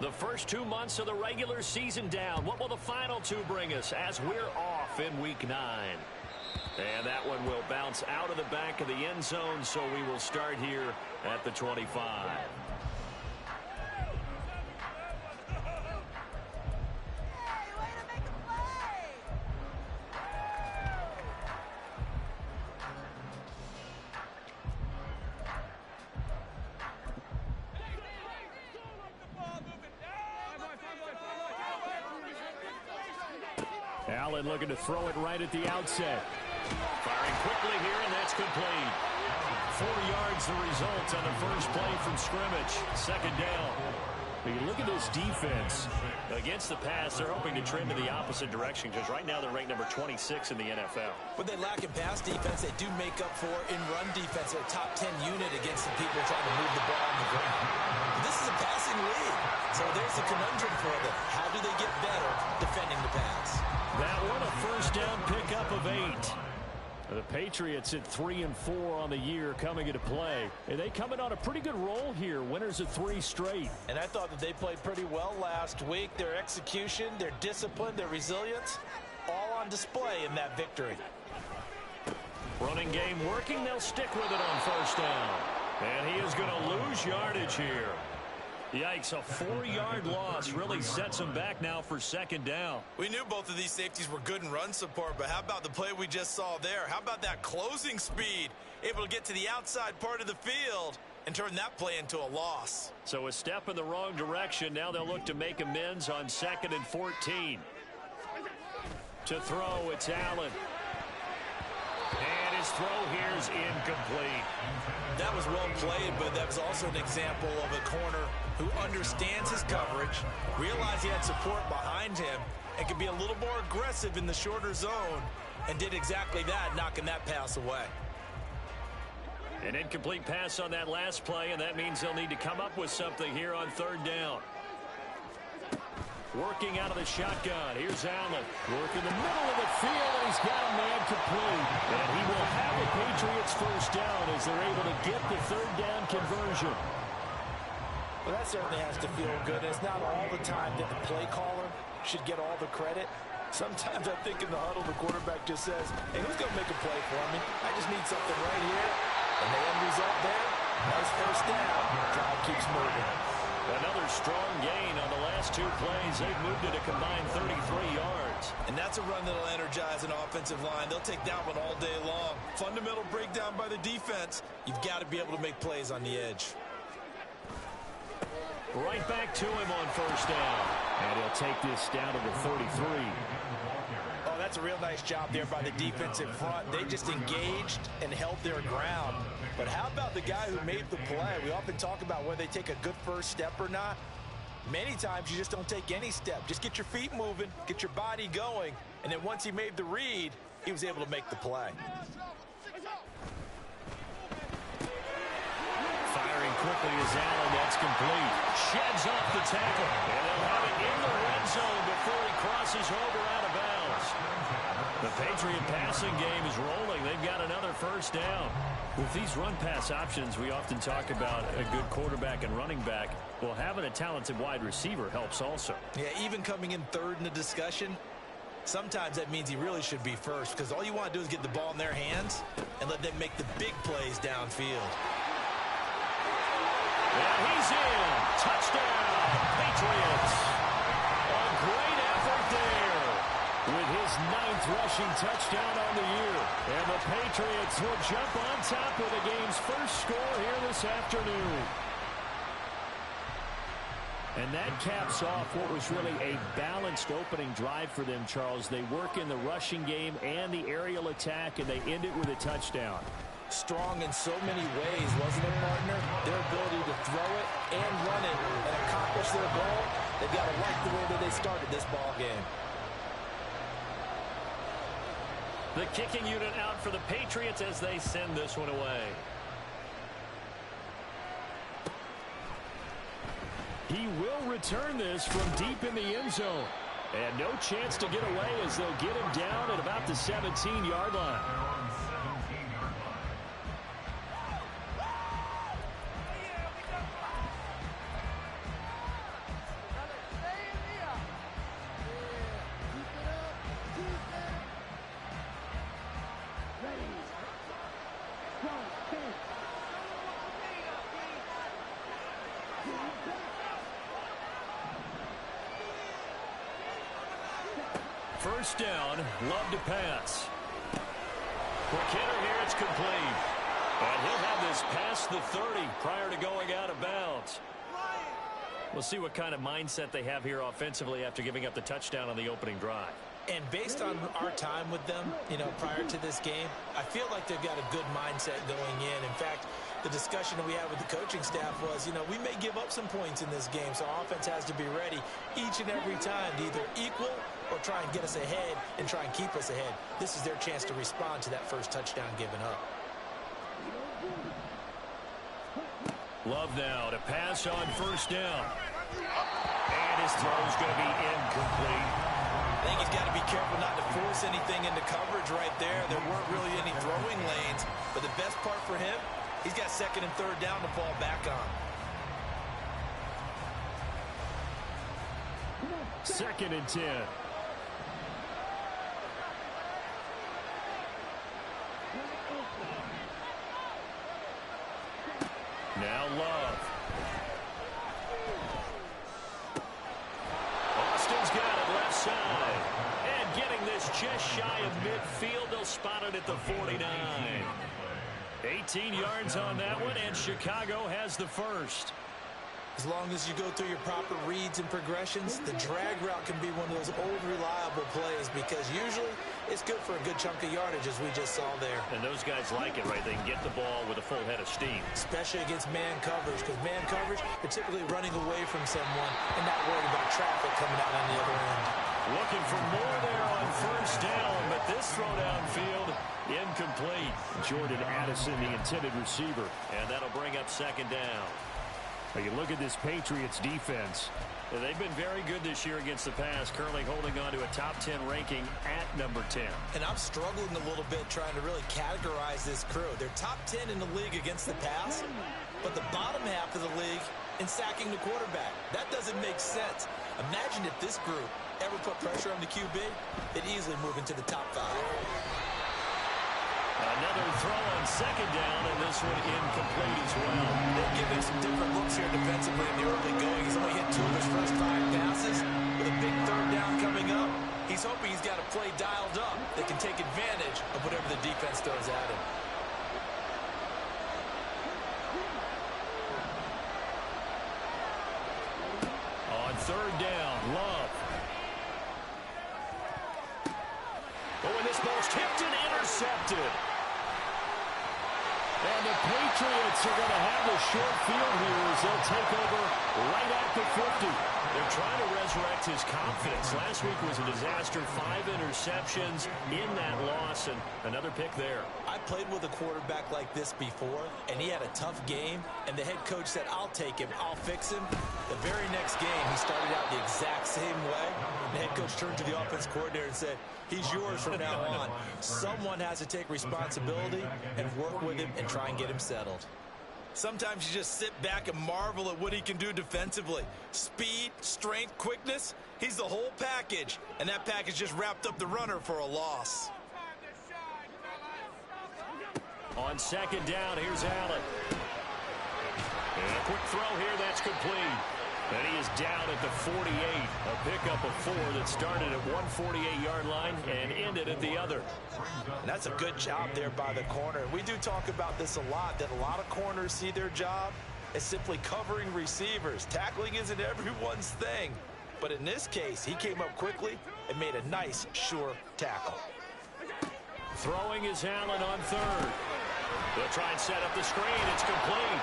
The first 2 months of the regular season down. What will the final two bring us as we're off in Week 9? And that one will bounce out of the back of the end zone, so we will start here at the 25. Allen looking to throw it right at the outset. Firing quickly here, and that's complete. 4 yards the result on the first play from scrimmage. Second down. But you look at this defense. Against the pass, they're hoping to trend in the opposite direction because right now they're ranked number 26 in the NFL. What they lack in pass defense, they do make up for in run defense. They're a top 10 unit against the people trying to move the ball on the ground. But this is a passing league. So there's a conundrum for them. How do they get better defending the pass? That one a first down pickup of 8. The Patriots at 3-4 on the year coming into play. And they coming on a pretty good roll here. Winners of 3 straight. And I thought that they played pretty well last week. Their execution, their discipline, their resilience, all on display in that victory. Running game working. They'll stick with it on first down. And he is going to lose yardage here. Yikes, a 4-yard loss really sets him back now for second down. We knew both of these safeties were good in run support, but how about the play we just saw there? How about that closing speed? Able to get to the outside part of the field and turn that play into a loss. So a step in the wrong direction. Now they'll look to make amends on 2nd and 14. To throw, it's Allen. And his throw here is incomplete. That was well played, but that was also an example of a corner who understands his coverage, realized he had support behind him, and could be a little more aggressive in the shorter zone, and did exactly that, knocking that pass away. An incomplete pass on that last play, and that means they'll need to come up with something here on third down. Working out of the shotgun. Here's Allen. Working the middle of the field, and he's got a man complete. And he will have the Patriots first down as they're able to get the third down conversion. Well, that certainly has to feel good. It's not all the time that the play caller should get all the credit. Sometimes I think in the huddle, the quarterback just says, hey, who's going to make a play for me? I just need something right here. And the end result there, nice first down. Drive keeps moving. Another strong gain on the last 2 plays. They've moved it a combined 33 yards. And that's a run that'll energize an offensive line. They'll take that one all day long. Fundamental breakdown by the defense. You've got to be able to make plays on the edge. Right back to him on first down. And he'll take this down to the 33. Oh, that's a real nice job there by the defensive front. They just engaged and held their ground. But how about the guy who made the play? We often talk about whether they take a good first step or not. Many times you just don't take any step. Just get your feet moving, get your body going, and then once he made the read, he was able to make the play. Firing quickly is Allen. That's complete. Sheds off the tackle. And they'll have it in the red zone before he crosses over out of bounds. The Patriot passing game is rolling. They've got another first down. With these run-pass options, we often talk about a good quarterback and running back. Well, having a talented wide receiver helps also. Yeah, even coming in third in the discussion, sometimes that means he really should be first because all you want to do is get the ball in their hands and let them make the big plays downfield. And he's in. Touchdown, Patriots. A great effort there with his 9th rushing touchdown on the year. And the Patriots will jump on top of the game's first score here this afternoon. And that caps off what was really a balanced opening drive for them, Charles. They work in the rushing game and the aerial attack, and they end it with a touchdown. Strong in so many ways, wasn't it, partner? Their ability to throw it and run it and accomplish their goal, they've got to like the way that they started this ball game. The kicking unit out for the Patriots as they send this one away. He will return this from deep in the end zone. And no chance to get away as they'll get him down at about the 17-yard line. first down. Love to pass. Quick hitter here. It's complete. And he'll have this past the 30 prior to going out of bounds. We'll see what kind of mindset they have here offensively after giving up the touchdown on the opening drive. And based on our time with them, prior to this game, I feel like they've got a good mindset going in. In fact, the discussion that we had with the coaching staff was, we may give up some points in this game, so our offense has to be ready each and every time to either equal or try and get us ahead and try and keep us ahead. This is their chance to respond to that first touchdown given up. Love now to pass on first down. And his throw's going to be incomplete. I think he's got to be careful not to force anything into coverage right there. There weren't really any throwing lanes, but the best part for him, he's got second and third down to fall back on. Second and 10. Now Love. Austin's got it left side. And getting this just shy of midfield, they'll spot it at the 49. 18 yards on that one, and Chicago has the first. As long as you go through your proper reads and progressions, the drag route can be one of those old reliable plays because usually it's good for a good chunk of yardage as we just saw there. And those guys like it, right? They can get the ball with a full head of steam. Especially against man coverage because man coverage, they're typically running away from someone and not worried about traffic coming out on the other end. Looking for more there on first down, but this throw downfield incomplete. Jordan Addison, the intended receiver, and that'll bring up second down. You look at this Patriots defense. They've been very good this year against the pass, currently holding on to a top 10 ranking at number 10. And I'm struggling a little bit trying to really categorize this crew. They're top 10 in the league against the pass, but the bottom half of the league in sacking the quarterback. That doesn't make sense. Imagine if this group ever put pressure on the QB, they'd easily move into the top 5. Another throw on second down, and this one incomplete as well. They've given some different looks here defensively in the early going. He's only hit 2 of his first 5 passes. With a big third down coming up, he's hoping he's got a play dialed up that can take advantage of whatever the defense throws at him. On third down, Love. Oh, and this ball's tipped and intercepted. And the Patriots are going to have the short field here as they'll take over right at the 50. They're trying to resurrect his confidence. Last week was a disaster. 5 interceptions in that loss, and another pick there. I played with a quarterback like this before, and he had a tough game, and the head coach said, I'll take him, I'll fix him. The very next game, he started out the exact same way. The head coach turned to the offense coordinator and said, he's yours from now on. Someone has to take responsibility and work with him and try and get him settled. Sometimes you just sit back and marvel at what he can do defensively. Speed, strength, quickness, he's the whole package. And that package just wrapped up the runner for a loss. On second down, here's Allen. And a quick throw here, that's complete. And he is down at the 48. A pickup of 4 that started at one 48-yard line and ended at the other. And that's a good job there by the corner. We do talk about this a lot, that a lot of corners see their job as simply covering receivers. Tackling isn't everyone's thing. But in this case, he came up quickly and made a nice, sure tackle. Throwing is Allen on third. They'll try and set up the screen. It's complete.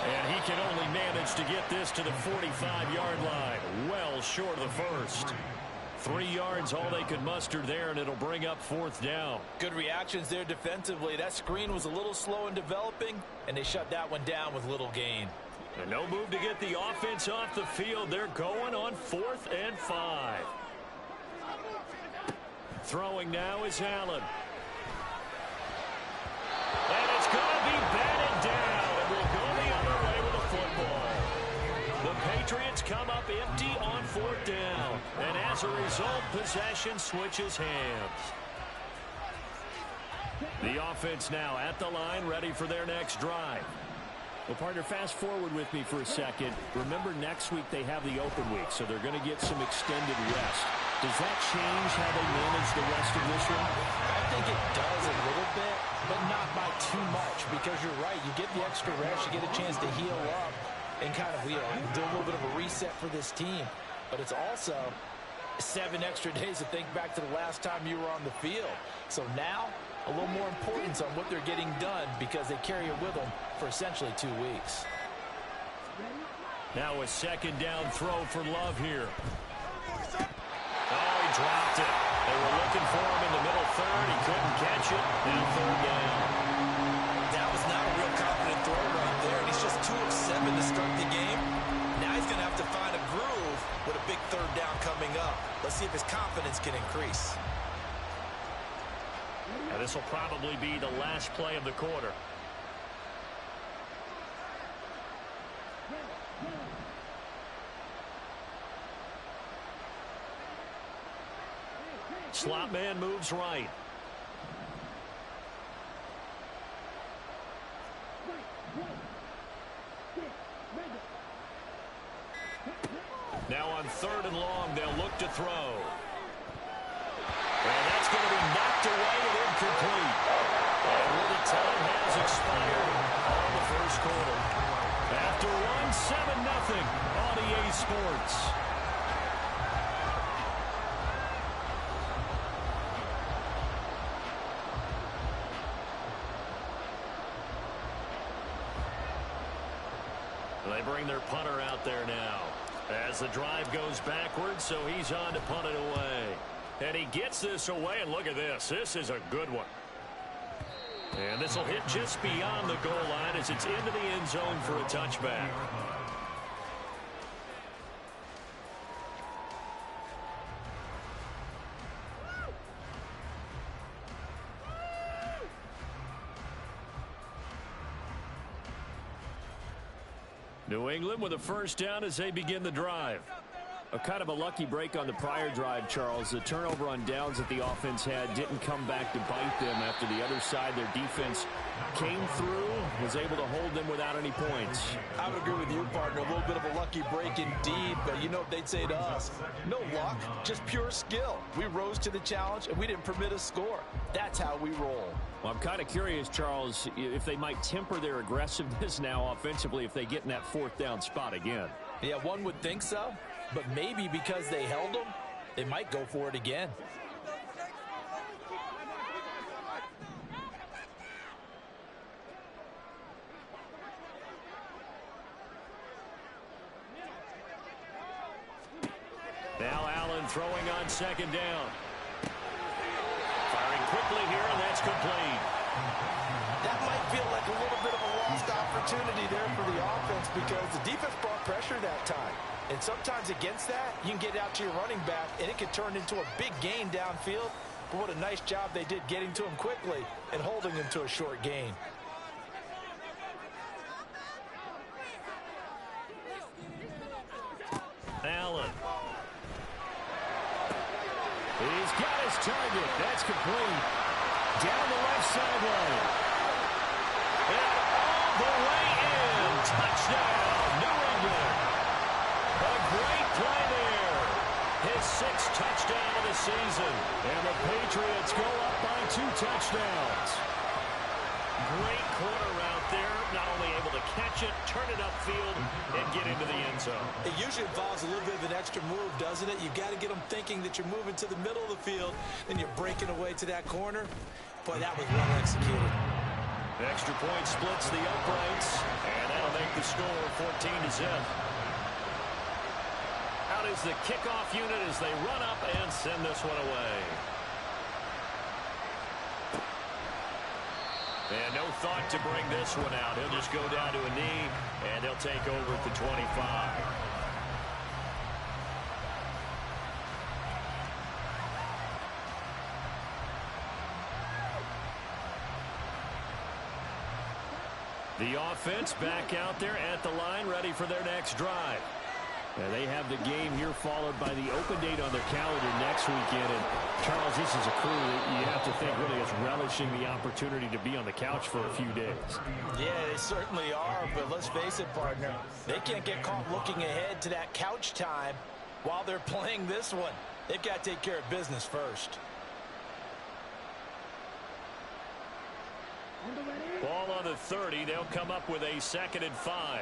And he can only manage to get this to the 45-yard line. Well short of the first. 3 yards, all they could muster there, and it'll bring up fourth down. Good reactions there defensively. That screen was a little slow in developing, and they shut that one down with little gain. And no move to get the offense off the field. They're going on 4th and 5. Throwing now is Allen. And it's going to be batted down. And we'll go the other way with a football. The Patriots come up empty on 4th down. And as a result, possession switches hands. The offense now at the line, ready for their next drive. Well, partner, fast forward with me for a second. Remember, next week they have the open week, so they're going to get some extended rest. Does that change how they manage the rest of this one? I think it does a little bit, but not by too much, because you're right. You get the extra rest, you get a chance to heal up and kind of do a little bit of a reset for this team. But it's also 7 extra days to think back to the last time you were on the field. So now, a little more importance on what they're getting done because they carry it with them for essentially 2 weeks. Now a second down throw for Love here. Oh, he dropped it. They were looking for him in the middle third. He couldn't catch it. Now third down. That was not a real confident throw right there. And he's just 2 of 7 to start the game. Now he's going to have to find a groove with a big third down coming up. Let's see if his confidence can increase. Now this will probably be the last play of the quarter. Slot man moves right. Now on 3rd and long, they'll look to throw. And that's going to be knocked away and incomplete. And the time has expired on the first quarter. After one, 7-0 on EA Sports. They bring their punter out there now as the drive goes backwards, so he's on to punt it away. And he gets this away, and look at this. This is a good one. And this will hit just beyond the goal line as it's into the end zone for a touchback. New England with a first down as they begin the drive. A kind of a lucky break on the prior drive, Charles. The turnover on downs that the offense had didn't come back to bite them after the other side. Their defense came through, was able to hold them without any points. I would agree with you, partner. A little bit of a lucky break indeed, but you know what they'd say to us? No luck, just pure skill. We rose to the challenge, and we didn't permit a score. That's how we roll. Well, I'm kind of curious, Charles, if they might temper their aggressiveness now offensively if they get in that 4th down spot again. Yeah, one would think so, but maybe because they held them, they might go for it again. Now Allen throwing on 2nd down. Firing quickly here, and that's complete. That might feel like a little bit of a lost opportunity there for the offense because the defense brought pressure that time. And sometimes against that, you can get out to your running back, and it could turn into a big gain downfield. But what a nice job they did getting to him quickly and holding him to a short gain. Allen. He's got his target. That's complete. Down the left sideline. And all the way in. Touchdown, New England. A great play there. His 6th touchdown of the season. And the Patriots go up by 2 touchdowns. Great corner out there. Not only able to catch it, turn it upfield, and get into the end zone. It usually involves a little bit of an extra move, doesn't it? You've got to get them thinking that you're moving to the middle of the field, and you're breaking away to that corner. Boy, that was well executed. The extra point splits the uprights, and that'll make the score 14-0. Out is the kickoff unit as they run up and send this one away. And no thought to bring this one out. He'll just go down to a knee, and they'll take over at the 25. The offense back out there at the line, ready for their next drive. And they have the game here followed by the open date on their calendar next weekend. And Charles, this is a crew that you have to think really is relishing the opportunity to be on the couch for a few days. Yeah, they certainly are, but let's face it, partner. They can't get caught looking ahead to that couch time while they're playing this one. They've got to take care of business first. Ball on the 30. They'll come up with a 2nd and 5.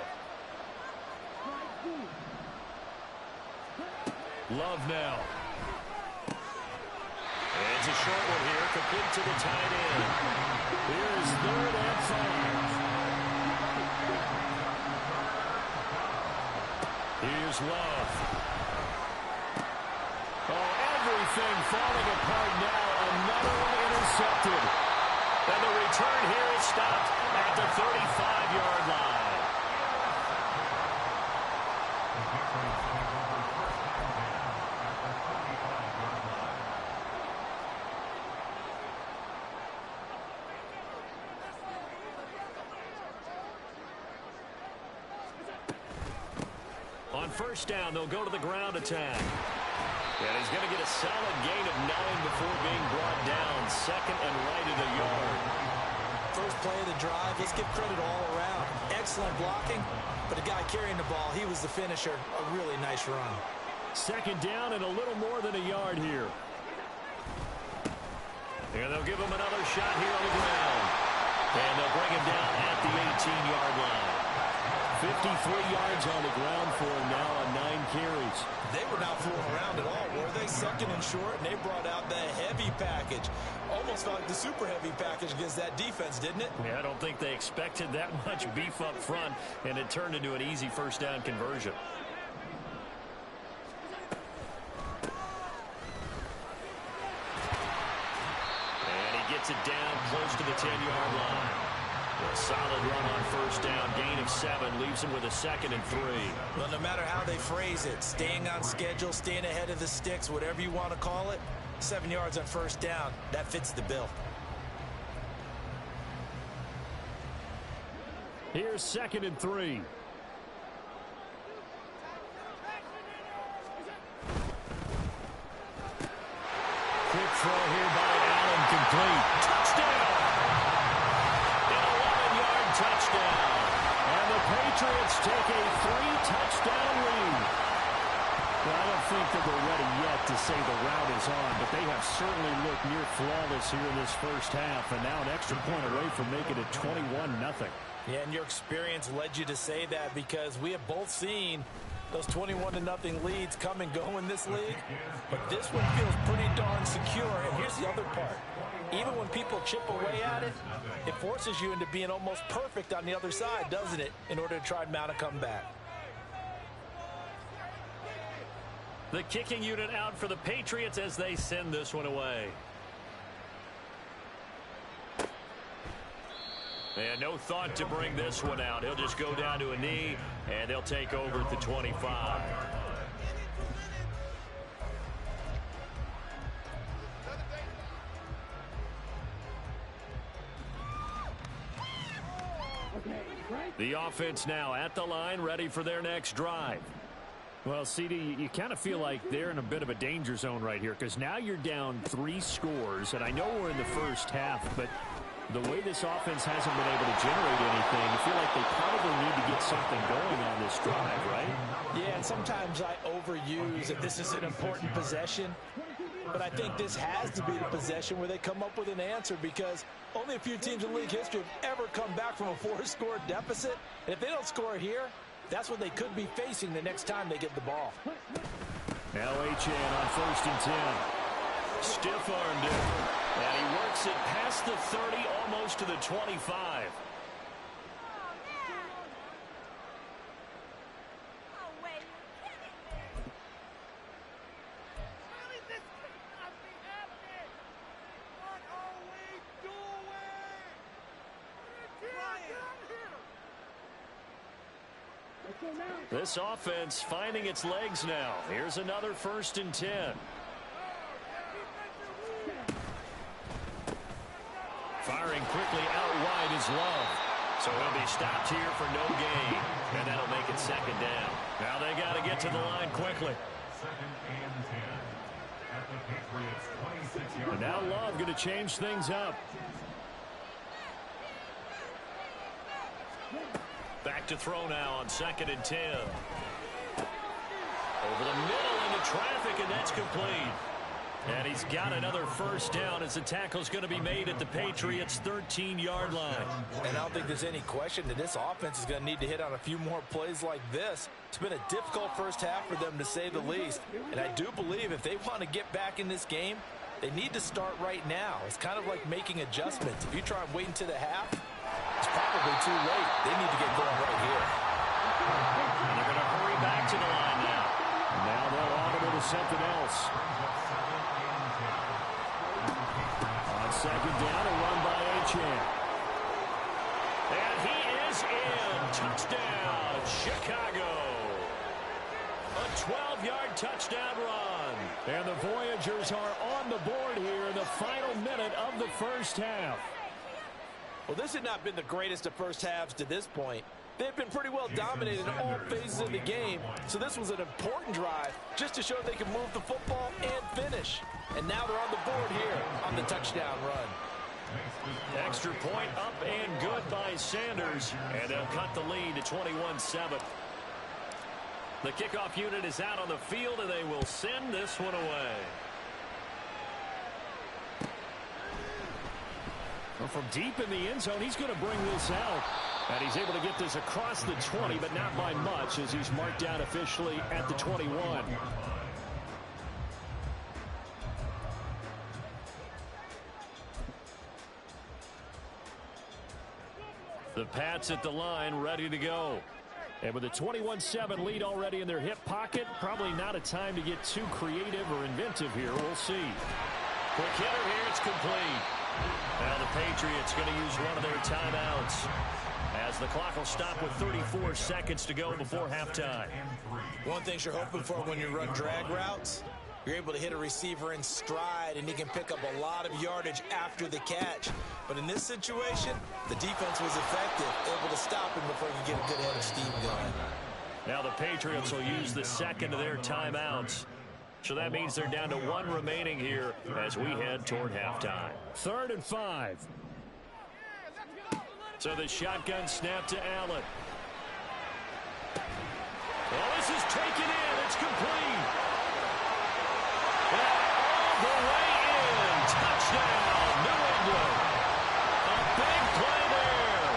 Love now. And it's a short one here, complete to the tight end. Here's 3rd and 5. Here's Love. Oh, everything falling apart now. Another one intercepted. And the return here is stopped at the 35-yard line. On first down, they'll go to the ground attack. And he's going to get a solid gain of 9 before being brought down. 2nd and right at a yard. First play of the drive, let's give credit all around. Excellent blocking, but the guy carrying the ball, he was the finisher. A really nice run. 2nd down and a little more than a yard here. And they'll give him another shot here on the ground. And they'll bring him down at the 18-yard line. 53 yards on the ground for him now on 9 carries. They were not fooling around at all, were they? 2nd and short, and they brought out the heavy package. Almost felt like the super heavy package against that defense, didn't it? Yeah, I don't think they expected that much beef up front, and it turned into an easy first down conversion. And he gets it down close to the 10-yard line. A solid run on first down, gain of 7, leaves him with a 2nd and 3. Well, no matter how they phrase it, staying on schedule, staying ahead of the sticks, whatever you want to call it, 7 yards on first down, that fits the bill. Here's 2nd and 3. Quick throw here by Allen, complete. Touchdown! Touchdown. And the Patriots take a 3-touchdown lead. Well, I don't think that we're ready yet to say the route is on, but they have certainly looked near flawless here in this first half, and now an extra point away from making it 21-0. Yeah, and your experience led you to say that because we have both seen those 21-0 leads come and go in this league, but this one feels pretty darn secure. And here's the other part. Even when people chip away at it, it forces you into being almost perfect on the other side, doesn't it, in order to try and mount a comeback. The kicking unit out for the Patriots as they send this one away. And no thought to bring this one out. He'll just go down to a knee, and they'll take over at the 25. The offense now at the line, ready for their next drive. Well, CD, you kind of feel like they're in a bit of a danger zone right here because now you're down 3 scores, and I know we're in the first half, but the way this offense hasn't been able to generate anything, you feel like they probably need to get something going on this drive, right? Yeah, and sometimes I overuse that this is an important possession, but I think this has to be the possession where they come up with an answer because only a few teams in league history have ever come back from a 4-score deficit. And if they don't score here, that's what they could be facing the next time they get the ball. Now Achane on 1st and 10. Stiff-armed it. And he works it past the 30, almost to the 25. This offense finding its legs now. Here's another 1st and 10. Firing quickly out wide is Love. So he'll be stopped here for no gain. And that'll make it 2nd down. Now they got to get it to the line quickly. And now Love going to change things up. Back to throw now on 2nd and 10. Over the middle into traffic, and that's complete. And he's got another first down as the tackle's going to be made at the Patriots' 13-yard line. And I don't think there's any question that this offense is going to need to hit on a few more plays like this. It's been a difficult first half for them, to say the least. And I do believe if they want to get back in this game, they need to start right now. It's kind of like making adjustments. If you try and wait until the half, it's probably too late. They need to get going right here. And they're going to hurry back to the line now. Now they'll audible to something else. On 2nd down, a run by Achane. And he is in. Touchdown, Chicago. A 12-yard touchdown run. And the Voyagers are on the board here in the final minute of the first half. Well, this had not been the greatest of first halves to this point. They've been pretty well dominated in all phases of the game, so this was an important drive just to show they can move the football and finish. And now they're on the board here on the touchdown run. Extra point up and good by Sanders, and they'll cut the lead to 21-7. The kickoff unit is out on the field, and they will send this one away. Well, from deep in the end zone, he's going to bring this out. And he's able to get this across the 20, but not by much, as he's marked down officially at the 21. The Pats at the line, ready to go. And with a 21-7 lead already in their hip pocket, probably not a time to get too creative or inventive here. We'll see. Quick hitter here, it's complete. Now the Patriots going to use one of their timeouts, as the clock will stop with 34 seconds to go before halftime. One thing you're hoping for when you run drag routes, you're able to hit a receiver in stride, and he can pick up a lot of yardage after the catch. But in this situation, the defense was effective, able to stop him before he could get a good head of steam going. Now the Patriots will use the second of their timeouts. So that means they're down to one remaining here as we head toward halftime. 3rd and 5. So the shotgun snap to Allen. Well, this is taken in. It's complete. And all the way in. Touchdown, New England. A big play there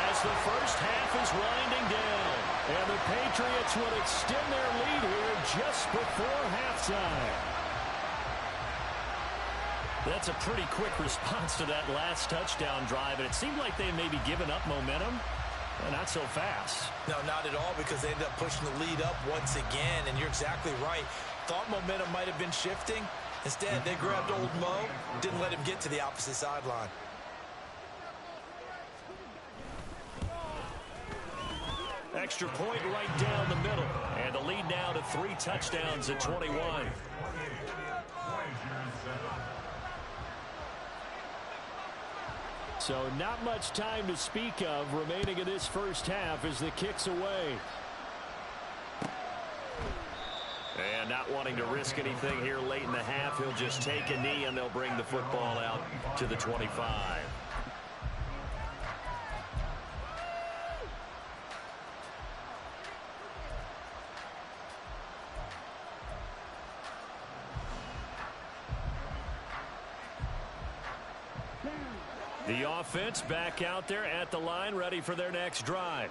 as the first half is winding down. And the Patriots will extend their lead here just before halftime. That's a pretty quick response to that last touchdown drive, and it seemed like they may be giving up momentum. Well, not so fast. No, not at all, because they ended up pushing the lead up once again, and you're exactly right. Thought momentum might have been shifting. Instead, they grabbed old Mo, didn't let him get to the opposite sideline. Extra point right down the middle, and the lead now to 3 touchdowns at 21. So not much time to speak of remaining in this first half as the kick's away. And not wanting to risk anything here late in the half, he'll just take a knee and they'll bring the football out to the 25. The offense back out there at the line, ready for their next drive.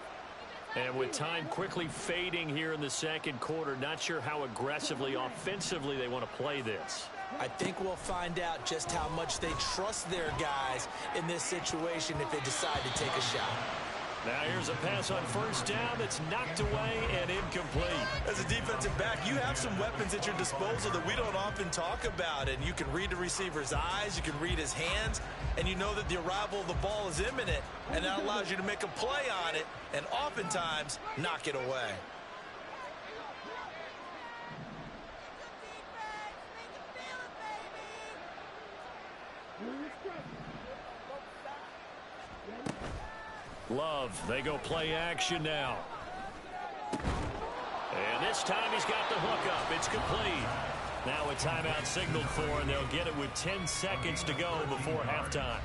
And with time quickly fading here in the second quarter, not sure how aggressively, offensively they want to play this. I think we'll find out just how much they trust their guys in this situation if they decide to take a shot. Now here's a pass on first down that's knocked away and incomplete. As a defensive back, you have some weapons at your disposal that we don't often talk about. And you can read the receiver's eyes, you can read his hands, and you know that the arrival of the ball is imminent. And that allows you to make a play on it and oftentimes knock it away. Love, they go play action now. And this This time he's got the hookup. It's complete. Now a timeout signaled for, and they'll get it with 10 seconds to go before halftime.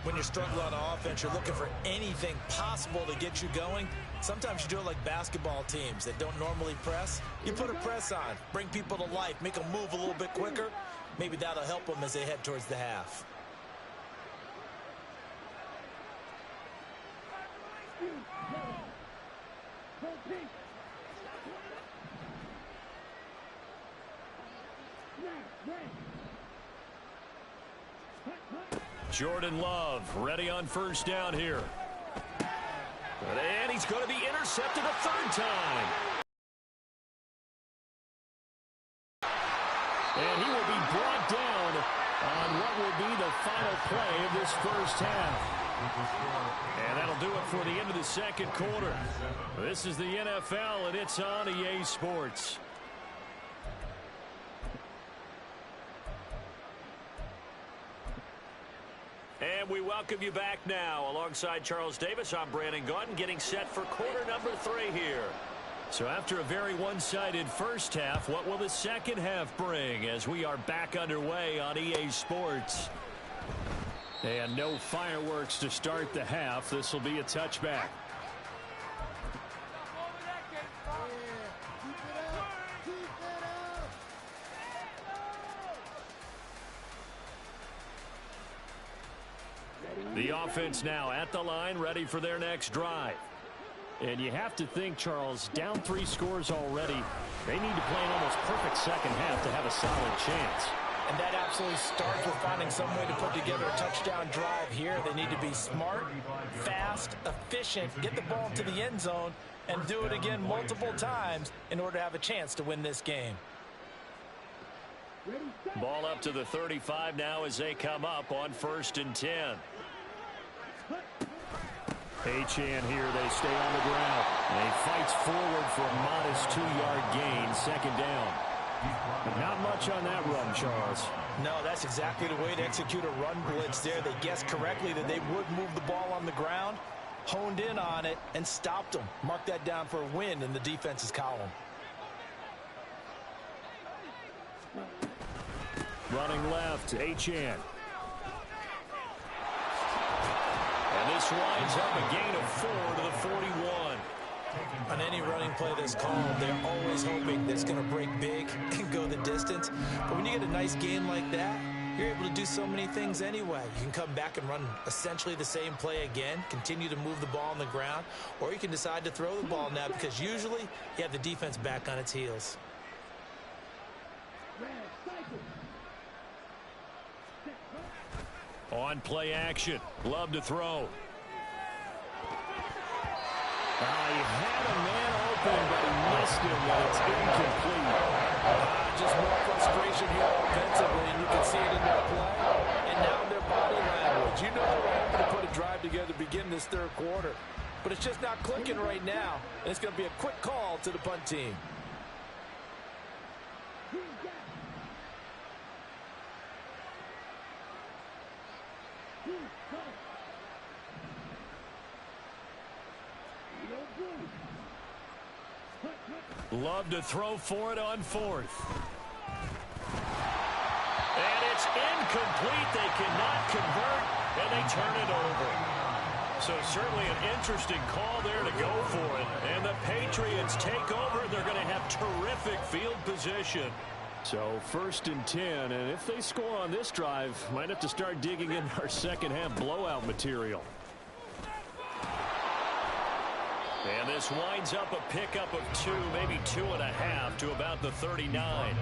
When you're struggling on offense, you're looking for anything possible to get you going. Sometimes you do it like basketball teams that don't normally press. You put a press on, bring people to life, make them move a little bit quicker. Maybe that'll help them as they head towards the half. Jordan Love ready on first down here. And he's going to be intercepted a third time. And he will be brought down on what will be the final play of this first half. And that'll do it for the end of the second quarter. This is the NFL, and it's on EA Sports. And we welcome you back now. Alongside Charles Davis, I'm Brandon Gaudin, getting set for quarter number 3 here. So after a very one-sided first half, what will the second half bring as we are back underway on EA Sports? And no fireworks to start the half. This will be a touchback. The offense now at the line, ready for their next drive. And you have to think, Charles, down 3 scores already. They need to play an almost perfect second half to have a solid chance. And that absolutely starts with finding some way to put together a touchdown drive here. They need to be smart, fast, efficient, get the ball into the end zone, and do it again multiple times in order to have a chance to win this game. Ball up to the 35 now as they come up on 1st and 10. Achane here, they stay on the ground. And he fights forward for a modest 2-yard gain, second down. But not much on that run, Charles. No, that's exactly the way to execute a run blitz there. They guessed correctly that they would move the ball on the ground, honed in on it, and stopped them. Mark that down for a win in the defense's column. Running left, Achane. And this winds up a gain of 4 to the 41. On any running play that's called, they're always hoping that it's going to break big and go the distance. But when you get a nice game like that, you're able to do so many things anyway. You can come back and run essentially the same play again, continue to move the ball on the ground, or you can decide to throw the ball now because usually you have the defense back on its heels. On play action, Love to throw. He had a man open, but he missed him, and it's incomplete. Just more frustration here offensively, and you can see it in their play, and now in their body language. You know they're hoping to put a drive together to begin this third quarter, but it's just not clicking right now, and it's going to be a quick call to the punt team. Love to throw for it on 4th. And it's incomplete. They cannot convert, and they turn it over. So certainly an interesting call there to go for it. And the Patriots take over. They're going to have terrific field position. So 1st and 10, and if they score on this drive, might have to start digging in our second half blowout material. And this winds up a pickup of 2, maybe 2.5 to about the 39.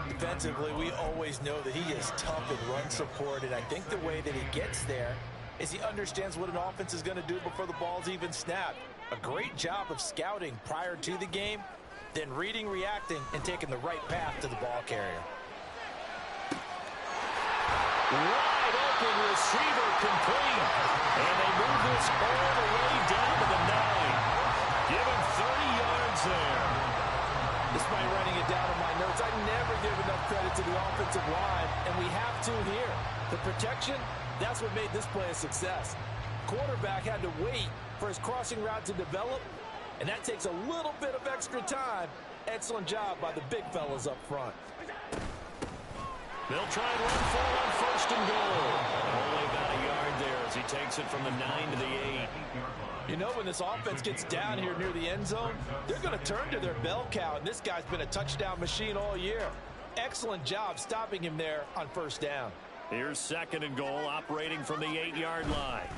Defensively, we always know that he is tough in run support, and I think the way that he gets there is he understands what an offense is going to do before the ball's even snapped. A great job of scouting prior to the game, then reading, reacting, and taking the right path to the ball carrier. Wide open receiver complete. And they move this all the way down to the 9. Give him 30 yards there. Despite writing it down in my notes, I never give enough credit to the offensive line, and we have to here. The protection, that's what made this play a success. Quarterback had to wait for his crossing route to develop, And that takes a little bit of extra time. Excellent job by the big fellas up front. They'll try and run for it on first and goal. Only about a yard there as he takes it from the 9 to the 8. You know, when this offense gets down here near the end zone, they're going to turn to their bell cow, and this guy's been a touchdown machine all year. Excellent job stopping him there on first down. Here's second and goal, operating from the 8-yard line.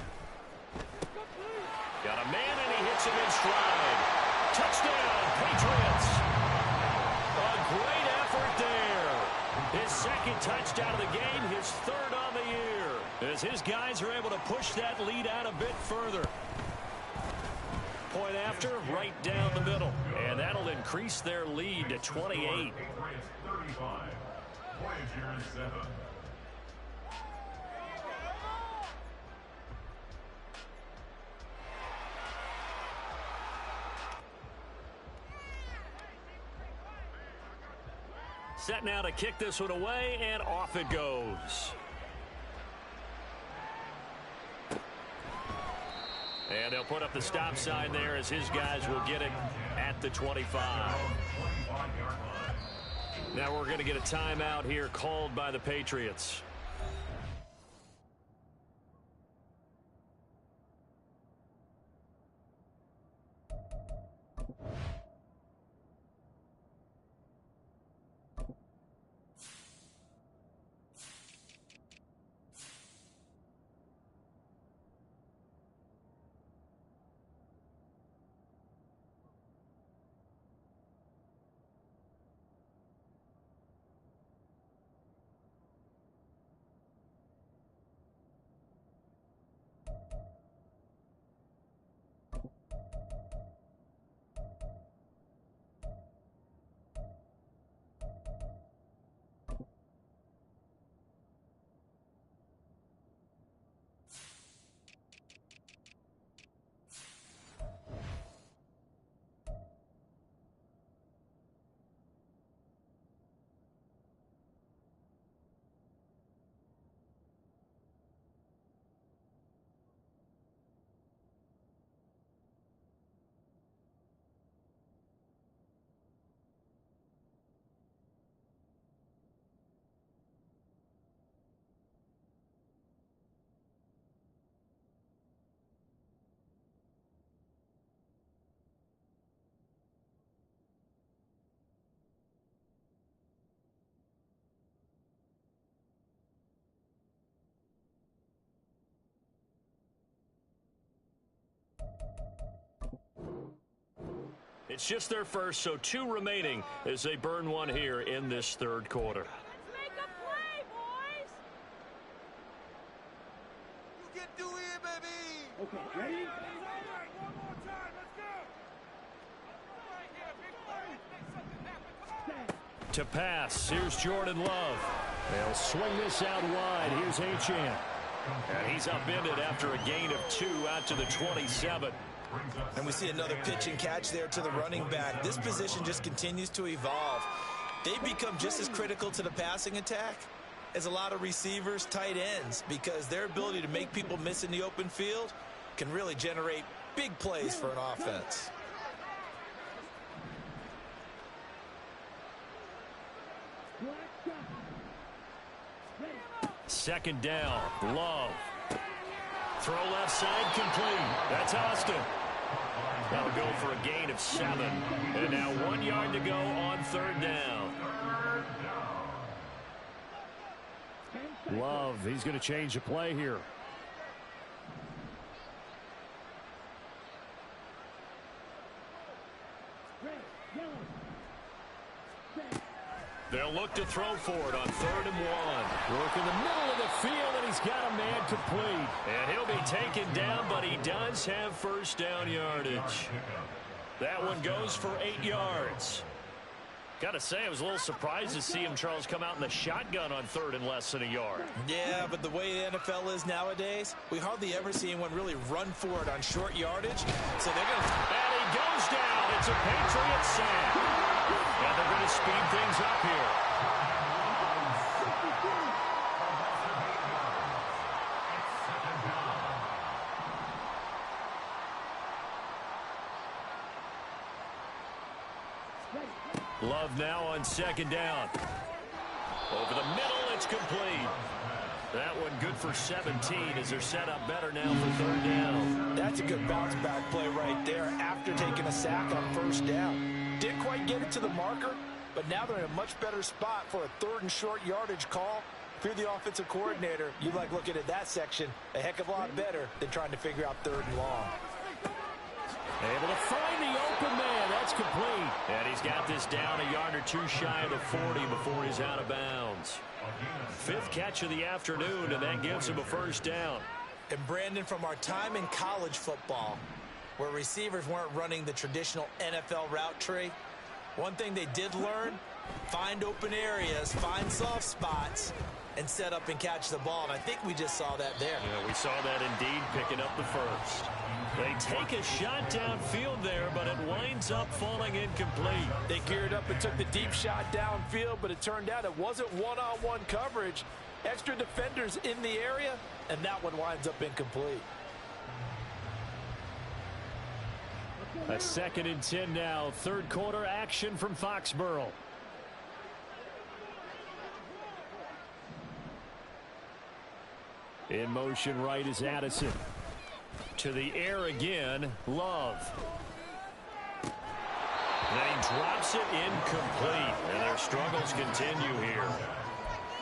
Got a man, and he hits him in stride. Touchdown, Patriots. A great effort there. His second touchdown of the game, his third on the year, as his guys are able to push that lead out a bit further. Point after, right down the middle. And that'll increase their lead to 28. Set now to kick this one away, and off it goes. And they'll put up the stop sign there as his guys will get it at the 25. Now we're going to get a timeout here called by the Patriots. It's just their first, so 2 remaining as they burn one here in this third quarter. Let's make a play, boys! You can do it, baby! Okay, ready? All right, one more time, let's go! To pass, here's Jordan Love. They'll swing this out wide. Here's Achane. And he's upended after a gain of 2 out to the 27. And we see another pitch and catch there to the running back. This position just continues to evolve. They become just as critical to the passing attack as a lot of receivers, tight ends, because their ability to make people miss in the open field can really generate big plays for an offense. Second down, Love. Throw left side complete. That's Austin. That'll go for a gain of 7. And now 1 yard to go on third down. Love, he's going to change the play here. They'll look to throw for it on 3rd and 1. Work in the middle of the field, and he's got a man complete. And he'll be taken down, but he does have first down yardage. That one goes for 8 yards. Got to say, I was a little surprised to see him, Charles, come out in the shotgun on 3rd and less than a yard. Yeah, but the way the NFL is nowadays, we hardly ever see anyone really run for it on short yardage. So they're going to... And he goes down. It's a Patriot sack. And they're going to speed things up here. Love now on second down. Over the middle, it's complete. That one good for 17 as they're set up better now for third down. That's a good bounce back play right there after taking a sack on first down. Didn't quite get it to the marker, but now they're in a much better spot for a third and short yardage call. If you're the offensive coordinator, you like looking at that section a heck of a lot better than trying to figure out third and long. Able to find the open man. That's complete. And he's got this down a yard or two shy of the 40 before he's out of bounds. Fifth catch of the afternoon, and that gives him a first down. And Brandon, from our time in college football, where receivers weren't running the traditional NFL route tree, one thing they did learn, find open areas, find soft spots, and set up and catch the ball. And I think we just saw that there. Yeah, we saw that indeed, picking up the first. They take a shot downfield there, but it winds up falling incomplete. They geared up and took the deep shot downfield, but it turned out it wasn't one-on-one coverage. Extra defenders in the area, and that one winds up incomplete. A 2nd and 10 now. Third quarter action from Foxborough. In motion right is Addison. To the air again, Love. Then he drops it incomplete, and their struggles continue here.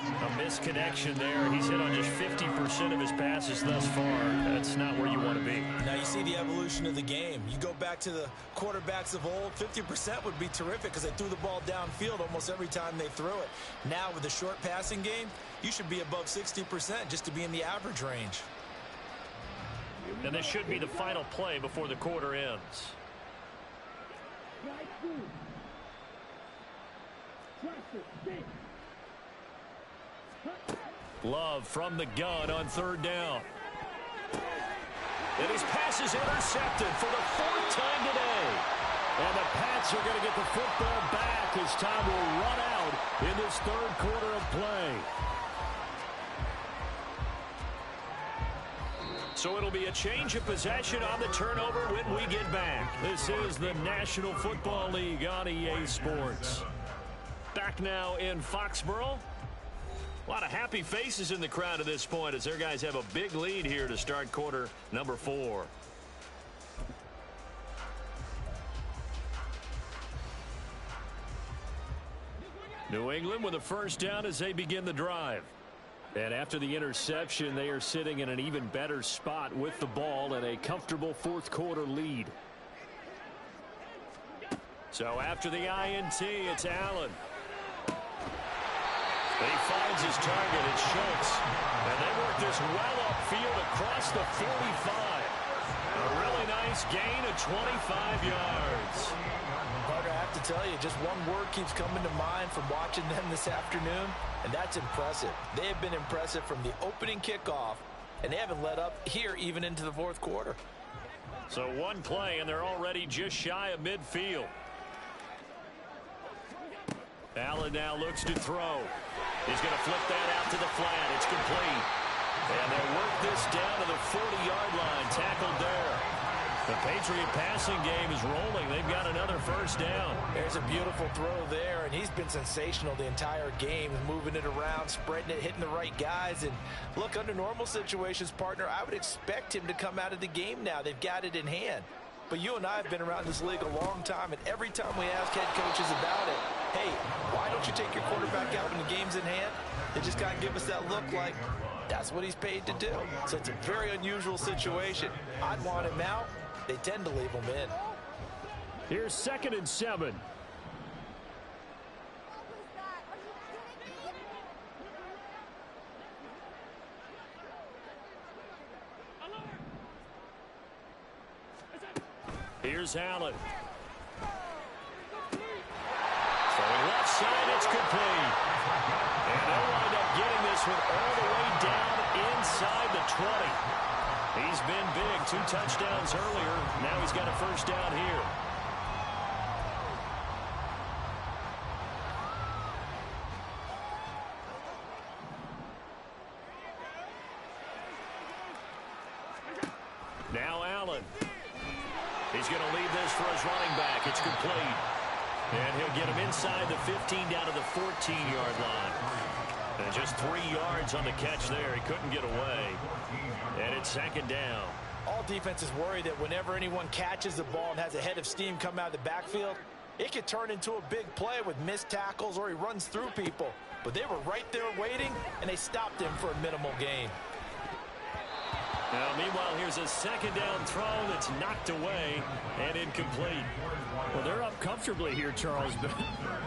A misconnection there. He's hit on just 50% of his passes thus far. That's not where you want to be. Now you see the evolution of the game. You go back to the quarterbacks of old, 50% would be terrific because they threw the ball downfield almost every time they threw it. Now with the short passing game, you should be above 60% just to be in the average range. And this should be the final play before the quarter ends. Love from the gun on third down. And his pass is intercepted for the 4th time today. And the Pats are going to get the football back as time will run out in this third quarter of play. So it'll be a change of possession on the turnover when we get back. This is the National Football League on EA Sports. Back now in Foxborough. A lot of happy faces in the crowd at this point as their guys have a big lead here to start quarter number 4. New England with a first down as they begin the drive. And after the interception, they are sitting in an even better spot with the ball and a comfortable fourth quarter lead. So after the INT, it's Allen. And he finds his target. It's Schultz. And they work this well upfield across the 45. A really nice gain of 25 yards. Carter, I have to tell you, just one word keeps coming to mind from watching them this afternoon, and that's impressive. They have been impressive from the opening kickoff, and they haven't let up here even into the fourth quarter. So one play, and they're already just shy of midfield. Allen now looks to throw. He's going to flip that out to the flat. It's complete. And they work this down to the 40-yard line. Tackled there. The Patriot passing game is rolling. They've got another first down. There's a beautiful throw there, and he's been sensational the entire game, moving it around, spreading it, hitting the right guys. And look, under normal situations, partner, I would expect him to come out of the game now. They've got it in hand. But you and I have been around this league a long time, and every time we ask head coaches about it, hey, why don't you take your quarterback out when the game's in hand? They just kind of give us that look like that's what he's paid to do. So it's a very unusual situation. I'd want him out. They tend to leave him in. Here's 2nd and 7. Here's Allen. Throwing left side, it's complete. And they'll wind up getting this one all the way down inside the 20. He's been big. 2 touchdowns earlier. Now he's got a first down here. Now Allen. He's going to lead this for his running back. It's complete. And he'll get him inside the 15 down to the 14-yard line. And just 3 yards on the catch there. He couldn't get away. And it's second down. All defenses worry that whenever anyone catches the ball and has a head of steam come out of the backfield, it could turn into a big play with missed tackles or he runs through people. But they were right there waiting, and they stopped him for a minimal gain. Now, meanwhile, here's a second down throw that's knocked away and incomplete. Well, they're up comfortably here, Charles, but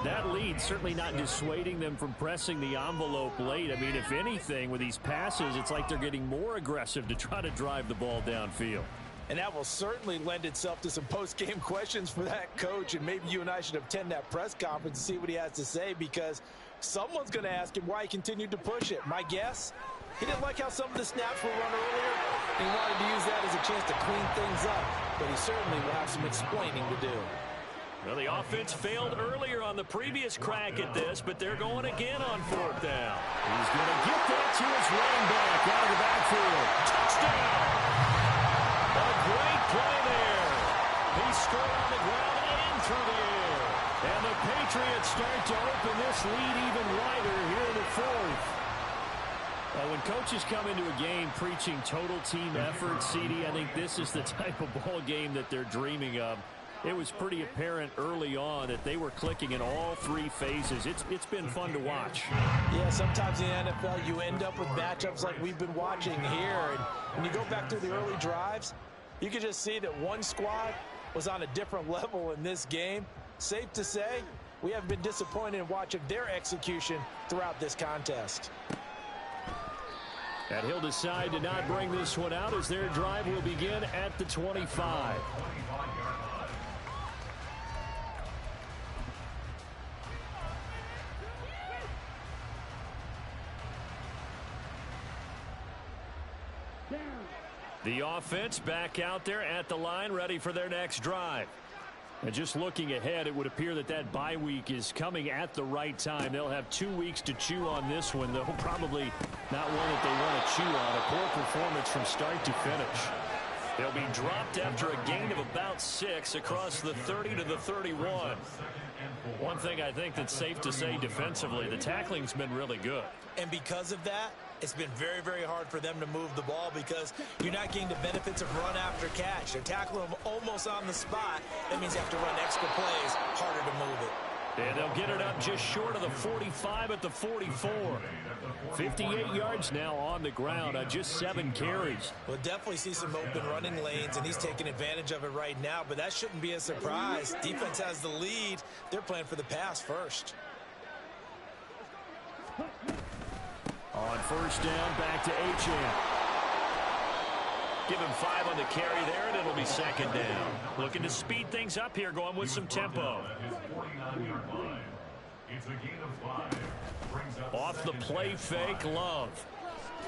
that lead certainly not dissuading them from pressing the envelope late. I mean, if anything, with these passes, it's like they're getting more aggressive to try to drive the ball downfield. And that will certainly lend itself to some post-game questions for that coach, and maybe you and I should attend that press conference and see what he has to say, because someone's going to ask him why he continued to push it. My guess? He didn't like how some of the snaps were run earlier. He wanted to use that as a chance to clean things up, but he certainly will have some explaining to do. Well, the offense failed earlier on the previous crack at this, but they're going again on fourth down. He's going to get that to his running back out of the backfield. Touchdown! A great play there. He scored on the ground and through the air. And the Patriots start to open this lead even wider here in the fourth. When coaches come into a game preaching total team effort, CD, I think this is the type of ball game that they're dreaming of. It was pretty apparent early on that they were clicking in all three phases. It's been fun to watch. Yeah, sometimes in the NFL you end up with matchups like we've been watching here. And when you go back through the early drives, you can just see that one squad was on a different level in this game. Safe to say, we have been disappointed in watching their execution throughout this contest. And he'll decide to not bring this one out as their drive will begin at the 25. The offense back out there at the line, ready for their next drive. And just looking ahead, it would appear that that bye week is coming at the right time. They'll have 2 weeks to chew on this one, though probably not one that they want to chew on. A poor performance from start to finish. They'll be dropped after a gain of about 6 across the 30 to the 31. One thing I think that's safe to say defensively, the tackling's been really good. And because of that, it's been very, very hard for them to move the ball because you're not getting the benefits of run after catch. They're tackling them almost on the spot. That means you have to run extra plays, harder to move it. And they'll get it up just short of the 45 at the 44. 58 yards now on the ground on just 7 carries. We'll definitely see some open running lanes, and he's taking advantage of it right now, but that shouldn't be a surprise. Defense has the lead. They're playing for the pass first. On first down, back to Achane. Give him 5 on the carry there, and it'll be second down. Looking to speed things up here, going with some tempo. Off the play fake, Love.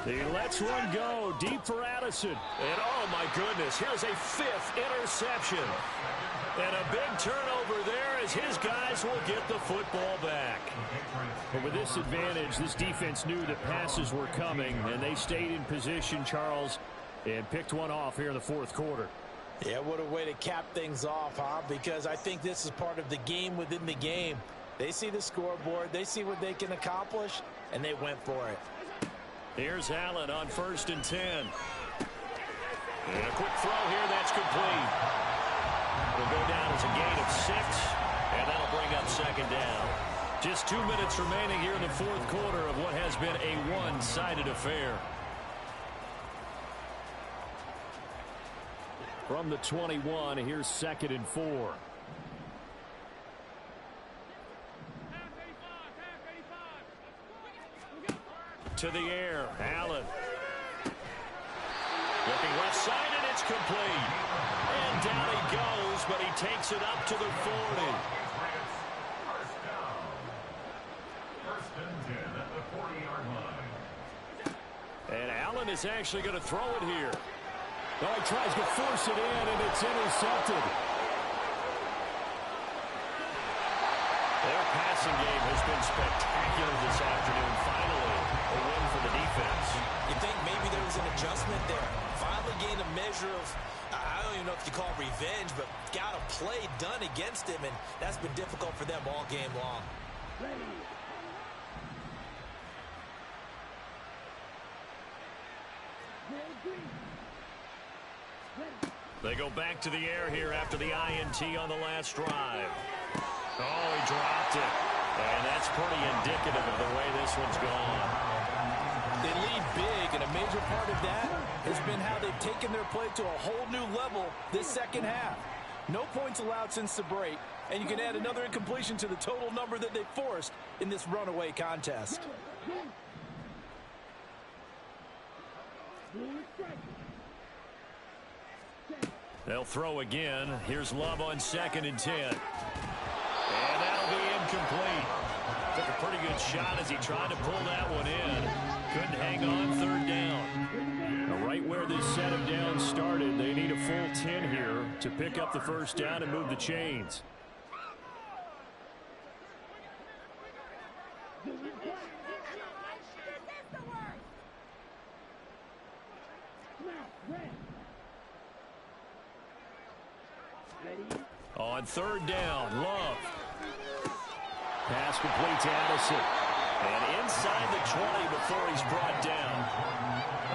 He lets one go deep for Addison. And oh my goodness, here's a 5th interception. And a big turnover there as his guys will get the football back. But with this advantage, this defense knew that passes were coming, and they stayed in position, Charles, and picked one off here in the fourth quarter. Yeah, what a way to cap things off, huh? Because I think this is part of the game within the game. They see the scoreboard, they see what they can accomplish, and they went for it. Here's Allen on first and 10. And a quick throw here, that's complete. Will go down as a gain of 6, and that'll bring up second down. Just 2 minutes remaining here in the fourth quarter of what has been a one-sided affair. From the 21, here's second and 4. To the air, Allen. Looking left side, and it's complete. And down he goes, but he takes it up to the 40. And Allen is actually going to throw it here. Oh, he tries to force it in, and it's intercepted. Their passing game has been spectacular this afternoon. Finally, a win for the defense. You think maybe there was an adjustment there. Finally gained a measure of, I don't even know if you call it revenge, but got a play done against him, and that's been difficult for them all game long. They go back to the air here after the INT on the last drive. Oh, he dropped it. And that's pretty indicative of the way this one's gone. They lead big, and a major part of that has been how they've taken their play to a whole new level this second half. No points allowed since the break, and you can add another incompletion to the total number that they forced in this runaway contest. They'll throw again. Here's Love on 2nd and 10. And that'll be incomplete. Took a pretty good shot as he tried to pull that one in. Couldn't hang on 3rd down. Now, right where this set of downs started, they need a full 10 here to pick up the first down and move the chains. On 3rd down, Love. Pass complete to Addison. And inside the 20 before he's brought down.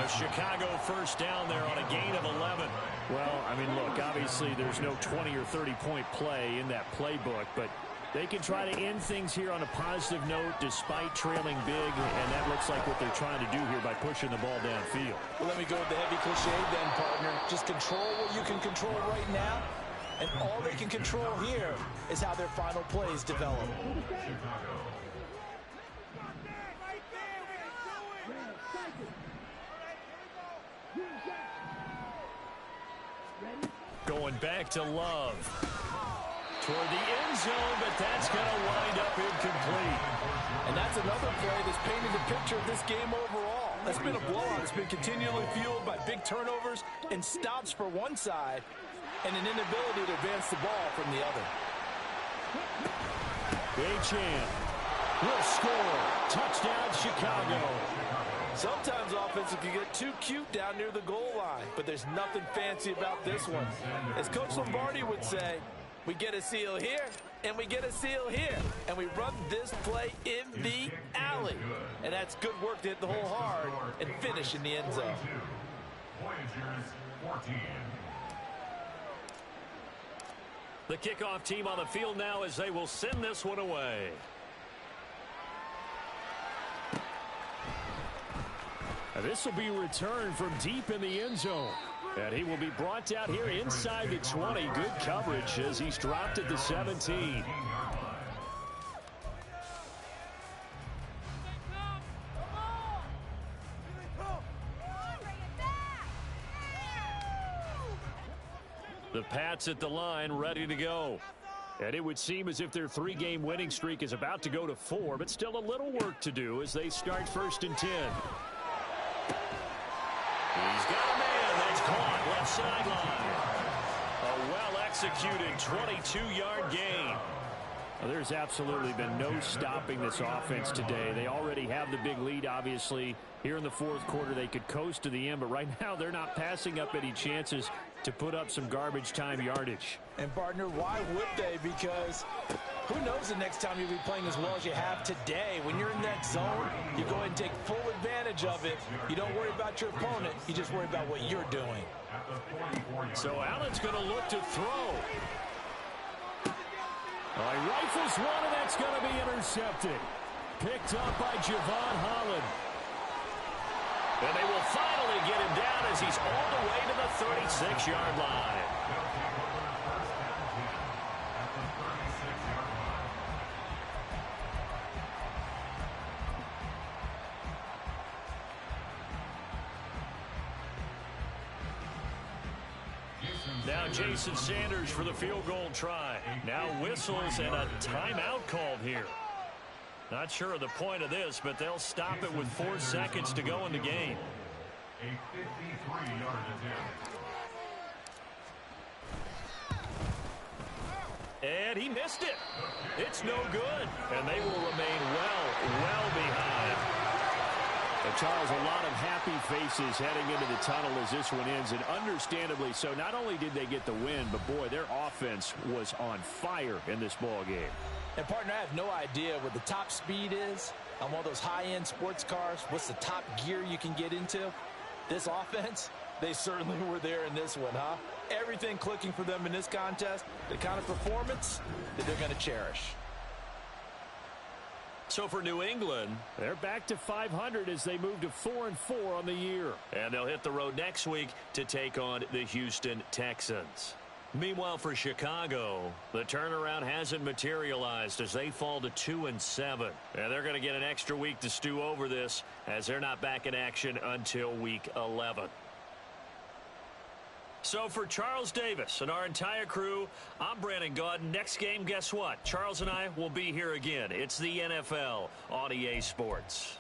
A Chicago first down there on a gain of 11. Well, I mean, look, obviously there's no 20 or 30-point play in that playbook, but they can try to end things here on a positive note despite trailing big, and that looks like what they're trying to do here by pushing the ball downfield. Well, let me go with the heavy cliche then, partner. Just control what you can control right now. And all they can control here is how their final plays develop. Going back to Love. Toward the end zone, but that's going to wind up incomplete. And that's another play that's painted the picture of this game overall. That's been a blowout. It's been continually fueled by big turnovers and stops for one side, and an inability to advance the ball from the other. Achane will score. Touchdown, Chicago. Sometimes offenses can get too cute down near the goal line, but there's nothing fancy about this one. As Coach Lombardi would say, we get a seal here, and we get a seal here, and we run this play in the alley. And that's good work to hit the hole hard and finish in the end zone. The kickoff team on the field now as they will send this one away. This will be returned from deep in the end zone. And he will be brought down here inside the 20. Good coverage as he's dropped at the 17. The Pats at the line, ready to go. And it would seem as if their 3-game winning streak is about to go to 4, but still a little work to do as they start 1st and 10. He's got a man that's caught left sideline. A well-executed 22-yard gain. Well, there's absolutely been no stopping this offense today. They already have the big lead, obviously. Here in the 4th quarter, they could coast to the end, but right now they're not passing up any chances to put up some garbage time yardage. And, partner, why would they? Because who knows the next time you'll be playing as well as you have today. When you're in that zone, you go ahead and take full advantage of it. You don't worry about your opponent. You just worry about what you're doing. So Allen's going to look to throw. He rifles one, and that's going to be intercepted. Picked up by Javon Holland. And they will finally get him down as he's all the way to the 36-yard line. Now Jason Sanders for the field goal try. Now whistles and a timeout called here. Not sure of the point of this, but they'll stop it with 4 seconds to go in the game. A 53-yard attempt. And he missed it. It's no good. And they will remain well behind. And Charles, a lot of happy faces heading into the tunnel as this one ends, and understandably so. Not only did they get the win, but boy, their offense was on fire in this ball game. And partner, I have no idea what the top speed is on one of those high-end sports cars. What's the top gear you can get into? This offense, they certainly were there in this one, huh? Everything clicking for them in this contest, the kind of performance that they're going to cherish. So for New England, they're back to 500 as they move to 4-4 on the year. And they'll hit the road next week to take on the Houston Texans. Meanwhile, for Chicago, the turnaround hasn't materialized as they fall to 2-7. And they're going to get an extra week to stew over this as they're not back in action until week 11. So for Charles Davis and our entire crew, I'm Brandon Gaudin. Next game, guess what? Charles and I will be here again. It's the NFL on EA Sports.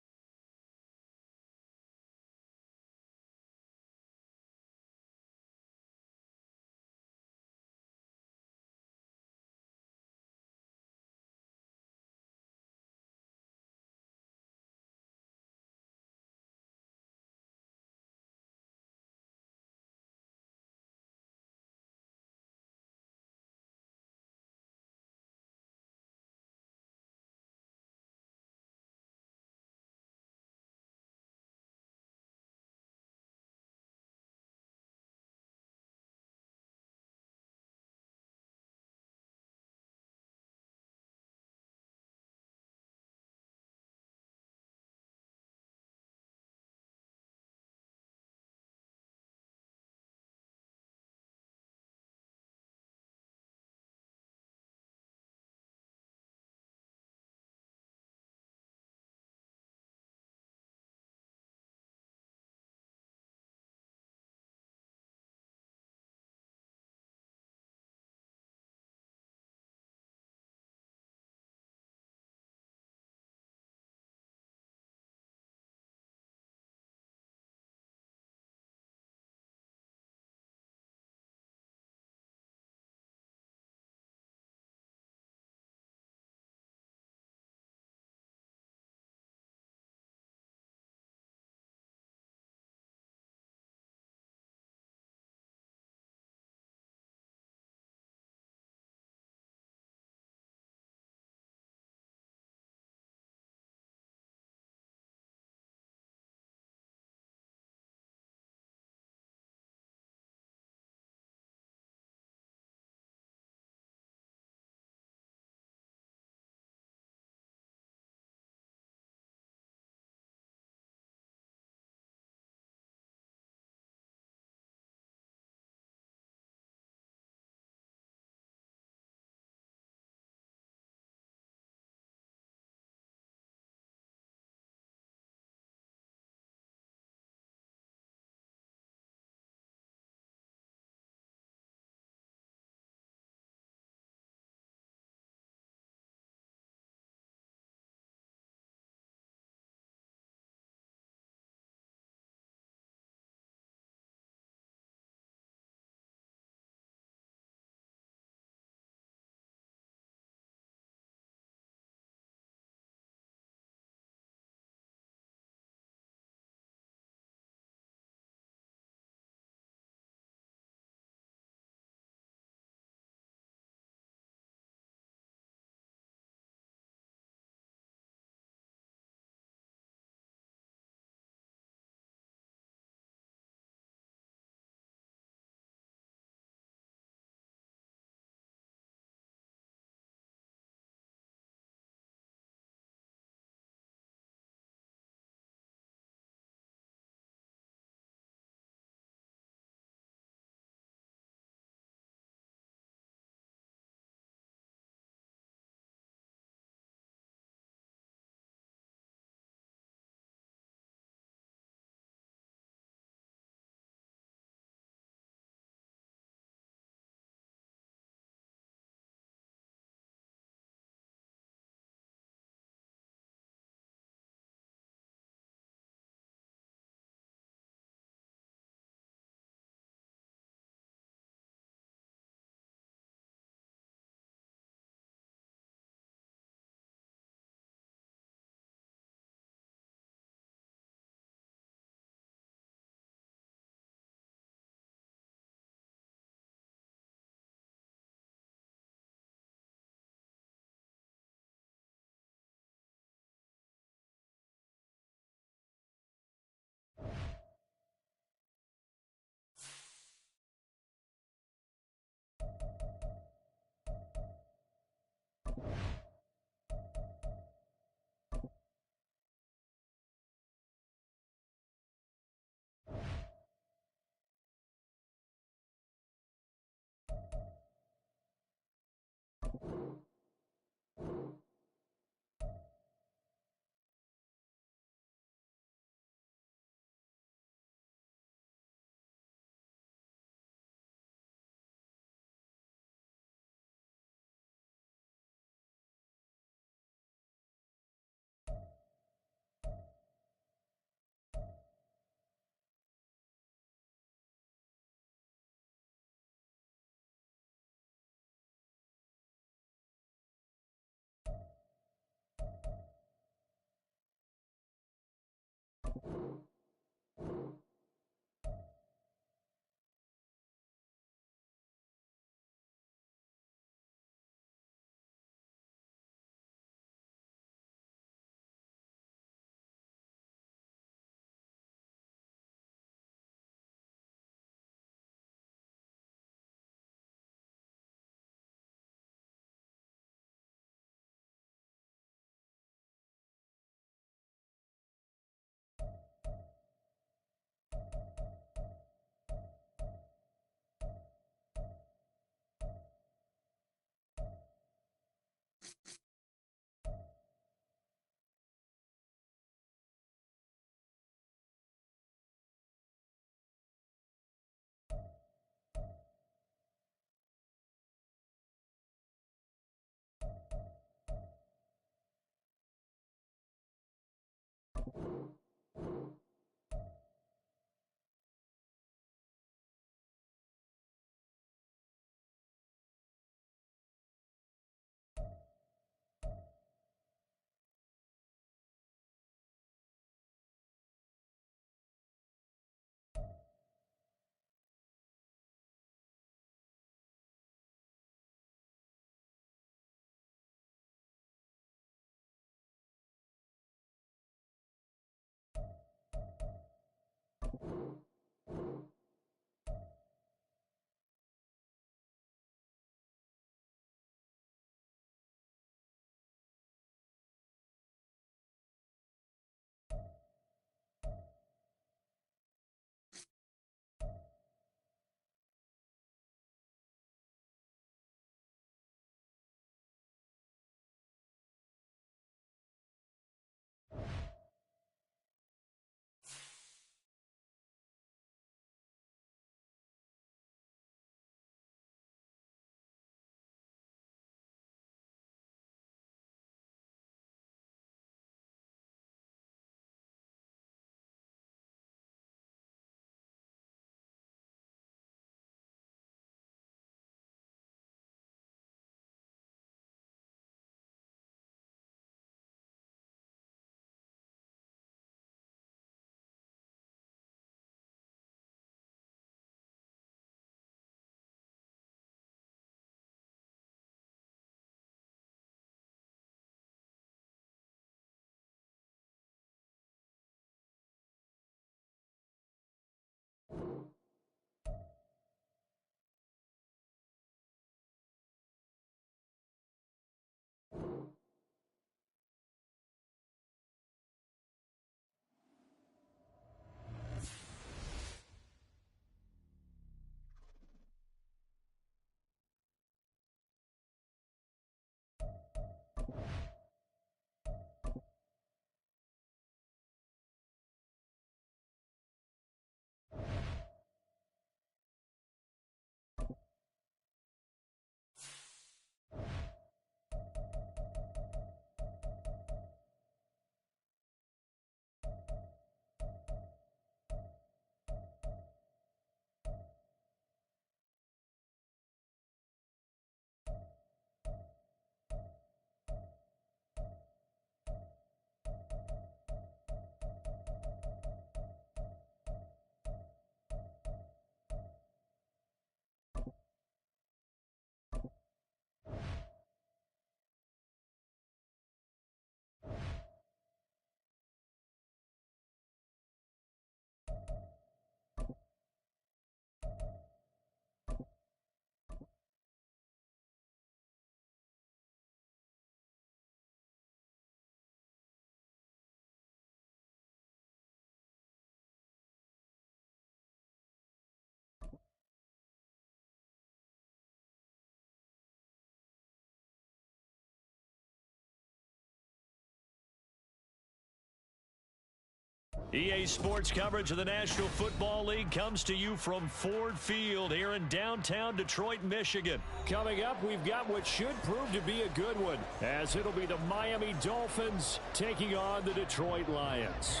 EA Sports coverage of the National Football League comes to you from Ford Field here in downtown Detroit, Michigan. Coming up, we've got what should prove to be a good one, as it'll be the Miami Dolphins taking on the Detroit Lions.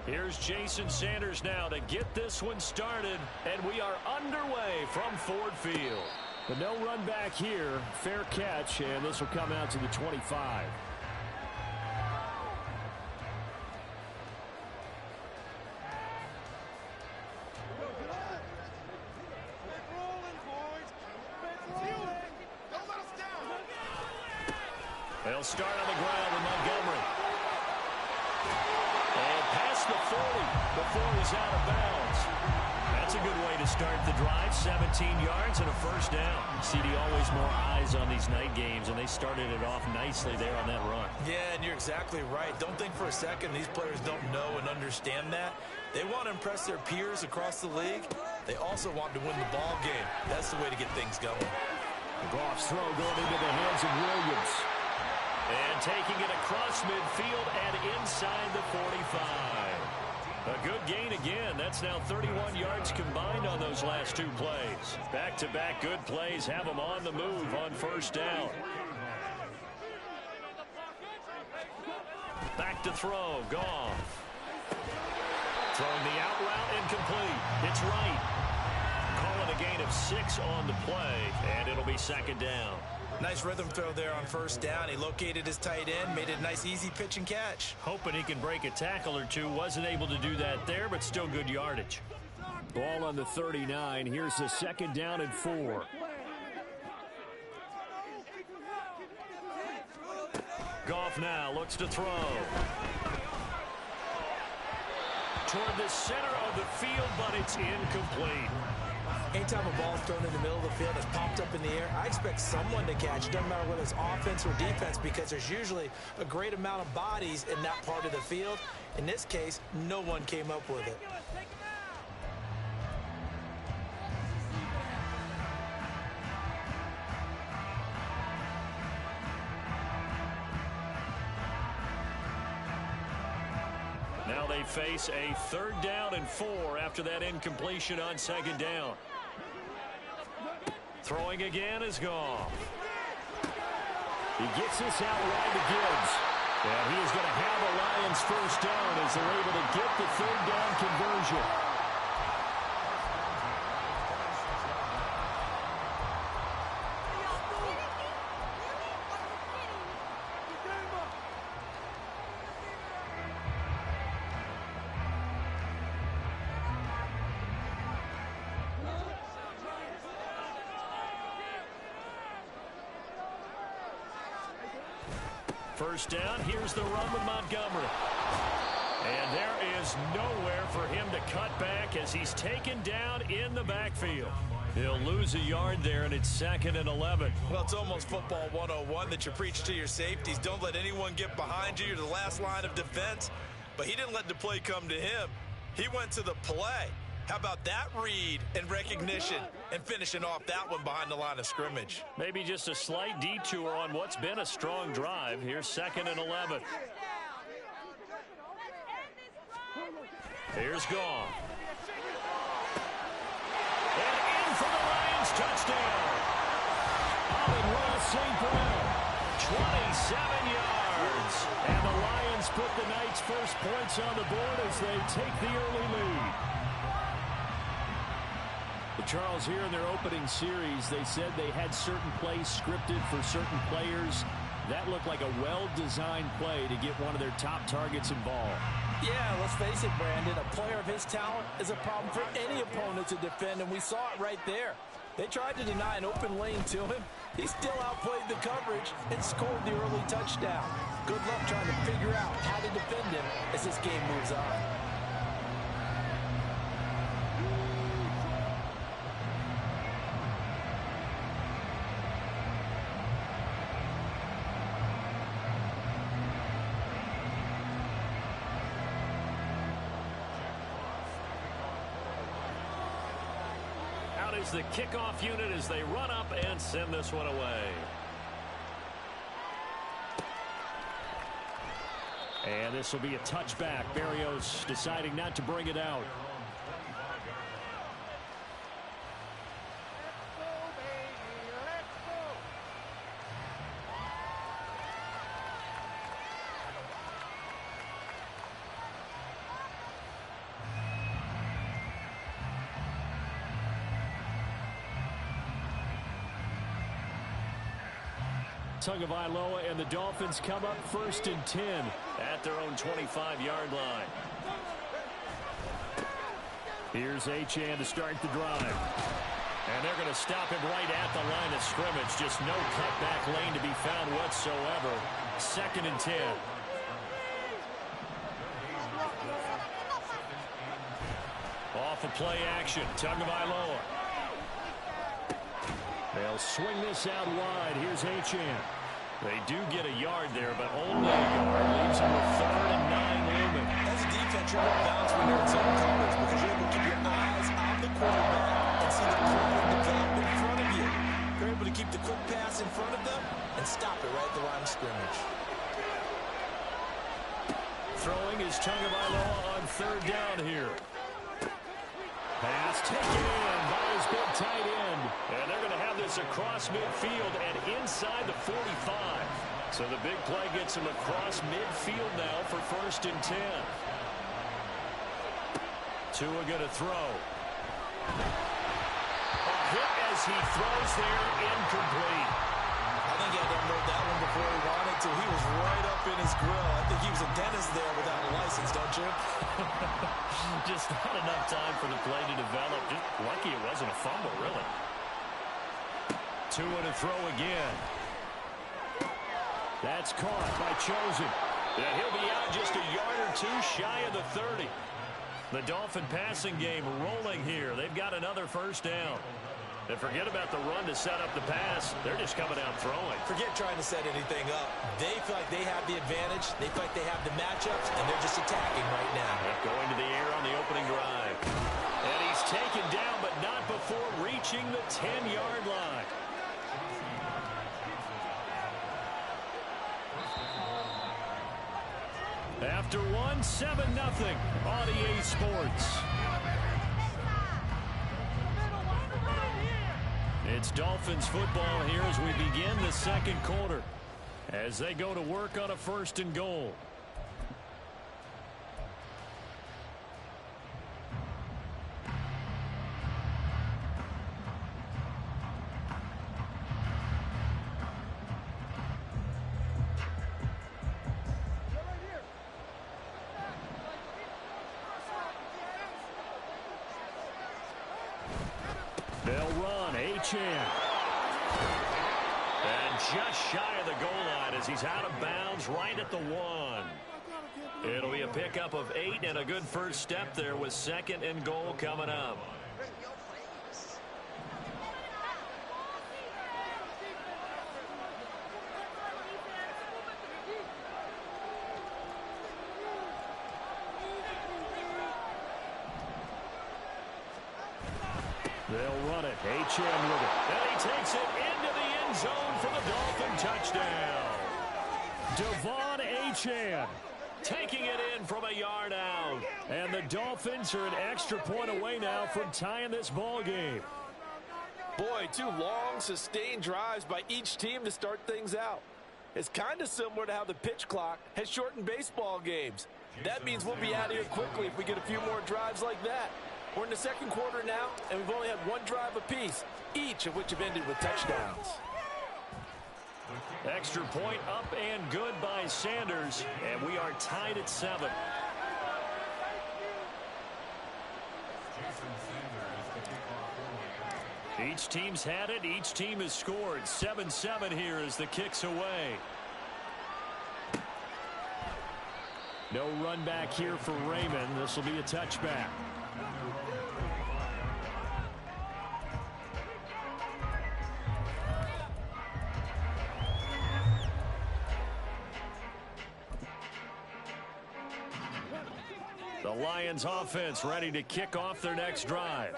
Here's Jason Sanders now to get this one started, and we are underway from Ford Field. But no run back here, fair catch, and this will come out to the 25. They'll start on the ground with Montgomery. And past the 40 before he's out of bounds. That's a good way to start the drive. 17 yards and a first down. CD, always more eyes on these night games, and they started it off nicely there on that run. Yeah, and you're exactly right. Don't think for a second these players don't know and understand that. They want to impress their peers across the league. They also want to win the ball game. That's the way to get things going. Goff's throw going into the hands of Williams. And taking it across midfield and inside the 45. A good gain again. That's now 31 yards combined on those last two plays. Back-to-back good plays have them on the move on first down. Back to throw. Goff. Throwing the out route, incomplete. It's right. Calling a gain of 6 on the play, and it'll be second down. Nice rhythm throw there on first down. He located his tight end, made it a nice easy pitch and catch. Hoping he can break a tackle or two. Wasn't able to do that there, but still good yardage. Ball on the 39. Here's the second down and 4. Goff now looks to throw. Toward the center of the field, but it's incomplete. Anytime a ball is thrown in the middle of the field, it's popped up in the air, I expect someone to catch. It doesn't matter whether it's offense or defense, because there's usually a great amount of bodies in that part of the field. In this case, no one came up with it. Now they face a third down and 4 after that incompletion on second down. Throwing again is Goff. He gets this out wide to Gibbs. And he is going to have a Lions first down as they're able to get the third down conversion. First down, here's the run with Montgomery. And there is nowhere for him to cut back as he's taken down in the backfield. He'll lose a yard there, and it's 2nd and 11. Well, it's almost football 101 that you preach to your safeties. Don't let anyone get behind you. You're the last line of defense. But he didn't let the play come to him. He went to the play. How about that read and recognition and finishing off that one behind the line of scrimmage? Maybe just a slight detour on what's been a strong drive. Here's 2nd and 11. Here's Goff. And in for the Lions touchdown. Amon-Ra St. Brown, 27 yards. And the Lions put the Knights' first points on the board as they take the early lead. Charles, here in their opening series, they said they had certain plays scripted for certain players. That looked like a well-designed play to get one of their top targets involved. Yeah, let's face it, Brandon. A player of his talent is a problem for any opponent to defend, and we saw it right there. They tried to deny an open lane to him. He still outplayed the coverage and scored the early touchdown. Good luck trying to figure out how to defend him as this game moves on. Is the kickoff unit as they run up and send this one away. And this will be a touchback. Berrios deciding not to bring it out. Tagovailoa and the Dolphins come up 1st and 10 at their own 25-yard line. Here's Achane to start the drive. And they're going to stop him right at the line of scrimmage. Just no cutback lane to be found whatsoever. 2nd and 10. Off of play action. Tagovailoa. They'll swing this out wide. Here's Achane. They do get a yard there, but only a yard. Leaves them with 3rd and 9 looming. As a defense, you're going to bounce when you're in zone coverage because you're able to keep your eyes on the quarterback and see the play develop in front of you. You're able to keep the quick pass in front of them and stop it right at the line of scrimmage. Throwing is Tagovailoa on 3rd down here. Pass taken in by his big tight end. And they're going to have this across midfield and inside the 45. So the big play gets him across midfield now for 1st and 10. Tua going to throw. A hit as he throws there, incomplete. I think he had to unload that one before he wanted to. He was right up in his grill. I think he was a dentist there without a license, don't you? Just not enough time for the play to develop. Just lucky it wasn't a fumble, really. Tua to throw again. That's caught by Chosen. Yeah, he'll be out just a yard or two shy of the 30. The Dolphin passing game rolling here. They've got another 1st down. And forget about the run to set up the pass. They're just coming out throwing. Forget trying to set anything up. They feel like they have the advantage. They feel like they have the matchups, and they're just attacking right now. Going to the air on the opening drive. And he's taken down, but not before reaching the 10-yard line. After one, 7-0 on EA Sports. It's Dolphins football here as we begin the 2nd quarter, as they go to work on a 1st and goal. They'll run. Achane. And just shy of the goal line as he's out of bounds right at the 1. It'll be a pickup of 8 and a good first step there with 2nd and goal coming up. They'll run it. Achane with it. And he takes it into the end zone for the Dolphin touchdown. Devon Achane taking it in from a yard out. And the Dolphins are an extra point away now from tying this ball game. Boy, 2 long, sustained drives by each team to start things out. It's kind of similar to how the pitch clock has shortened baseball games. That means we'll be out of here quickly if we get a few more drives like that. We're in the 2nd quarter now, and we've only had 1 drive apiece, each of which have ended with touchdowns. Extra point up and good by Sanders, and we are tied at 7. Each team's had it. Each team has scored. 7-7 here as the kick's away. No run back here for Raymond. This will be a touchback. The Lions offense ready to kick off their next drive.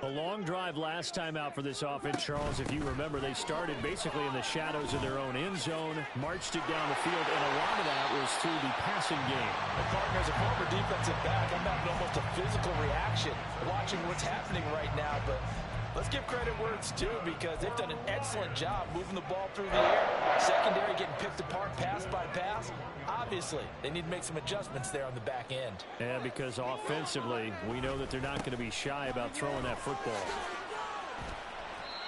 A long drive last time out for this offense, Charles. If you remember, they started basically in the shadows of their own end zone, marched it down the field, and a lot of that was through the passing game. The partner, as a former defensive back, I'm having almost a physical reaction watching what's happening right now. But let's give credit where it's due, because they've done an excellent job moving the ball through the air. Secondary getting picked apart pass by pass. Obviously, they need to make some adjustments there on the back end. Yeah, because offensively, we know that they're not going to be shy about throwing that football.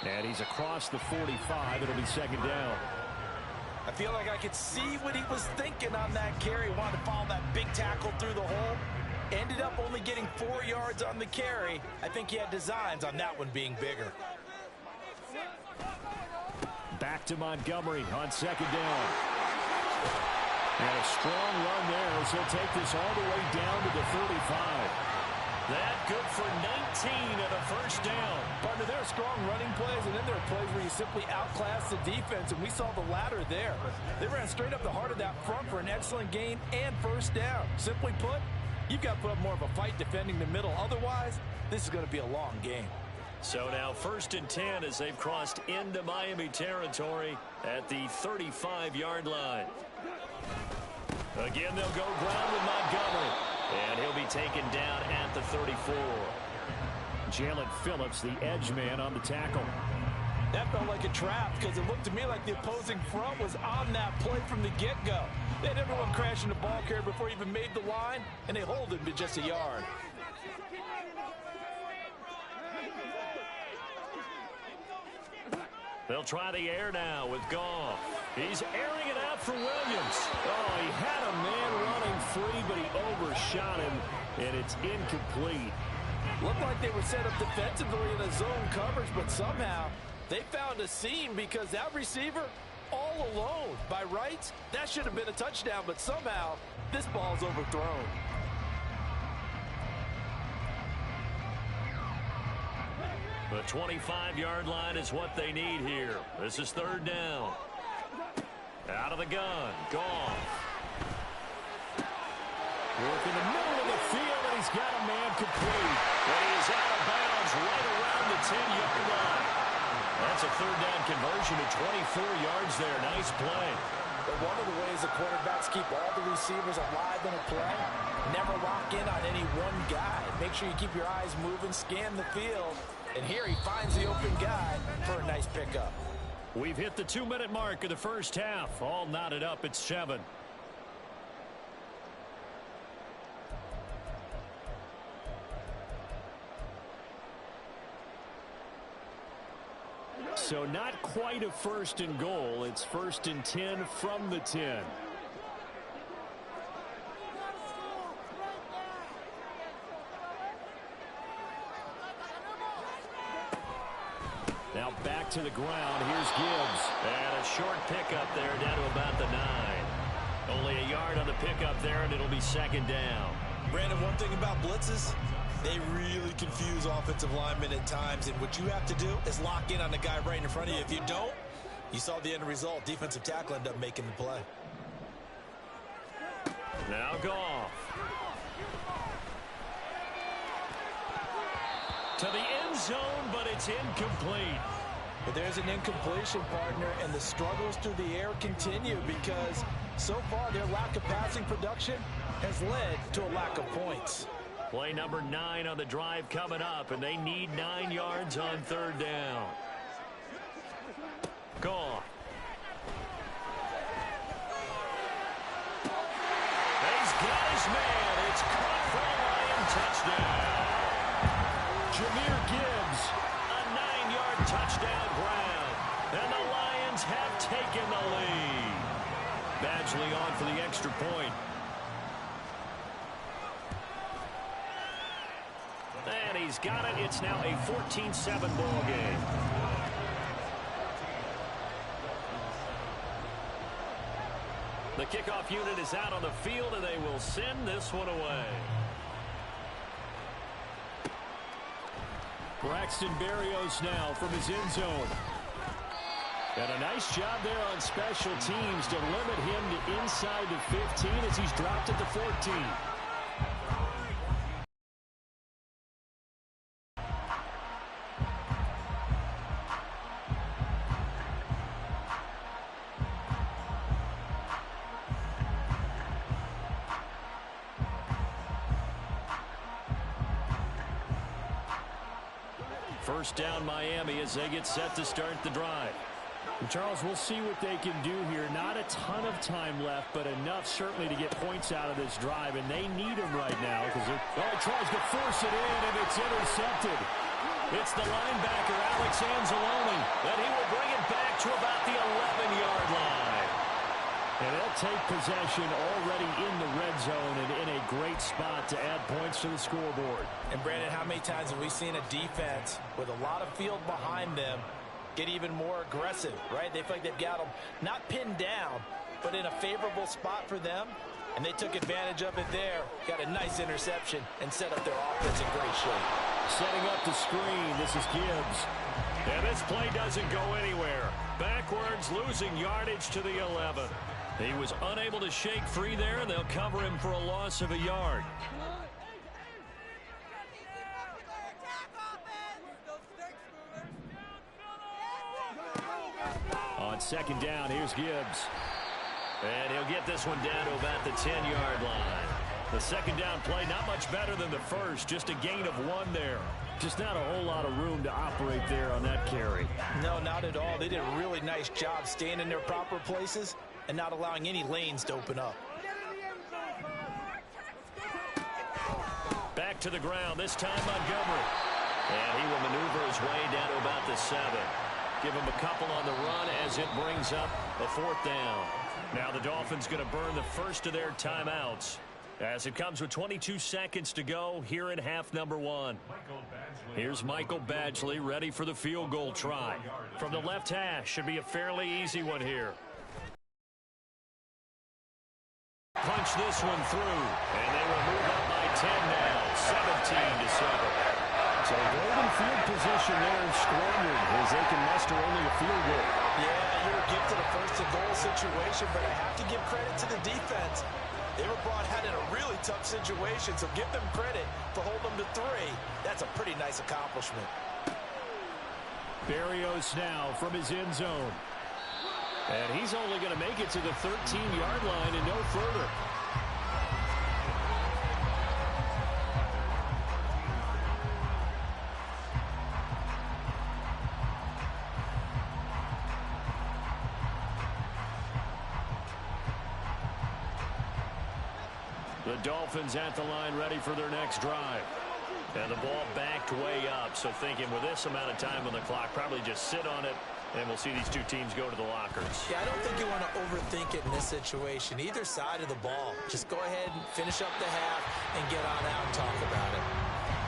And he's across the 45. It'll be 2nd down. I feel like I could see what he was thinking on that carry. Wanted to follow that big tackle through the hole. Ended up only getting 4 yards on the carry. I think he had designs on that one being bigger. Back to Montgomery on 2nd down. And a strong run there as he'll take this all the way down to the 35. That good for 19 and a 1st down. Partner, there are strong running plays, and then there are plays where you simply outclass the defense, and we saw the latter there. They ran straight up the heart of that front for an excellent gain and 1st down. Simply put, you've got to put up more of a fight defending the middle. Otherwise, this is going to be a long game. So now 1st and 10 as they've crossed into Miami territory at the 35-yard line. Again, they'll go ground with Montgomery. And he'll be taken down at the 34. Jalen Phillips, the edge man on the tackle. That felt like a trap because it looked to me like the opposing front was on that play from the get-go. They had everyone crashing the ball carrier before he even made the line, and they hold him to just a yard. They'll try the air now with Goff. He's airing it out for Williams. Oh, he had a man running free, but he overshot him, and it's incomplete. Looked like they were set up defensively in a zone coverage, but somehow they found a seam because that receiver all alone. By rights, that should have been a touchdown, but somehow this ball's overthrown. The 25-yard line is what they need here. This is third down. Out of the gun. Goff. Work in the middle of the field, and he's got a man complete. And he is out of bounds right around the 10-yard line. That's a third down conversion to 24 yards there. Nice play. But one of the ways the quarterbacks keep all the receivers alive in a play, never lock in on any one guy. Make sure you keep your eyes moving, scan the field, and here he finds the open guy for a nice pickup. We've hit the 2-minute mark of the first half. All knotted up at 7. So not quite a first and goal. It's first and 10 from the 10. Now back to the ground. Here's Gibbs. And a short pickup there down to about the 9. Only a yard on the pickup there, and it'll be second down. Brandon, one thing about blitzes, they really confuse offensive linemen at times, and what you have to do is lock in on the guy right in front of you. If you don't, you saw the end result. Defensive tackle ended up making the play. Now Goff. To the end zone, but it's incomplete. But there's an incompletion, partner, and the struggles through the air continue because so far their lack of passing production has led to a lack of points. Play number 9 on the drive coming up, and they need 9 yards on third down. Goff. He's got his man. It's caught for a Lion touchdown. Jahmyr Gibbs, a 9-yard touchdown grab. And the Lions have taken the lead. Badgley on for the extra point. And he's got it. It's now a 14-7 ball game. The kickoff unit is out on the field, and they will send this one away. Braxton Berrios now from his end zone. And a nice job there on special teams to limit him to inside the 15 as he's dropped at the 14. First down Miami as they get set to start the drive. And Charles, we'll see what they can do here. Not a ton of time left, but enough certainly to get points out of this drive, and they need them right now because he tries to force it in, and it's intercepted. It's the linebacker, Alex Anzalone, and he will bring it back to about the 11-yard line. And they'll take possession already in the red zone and in a great spot to add points to the scoreboard. And Brandon, how many times have we seen a defense with a lot of field behind them get even more aggressive, right? They feel like they've got them not pinned down, but in a favorable spot for them, and they took advantage of it there. Got a nice interception and set up their offense in great shape. Setting up the screen, this is Gibbs. And this play doesn't go anywhere. Backwards, losing yardage to the 11. He was unable to shake free there, and they'll cover him for a loss of a yard. On second down, here's Gibbs. And he'll get this one down to about the 10-yard line. The second down play, not much better than the first. Just a gain of 1 there. Just not a whole lot of room to operate there on that carry. No, not at all. They did a really nice job staying in their proper places and not allowing any lanes to open up. Back to the ground, this time Montgomery. And he will maneuver his way down to about the 7. Give him a couple on the run as it brings up a 4th down. Now the Dolphins going to burn the first of their timeouts as it comes with 22 seconds to go here in half number 1. Here's Michael Badgley ready for the field goal try. From the left hash, should be a fairly easy one here. Punch this one through, and they will move up by 10 now, 17-7. So golden field position there squandered as they can muster only a field goal. Yeah, you were gifted a first-and-goal situation, but I have to give credit to the defense. They were brought out in a really tough situation, so give them credit for holding them to 3. That's a pretty nice accomplishment. Berrios now from his end zone. And he's only going to make it to the 13-yard line and no further. The Dolphins at the line ready for their next drive. And the ball backed way up, so thinking with this amount of time on the clock, probably just sit on it, and we'll see these two teams go to the lockers. Yeah, I don't think you want to overthink it in this situation. Either side of the ball. Just go ahead and finish up the half and get on out and talk about it.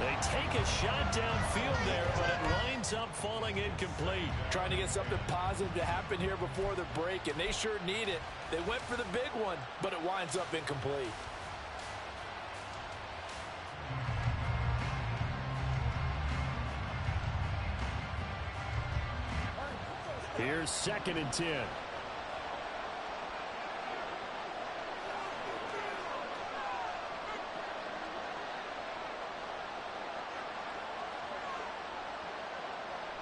They take a shot downfield there, but it winds up falling incomplete. Trying to get something positive to happen here before the break, and they sure need it. They went for the big one, but it winds up incomplete. Here's 2nd and 10.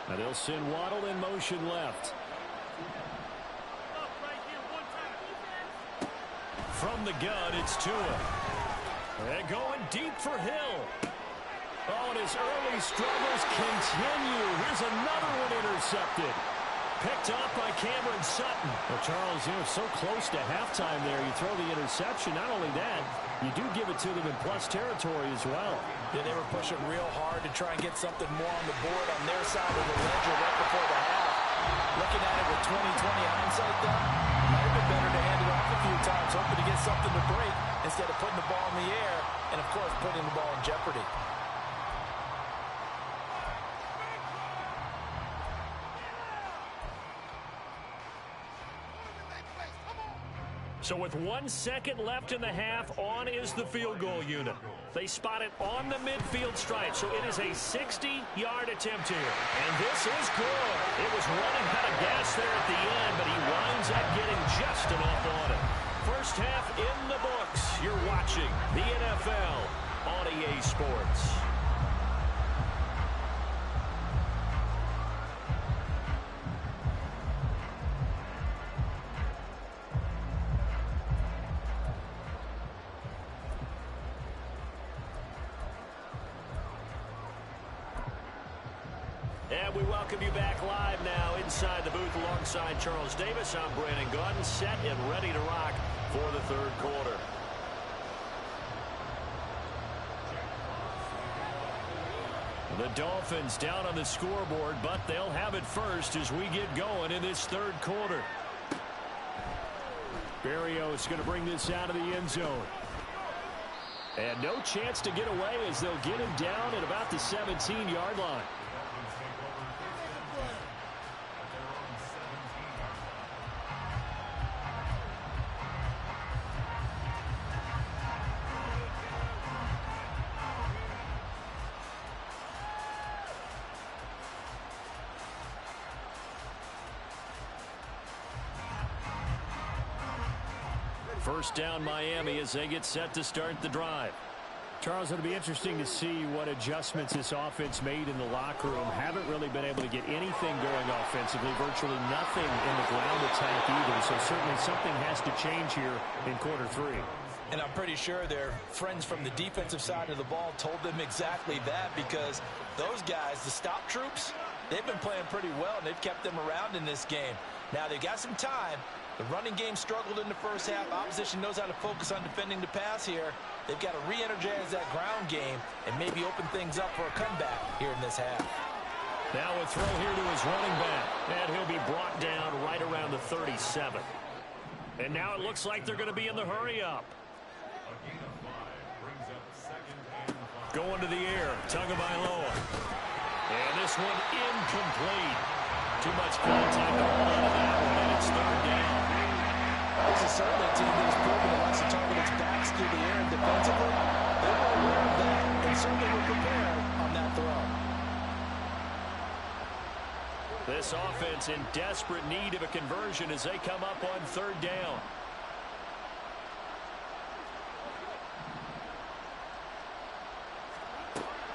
Now they'll send Waddle in motion left. From the gun, it's Tua. They're going deep for Hill. Oh, and his early struggles continue. Here's another one intercepted. Picked off by Cameron Sutton. Well, Charles, you know, so close to halftime there. You throw the interception. Not only that, you do give it to them in plus territory as well. Yeah, they were pushing real hard to try and get something more on the board on their side of the ledger right before the half. Looking at it with 20/20 hindsight, though, might have been better to hand it off a few times, hoping to get something to break instead of putting the ball in the air and, of course, putting the ball in jeopardy. So with 1 second left in the half, on is the field goal unit. They spot it on the midfield stripe, so it is a 60-yard attempt here. And this is good. It was running out of gas there at the end, but he winds up getting just enough on it. First half in the books. You're watching the NFL on EA Sports. And we welcome you back live now inside the booth alongside Charles Davis. I'm Brandon Gaudin, set and ready to rock for the third quarter. The Dolphins down on the scoreboard, but they'll have it first as we get going in this third quarter. Berrios going to bring this out of the end zone. And no chance to get away as they'll get him down at about the 17-yard line. First down Miami as they get set to start the drive. Charles, it'll be interesting to see what adjustments this offense made in the locker room. Haven't really been able to get anything going offensively, virtually nothing in the ground attack either. So certainly something has to change here in quarter 3. And I'm pretty sure their friends from the defensive side of the ball told them exactly that, because those guys, the stop troops, they've been playing pretty well, and they've kept them around in this game. Now, they've got some time. The running game struggled in the first half. Opposition knows how to focus on defending the pass here. They've got to re-energize that ground game and maybe open things up for a comeback here in this half. Now a throw here to his running back, and he'll be brought down right around the 37. And now it looks like they're going to be in the hurry-up. Going to the air, Tagovailoa. And this one incomplete. Too much clock time to hold on to that one, and it's third down. This is certainly a team that has proven it likes to target its backs through the air and defensively. They were aware of that and certainly were prepared on that throw. This offense in desperate need of a conversion as they come up on third down.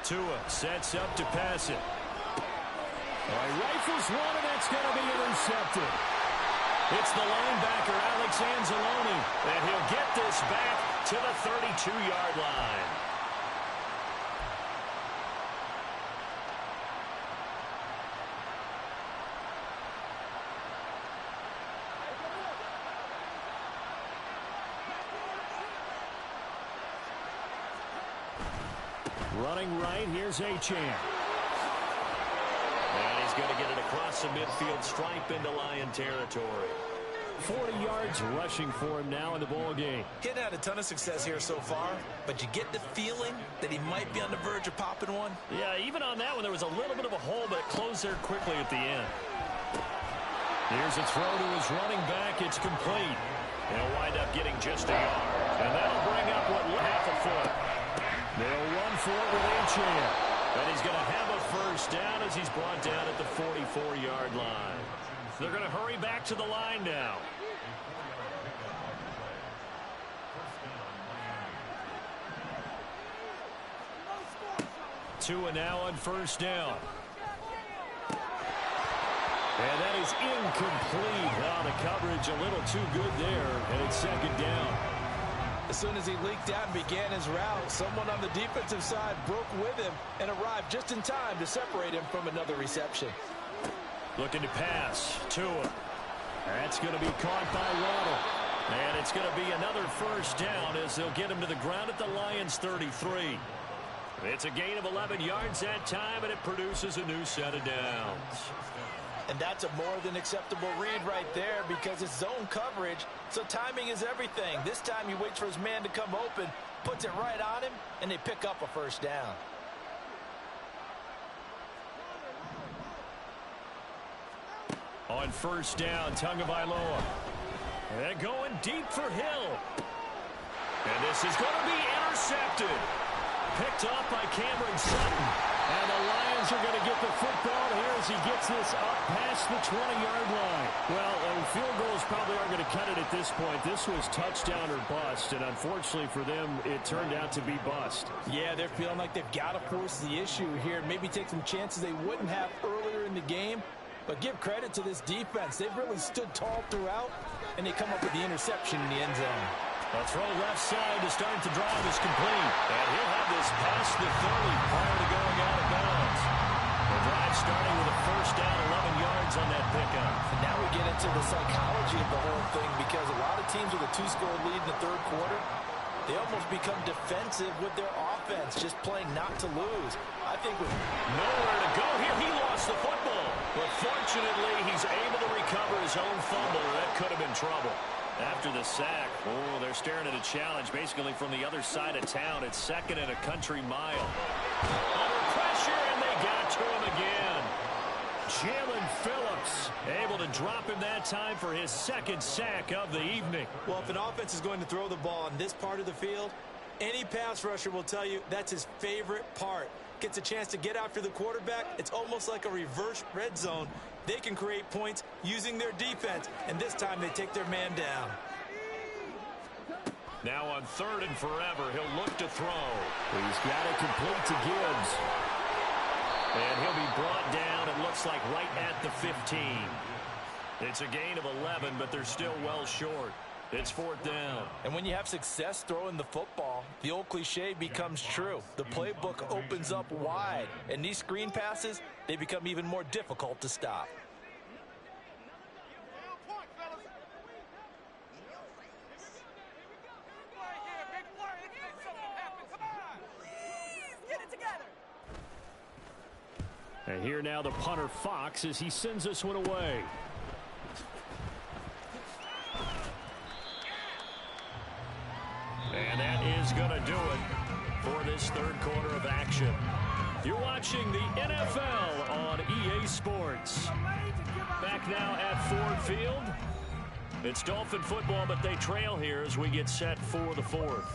Tua sets up to pass it. Rifles one, and that's going to be intercepted. It's the linebacker, Alex Anzalone, and he'll get this back to the 32-yard line. Running right, here's Achane. And he's going to get it across the midfield stripe into Lion territory. 40 yards rushing for him now in the ball game. He hadn't had a ton of success here so far, but you get the feeling that he might be on the verge of popping one. Yeah, even on that one, there was a little bit of a hole, but it closed there quickly at the end. Here's a throw to his running back. It's complete. He'll wind up getting just a yard. And that'll bring up, half a foot. They'll run for it with Achane. And he's going to have a first down as he's brought down at the 44-yard line. They're going to hurry back to the line now. Tua now on first down. And that is incomplete. Oh, the coverage a little too good there, and it's second down. As soon as he leaked out and began his route, someone on the defensive side broke with him and arrived just in time to separate him from another reception. Looking to pass. Tua. That's going to be caught by Waddle. And it's going to be another first down as they'll get him to the ground at the Lions' 33. It's a gain of 11 yards that time, and it produces a new set of downs. And that's a more than acceptable read right there because it's zone coverage, so timing is everything. This time he waits for his man to come open, puts it right on him, and they pick up a first down. On first down, Tagovailoa. And going deep for Hill. And this is going to be intercepted. Picked off by Cameron Sutton. And the Lions are going to get the football here as he gets this up past the 20-yard line. Well, field goals probably aren't going to cut it at this point. This was touchdown or bust, and unfortunately for them, it turned out to be bust. Yeah, they're feeling like they've got to force the issue here. Maybe take some chances they wouldn't have earlier in the game. But give credit to this defense. They've really stood tall throughout, and they come up with the interception in the end zone. A throw left side to start the drive is complete. And he'll have this past the 30 prior to going out of bounds. The drive starting with a first down, 11 yards on that pickup. And now we get into the psychology of the whole thing because a lot of teams with a two-score lead in the third quarter, they almost become defensive with their offense, just playing not to lose. I think with nowhere to go here, he lost the football. But fortunately, he's able to recover his own fumble. That could have been trouble. After the sack, they're staring at a challenge basically from the other side of town. It's second and a country mile. Under pressure, and they got to him again. Jalen Phillips able to drop him that time for his second sack of the evening. Well, if an offense is going to throw the ball in this part of the field, any pass rusher will tell you that's his favorite part. Gets a chance to get after the quarterback. It's almost like a reverse red zone. They can create points using their defense, and this time they take their man down. Now on third and forever, he'll look to throw. He's got it complete to Gibbs. And he'll be brought down, it looks like, right at the 15. It's a gain of 11, but they're still well short. It's 4th down. And when you have success throwing the football, the old cliche becomes true. The playbook opens up wide, and these screen passes, they become even more difficult to stop. And here now the punter Fox as he sends this one away. And that is going to do it for this 3rd quarter of action. You're watching the NFL on EA Sports. Back now at Ford Field. It's Dolphin football, but they trail here as we get set for the 4th.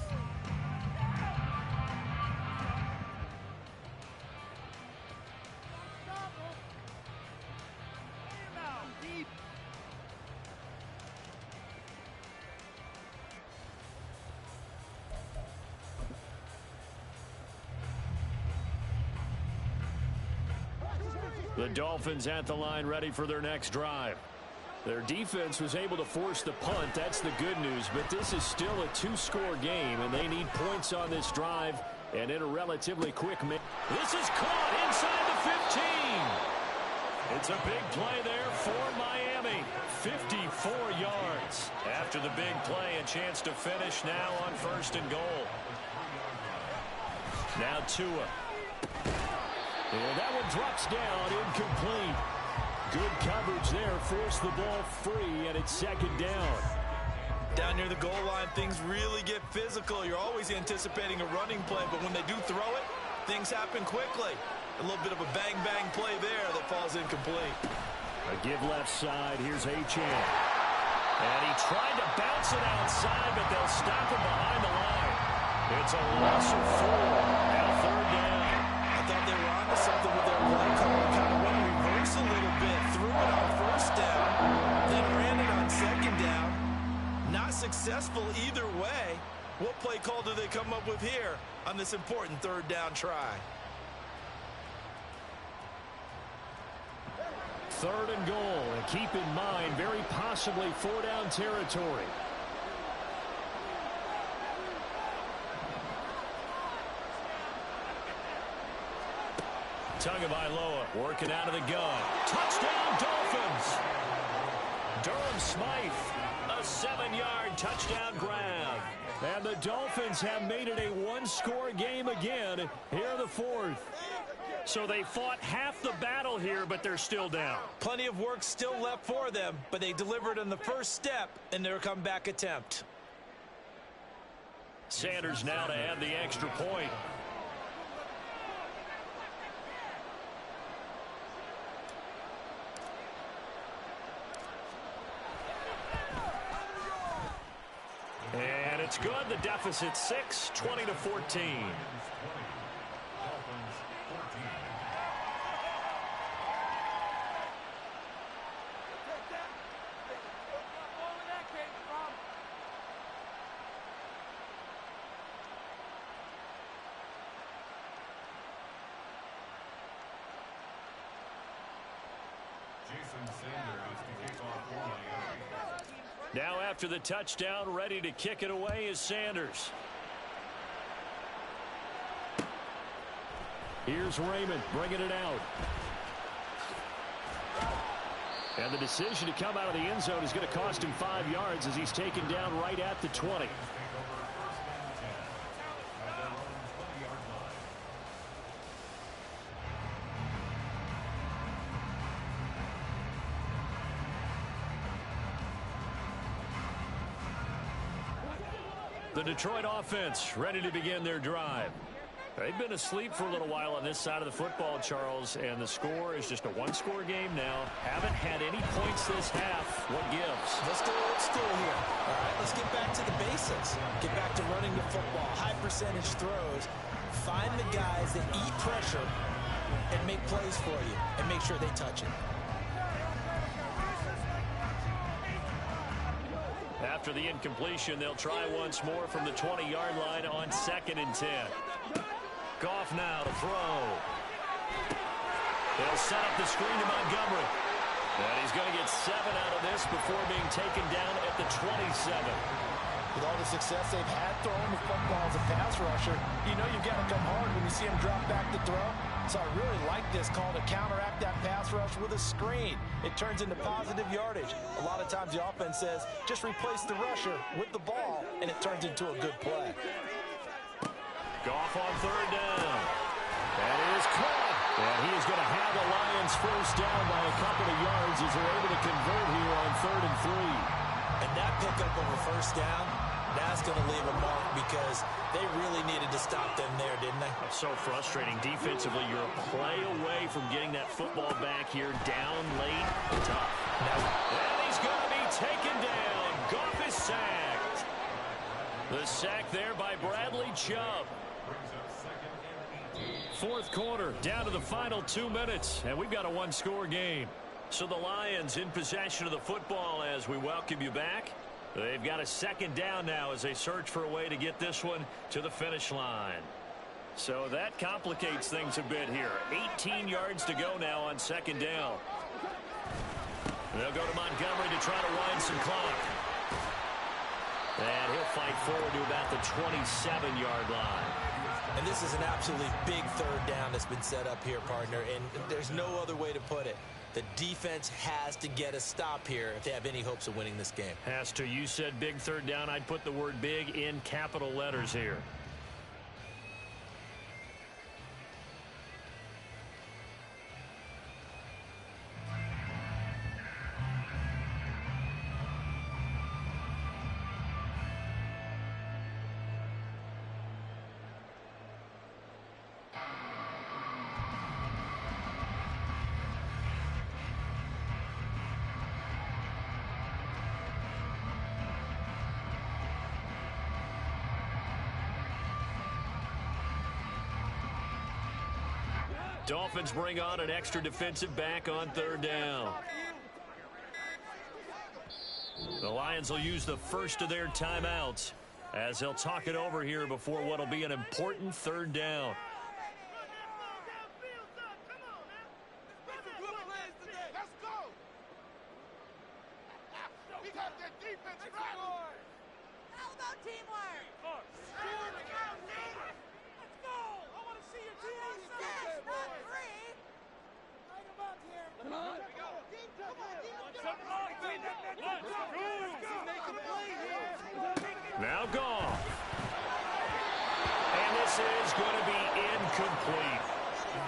The Dolphins at the line ready for their next drive. Their defense was able to force the punt. That's the good news. But this is still a 2-score game, and they need points on this drive and in a relatively quick minute. This is caught inside the 15. It's a big play there for Miami. 54 yards. After the big play, a chance to finish now on 1st and goal. Now Tua. And that one drops down, incomplete. Good coverage there, forced the ball free, and it's 2nd down. Down near the goal line, things really get physical. You're always anticipating a running play, but when they do throw it, things happen quickly. A little bit of a bang-bang play there that falls incomplete. A give left side, here's Achane. And he tried to bounce it outside, but they'll stop him behind the line. It's a loss of 4. Now 3rd down. I thought they were onto something with their play call. Kind of went reverse a little bit, threw it on 1st down, then ran it on 2nd down. Not successful either way. What play call do they come up with here on this important 3rd down try? 3rd and goal, and keep in mind, very possibly 4-down territory. Tagovailoa working out of the gun. Touchdown, Dolphins! Durham Smythe, a 7-yard touchdown grab. And the Dolphins have made it a 1-score game again here in the 4th. So they fought half the battle here, but they're still down. Plenty of work still left for them, but they delivered on the first step in their comeback attempt. Sanders now to add the extra point. And it's good. The deficit 6, 20-14. Now after the touchdown, ready to kick it away is Sanders. Here's Raymond bringing it out. And the decision to come out of the end zone is going to cost him 5 yards as he's taken down right at the 20. The Detroit offense ready to begin their drive. They've been asleep for a little while on this side of the football, Charles, and the score is just a 1-score game now. Haven't had any points this half. What gives? Let's go old school here. All right, let's get back to the basics. Get back to running the football, high percentage throws. Find the guys that eat pressure and make plays for you and make sure they touch it. After the incompletion, they'll try once more from the 20-yard line on 2nd and 10. Goff now to throw. They'll set up the screen to Montgomery. And he's going to get 7 out of this before being taken down at the 27. With all the success they've had throwing the football as a pass rusher, you know you've got to come hard when you see him drop back to throw. So I really like this call to counteract that pass rush with a screen. It turns into positive yardage. A lot of times the offense says, just replace the rusher with the ball, and it turns into a good play. Goff on 3rd down. That is caught. And he is going to have the Lions first down by a couple of yards as they're able to convert here on 3rd and 3. And that pickup of a first down, that's going to leave a mark because they really needed to stop them there, didn't they? That's so frustrating. Defensively, you're a play away from getting that football back here down late. Tough. And he's going to be taken down. Goff is sacked. The sack there by Bradley Chubb. 4th quarter, down to the final 2 minutes, and we've got a 1-score game. So the Lions in possession of the football as we welcome you back. They've got a 2nd down now as they search for a way to get this one to the finish line. So that complicates things a bit here. 18 yards to go now on 2nd down. They'll go to Montgomery to try to wind some clock. And he'll fight forward to about the 27-yard line. And this is an absolutely big 3rd down that's been set up here, partner, and there's no other way to put it. The defense has to get a stop here if they have any hopes of winning this game. Has to. You said big 3rd down. I'd put the word big in capital letters here. Dolphins bring on an extra defensive back on 3rd down. The Lions will use the first of their timeouts as they'll talk it over here before what will be an important 3rd down. Now Goff. And this is going to be incomplete.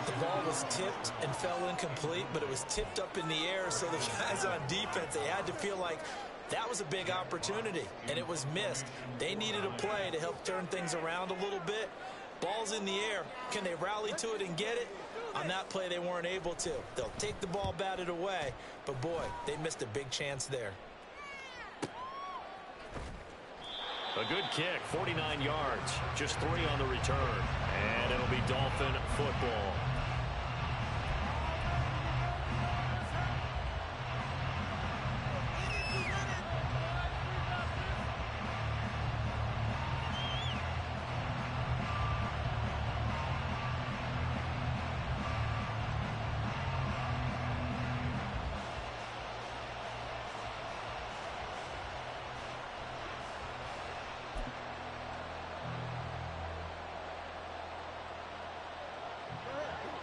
The ball was tipped and fell incomplete, but it was tipped up in the air, so the guys on defense, they had to feel like that was a big opportunity, and it was missed. They needed a play to help turn things around a little bit. Ball's in the air. Can they rally to it and get it? On that play, they weren't able to. They'll take the ball batted away, but boy, they missed a big chance there. A good kick, 49 yards, just 3 on the return, and it'll be Dolphin football.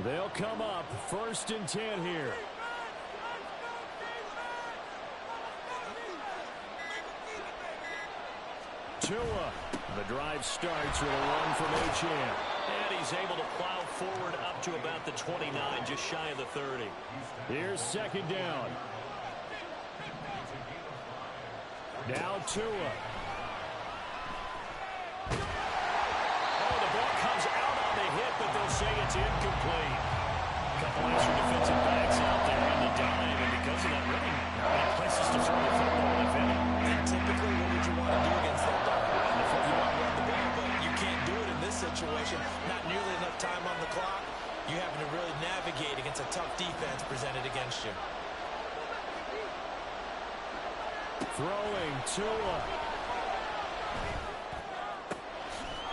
They'll come up 1st and 10 here. Tua. The drive starts with a run from Achane. And he's able to plow forward up to about the 29, just shy of the 30. Here's 2nd down. Now Tua. Oh, the ball comes out on the hit, but they'll say it's incomplete. A couple extra defensive backs out there in the dime, and because of that, really not places to throw the football, if any. And typically, what would you want to do against that dime? You want to run the ball, but you can't do it in this situation. Not nearly enough time on the clock. You having to really navigate against a tough defense presented against you. Throwing Tua.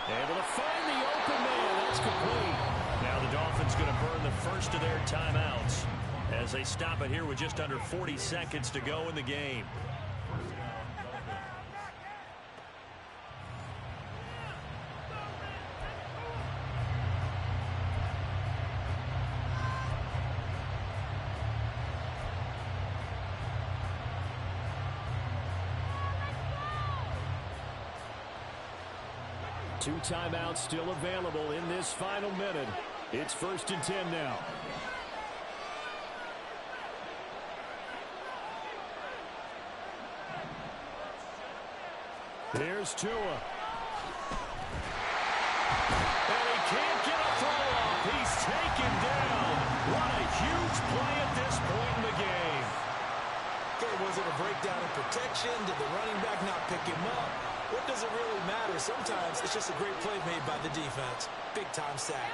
Able to find the open man. That's complete. Now the Dolphins going to burn the first of their timeouts. as they stop it here with just under 40 seconds to go in the game. Two timeouts still available in this final minute. It's 1st and 10 now. Here's Tua. And he can't get a throw off. He's taken down. What a huge play at this point in the game. Okay, was it a breakdown in protection? Did the running back not pick him up? What does it really matter? Sometimes it's just a great play made by the defense. Big-time sack.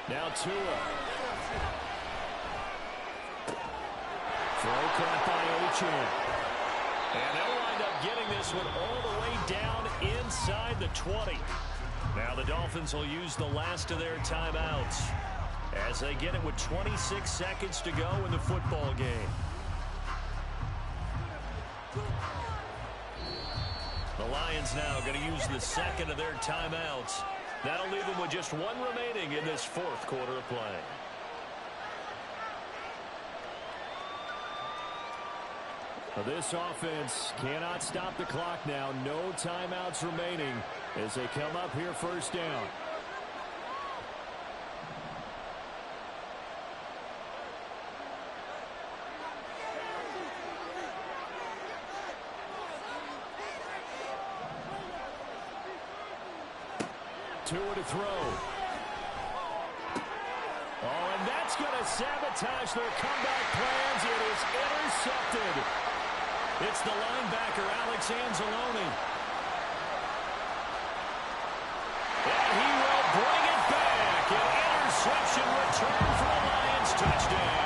Now Tua. Throw caught by Ochane. And they'll wind up getting this one all the way down inside the 20. Now the Dolphins will use the last of their timeouts as they get it with 26 seconds to go in the football game. The Lions now going to use the second of their timeouts. That'll leave them with just one remaining in this fourth quarter of play. This offense cannot stop the clock now. No timeouts remaining as they come up here 1st down. Tua to throw. Oh, and that's going to sabotage their comeback plans. It is intercepted. It's the linebacker, Alex Anzalone. And he will bring it back. An interception return for the Lions. Touchdown.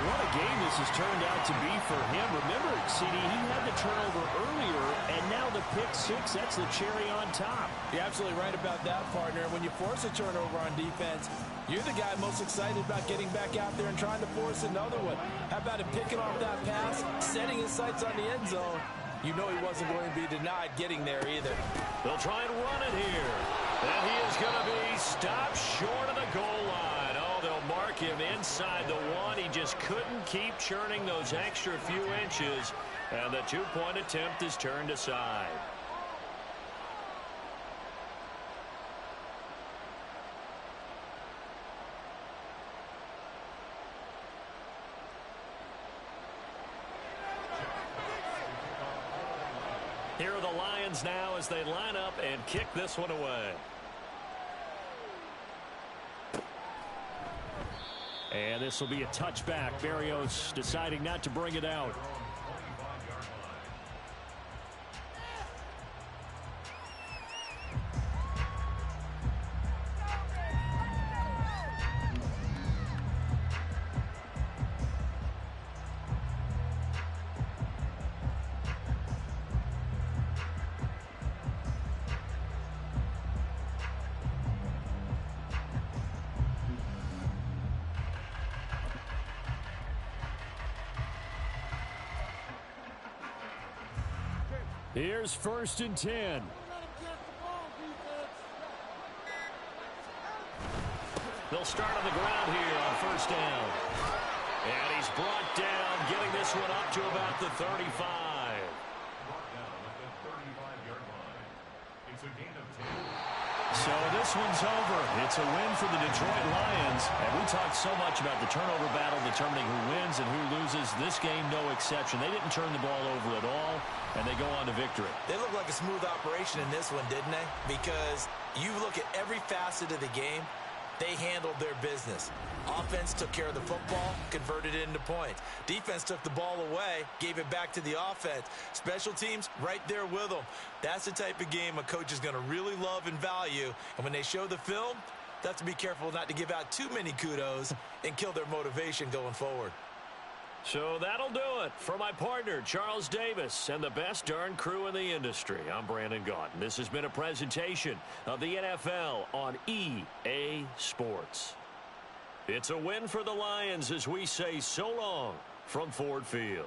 What a game this has turned out to be for him. Remember, CD, he had the turnover earlier, and now the pick six, that's the cherry on top. You're absolutely right about that, partner. When you force a turnover on defense, you're the guy most excited about getting back out there and trying to force another one. How about him picking off that pass, setting his sights on the end zone? You know he wasn't going to be denied getting there either. They'll try and run it here. And he is going to be stopped short of the goal line. Oh, they'll mark him inside the one. He just couldn't keep churning those extra few inches. And the two-point attempt is turned aside. Here are the Lions now as they line up and kick this one away. And this will be a touchback. Berrios deciding not to bring it out. Here's 1st and 10. They'll start on the ground here on 1st down. And he's brought down, getting this one up to about the 35. Brought down at the 35-yard line. It's a gain of 10. So this one's over. It's a win for the Detroit Lions. And we talked so much about the turnover battle determining who wins and who loses. This game, no exception. They didn't turn the ball over at all, and they go on to victory. They look like a smooth operation in this one, didn't they? Because You look at every facet of the game, they handled their business. Offense took care of the football, converted it into points. Defense took the ball away, gave it back to the offense. Special teams, right there with them. That's the type of game a coach is going to really love and value. And when they show the film, they have to be careful not to give out too many kudos and kill their motivation going forward. So that'll do it for my partner, Charles Davis, and the best darn crew in the industry. I'm Brandon Gaudin. This has been a presentation of the NFL on EA Sports. It's a win for the Lions as we say so long from Ford Field.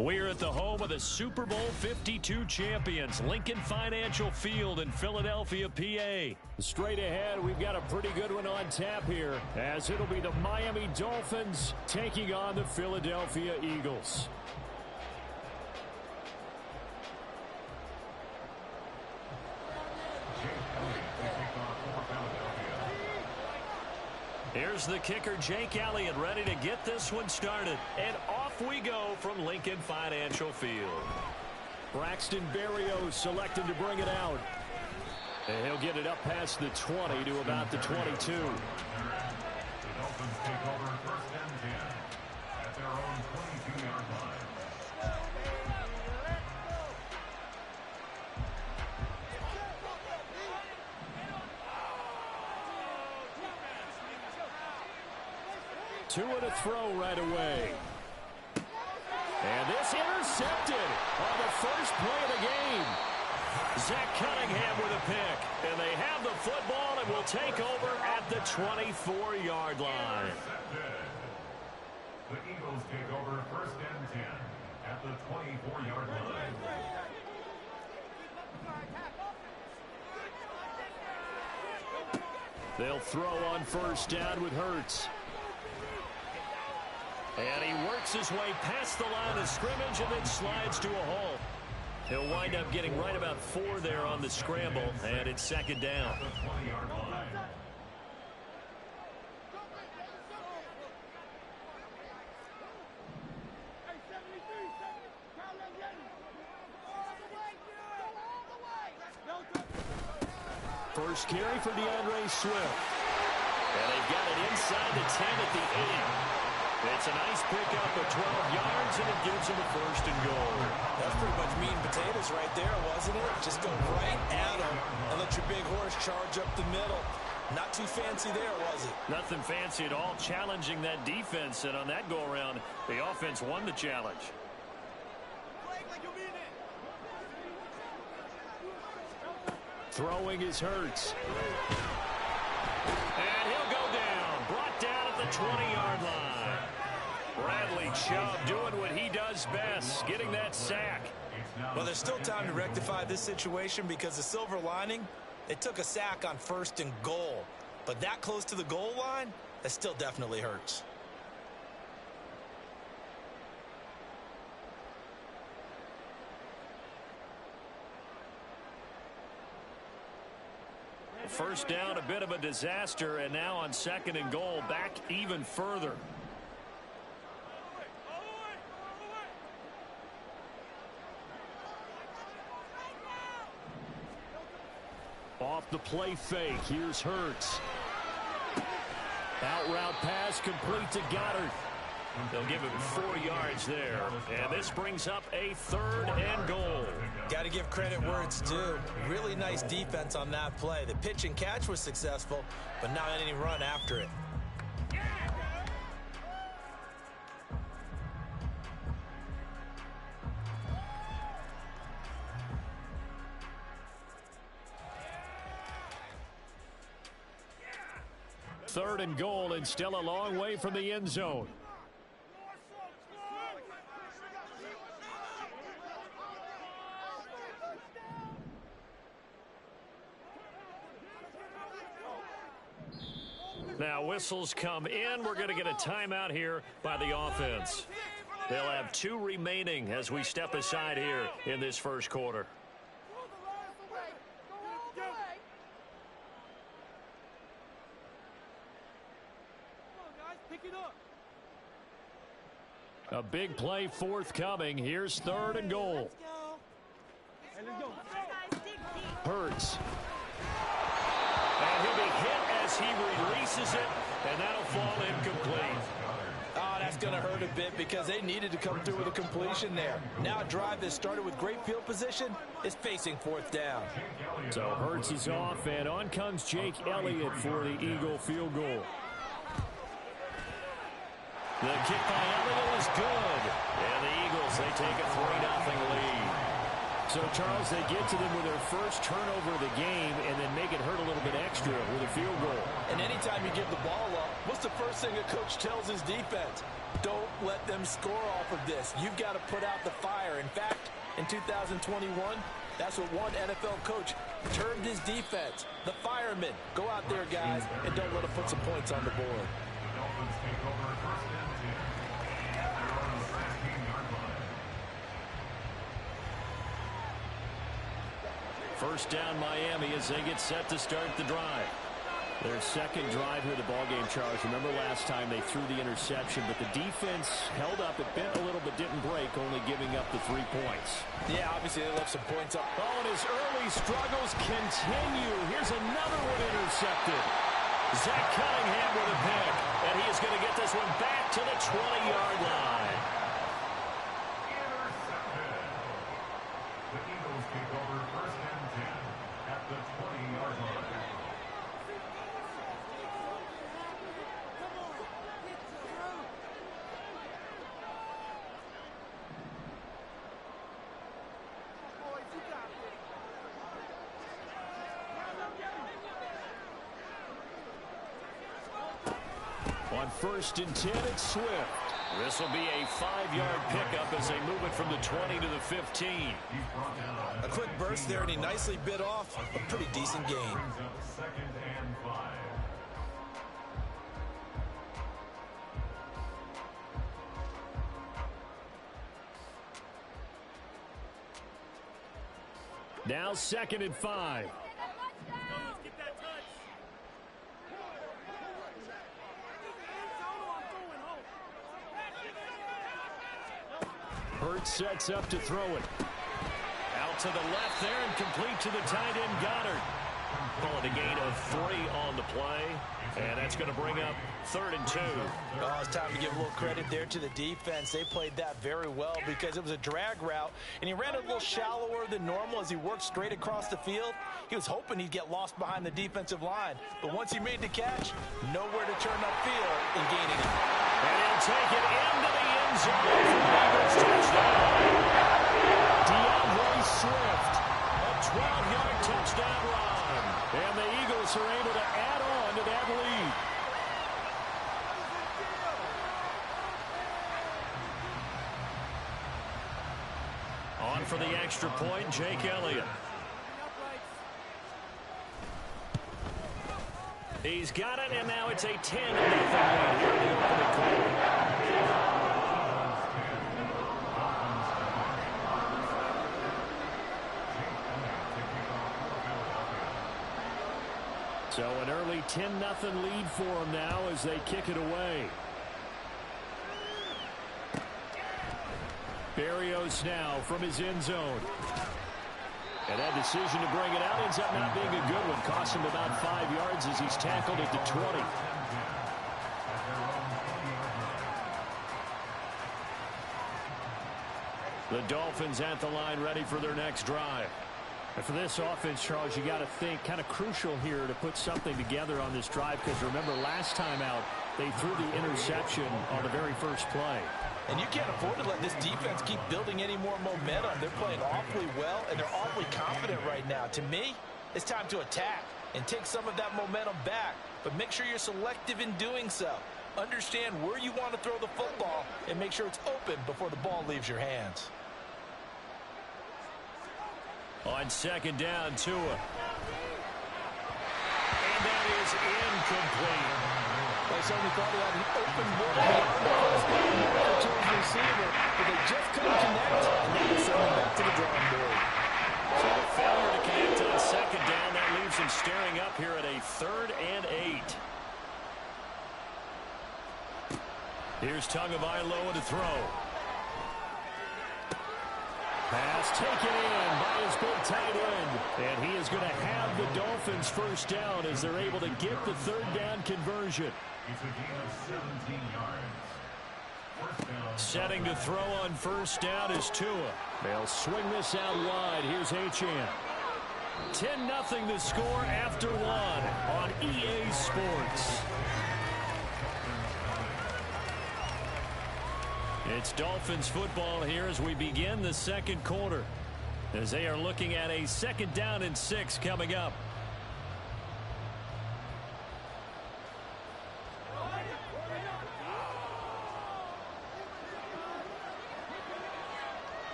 We're at the home of the Super Bowl 52 champions, Lincoln Financial Field in Philadelphia, PA. Straight ahead, we've got a pretty good one on tap here, as it'll be the Miami Dolphins taking on the Philadelphia Eagles. Here's the kicker, Jake Elliott, ready to get this one started. And off we go from Lincoln Financial Field. Braxton Berrios selected to bring it out. And he'll get it up past the 20 to about the 22. The Dolphins take over 1st and 10 at their own 22-yard line. Two and a throw right away. And this intercepted on the first play of the game. Zach Cunningham with a pick. And they have the football and will take over at the 24-yard line. The Eagles take over 1st and 10 at the 24-yard line. They'll throw on 1st down with Hurts. And he works his way past the line of scrimmage and then slides to a halt. He'll wind up getting right about 4 there on the scramble, and it's 2nd down. The 20-yard line. First carry for DeAndre Swift. And they've got it inside the 10 at the 8. It's a nice pickup of 12 yards, and it gives them a 1st and goal. That's pretty much meat and potatoes right there, wasn't it? Just go right at them and let your big horse charge up the middle. Not too fancy there, was it? Nothing fancy at all, challenging that defense, and on that go-around, the offense won the challenge. Throwing is Hurts. And he'll go down, brought down at the 20-yard line. Bradley Chubb doing what he does best, getting that sack. Well, there's still time to rectify this situation because the silver lining, they took a sack on 1st and goal. But that close to the goal line, that still definitely hurts. First down, a bit of a disaster, and now on 2nd and goal, back even further. Off the play fake, here's Hurts. Out route pass complete to Goddard. They'll give him 4 yards there. And this brings up a 3rd and goal. Got to give credit where it's due. Really nice defense on that play. The pitch and catch was successful, but not any run after it. Third and goal, and still a long way from the end zone. Now whistles come in. We're going to get a timeout here by the offense. They'll have 2 remaining as we step aside here in this first quarter. A big play forthcoming. Here's 3rd and goal. Hurts. And he'll be hit as he releases it, and that'll fall incomplete. Oh, that's going to hurt a bit because they needed to come through with a completion there. Now a drive that started with great field position is facing 4th down. So Hurts is off, and on comes Jake Elliott for the Eagle field goal. The kick by Elliott is good. And the Eagles, they take a 3-0 lead. So, Charles, they get to them with their first turnover of the game and then make it hurt a little bit extra with a field goal. And anytime you give the ball up, what's the first thing a coach tells his defense? Don't let them score off of this. You've got to put out the fire. In fact, in 2021, that's what one NFL coach termed his defense. The firemen. Go out there, guys, and don't let them put some points on the board. The Dolphins take over first and 10 at their own 15-yard line. First down, Miami, as they get set to start the drive. Their second drive here of the ballgame, Charles. Remember last time they threw the interception, but the defense held up. It bent a little but didn't break, only giving up the 3 points. Yeah, obviously they left some points up. Oh, and his early struggles continue. Here's another one intercepted. Zach Cunningham with a pick, and he is going to get this one back to the 20-yard line. Intercepted. The Eagles take over first and 10 at the 20-yard line. On first and 10, it's Swift. This will be a 5-yard pickup as they move it from the 20 to the 15. A quick burst there, and he nicely bit off a pretty decent gain. Brings up second and 5. Now second and 5. Hurts sets up to throw it. Out to the left there and complete to the tight end Goddard. Calling a gain of 3 on the play. And that's going to bring up 3rd and 2. Oh, it's time to give a little credit there to the defense. They played that very well because it was a drag route, and he ran a little shallower than normal as he worked straight across the field. He was hoping he'd get lost behind the defensive line, but once he made the catch, nowhere to turn upfield in gaining it. And he'll take it into the end zone for the Eagles touchdown. DeAndre Swift, a 12-yard touchdown run. And the Eagles are able to add on to that lead. On for the extra point, Jake Elliott. He's got it, and now it's a 10-0 lead here in the opening quarter. So an early 10-0 lead for them now as they kick it away. Berrios now from his end zone. And that decision to bring it out ends up not being a good one. Cost him about 5 yards as he's tackled at the 20. The Dolphins at the line ready for their next drive. And for this offense, Charles, you got to think kind of crucial here to put something together on this drive because remember last time out they threw the interception on the very first play. And you can't afford to let this defense keep building any more momentum. They're playing awfully well, and they're awfully confident right now. To me, it's time to attack and take some of that momentum back, but make sure you're selective in doing so. Understand where you want to throw the football and make sure it's open before the ball leaves your hands. On second down, Tua. And that is incomplete. They certainly thought he had an open look beyond the first down to his receiver, but they just couldn't connect, and now they send him back to the drawing board. So the failure to connect on second down, that leaves him staring up here at a 3rd and 8. Here's Tagovailoa to throw. Pass taken in by his big tight end. And he is going to have the Dolphins first down as they're able to get the 3rd down conversion. It's a gain of 17 yards. First down. Setting to throw on first down is Tua. They'll swing this out wide. Here's Achane. 10-0 the score after 1 on EA Sports. It's Dolphins football here as we begin the second quarter. as they are looking at a 2nd down and 6 coming up.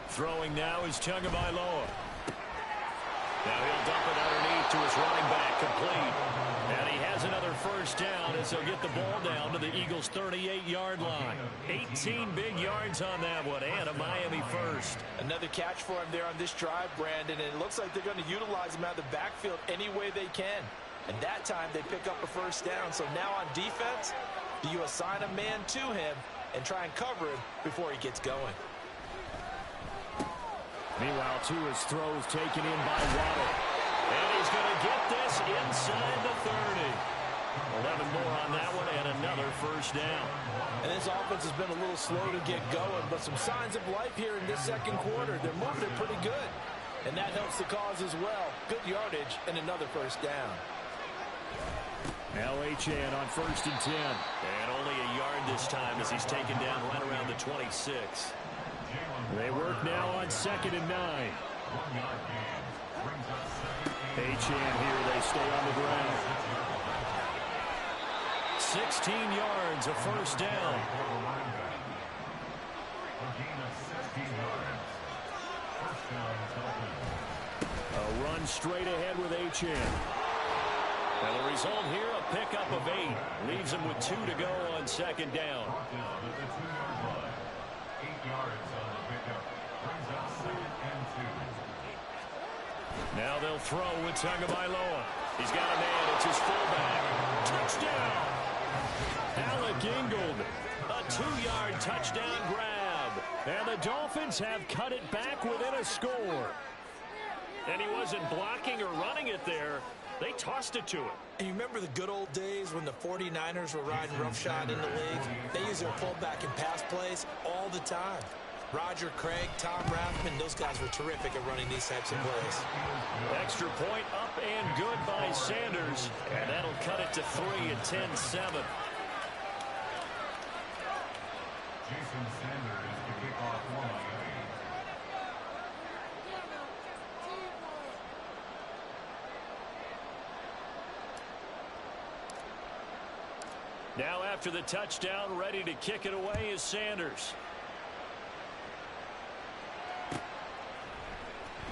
Throwing now is Tagovailoa. Now he'll dump it underneath to his running back, complete. And he has another 1st down as he'll get the ball down to the Eagles' 38-yard line. 18 big yards on that one, and a Miami 1st. Another catch for him there on this drive, Brandon, and it looks like they're going to utilize him out of the backfield any way they can. And that time they pick up a 1st down. So now on defense, do you assign a man to him and try and cover him before he gets going? Meanwhile, Tua's throws taken in by Waddle. And he's going to get this inside the 30. 11 more on that one and another 1st down. And this offense has been a little slow to get going, but some signs of life here in this 2nd quarter. They're moving it pretty good. And that helps the cause as well. Good yardage and another 1st down. Now Achane on 1st and 10. And only a yard this time as he's taken down right around the 26. They work now on 2nd and 9. Achane here, they stay on the ground. 16 yards, a 1st down. A run straight ahead with Achane. And the result here, a pickup of 8. Leaves him with 2 to go on 2nd down. 8 yards on the pickup. Brings up 2nd and 2. Now they'll throw with Tagovailoa. He's got a man. It's his fullback. Touchdown! Alec Ingold. A 2-yard touchdown grab. And the Dolphins have cut it back within a score. And he wasn't blocking or running it there. They tossed it to him. And you remember the good old days when the 49ers were riding roughshod in the league? They used their pullback and pass plays all the time. Roger Craig, Tom Rathman, those guys were terrific at running these types of plays. Extra point up and good by Sanders. And that'll cut it to 3 at 10-7. Jason Sanders is the kickoff for Miami. Now after the touchdown, ready to kick it away is Sanders.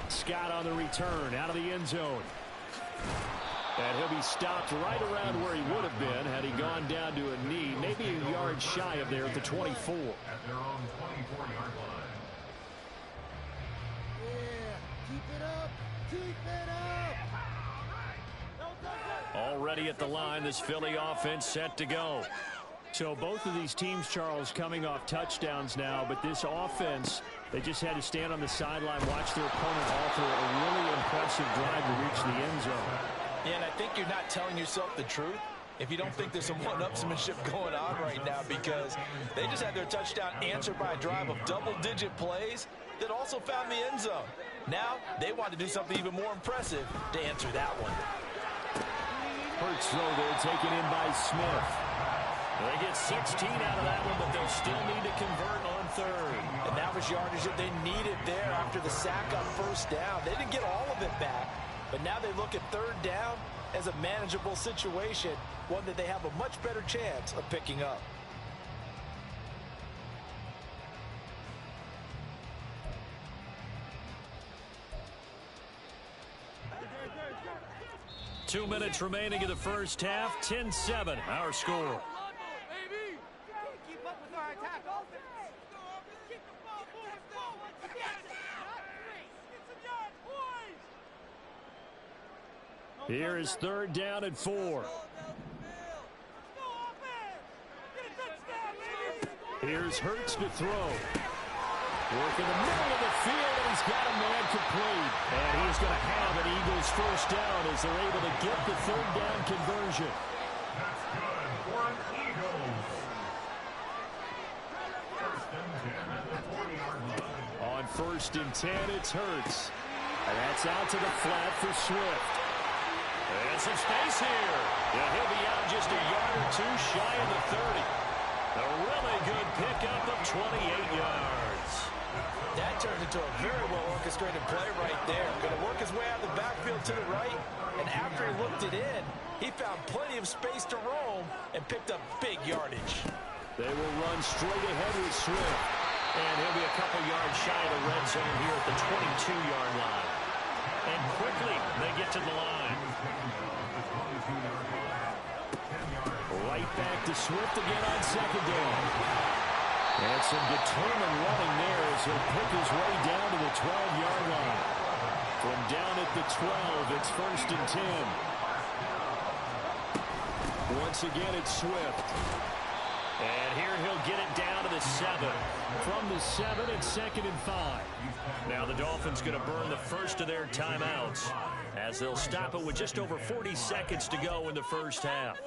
Scott on the return out of the end zone. And he'll be stopped right around where he would have been had he gone down to a knee, maybe a yard shy of there at the 24. At their own 24-yard line. Yeah, keep it up. Keep it up. Already at the line, this Philly offense set to go. So both of these teams, Charles, coming off touchdowns now, but this offense, they just had to stand on the sideline, watch their opponent alter a really impressive drive to reach the end zone. Yeah, and I think you're not telling yourself the truth if you don't think there's some one-upsmanship going on right now, because they just had their touchdown answered by a drive of double-digit plays that also found the end zone. Now they want to do something even more impressive to answer that one. Hurts throw there, taken in by Smith. They get 16 out of that one, but they'll still need to convert on 3rd. And that was yardage that they needed there after the sack on 1st down. They didn't get all of it back, but now they look at 3rd down as a manageable situation, one that they have a much better chance of picking up. Two minutes remaining in the first half. 10-7, our score. Keep up with our attack offense. Keep the ball moving forward. Get some yards, boys. Here is 3rd down and 4. Here's Hurts to throw. Work in the middle of the field, and he's got a man complete. And he's going to have an Eagles 1st down as they're able to get the 3rd down conversion. That's good for an Eagles. 1st and 10 at the 40-yard line. On 1st and 10, it's Hurts. And that's out to the flat for Swift. And some space here. Yeah, he'll be out just a yard or two shy of the 30. A really good pickup of 28 yards. That turned into a very well-orchestrated play right there. Going to work his way out of the backfield to the right, and after he looked it in, he found plenty of space to roam and picked up big yardage. They will run straight ahead with Swift. And he'll be a couple yards shy of the red zone here at the 22-yard line. And quickly, they get to the line. Right back to Swift again on second down. And some determined running there as he'll pick his way down to the 12-yard line. From down at the 12, it's 1st and 10. Once again, it's Swift. And here he'll get it down to the 7. From the 7, it's 2nd and 5. Now the Dolphins going to burn the first of their timeouts as they'll stop it with just over 40 seconds to go in the first half.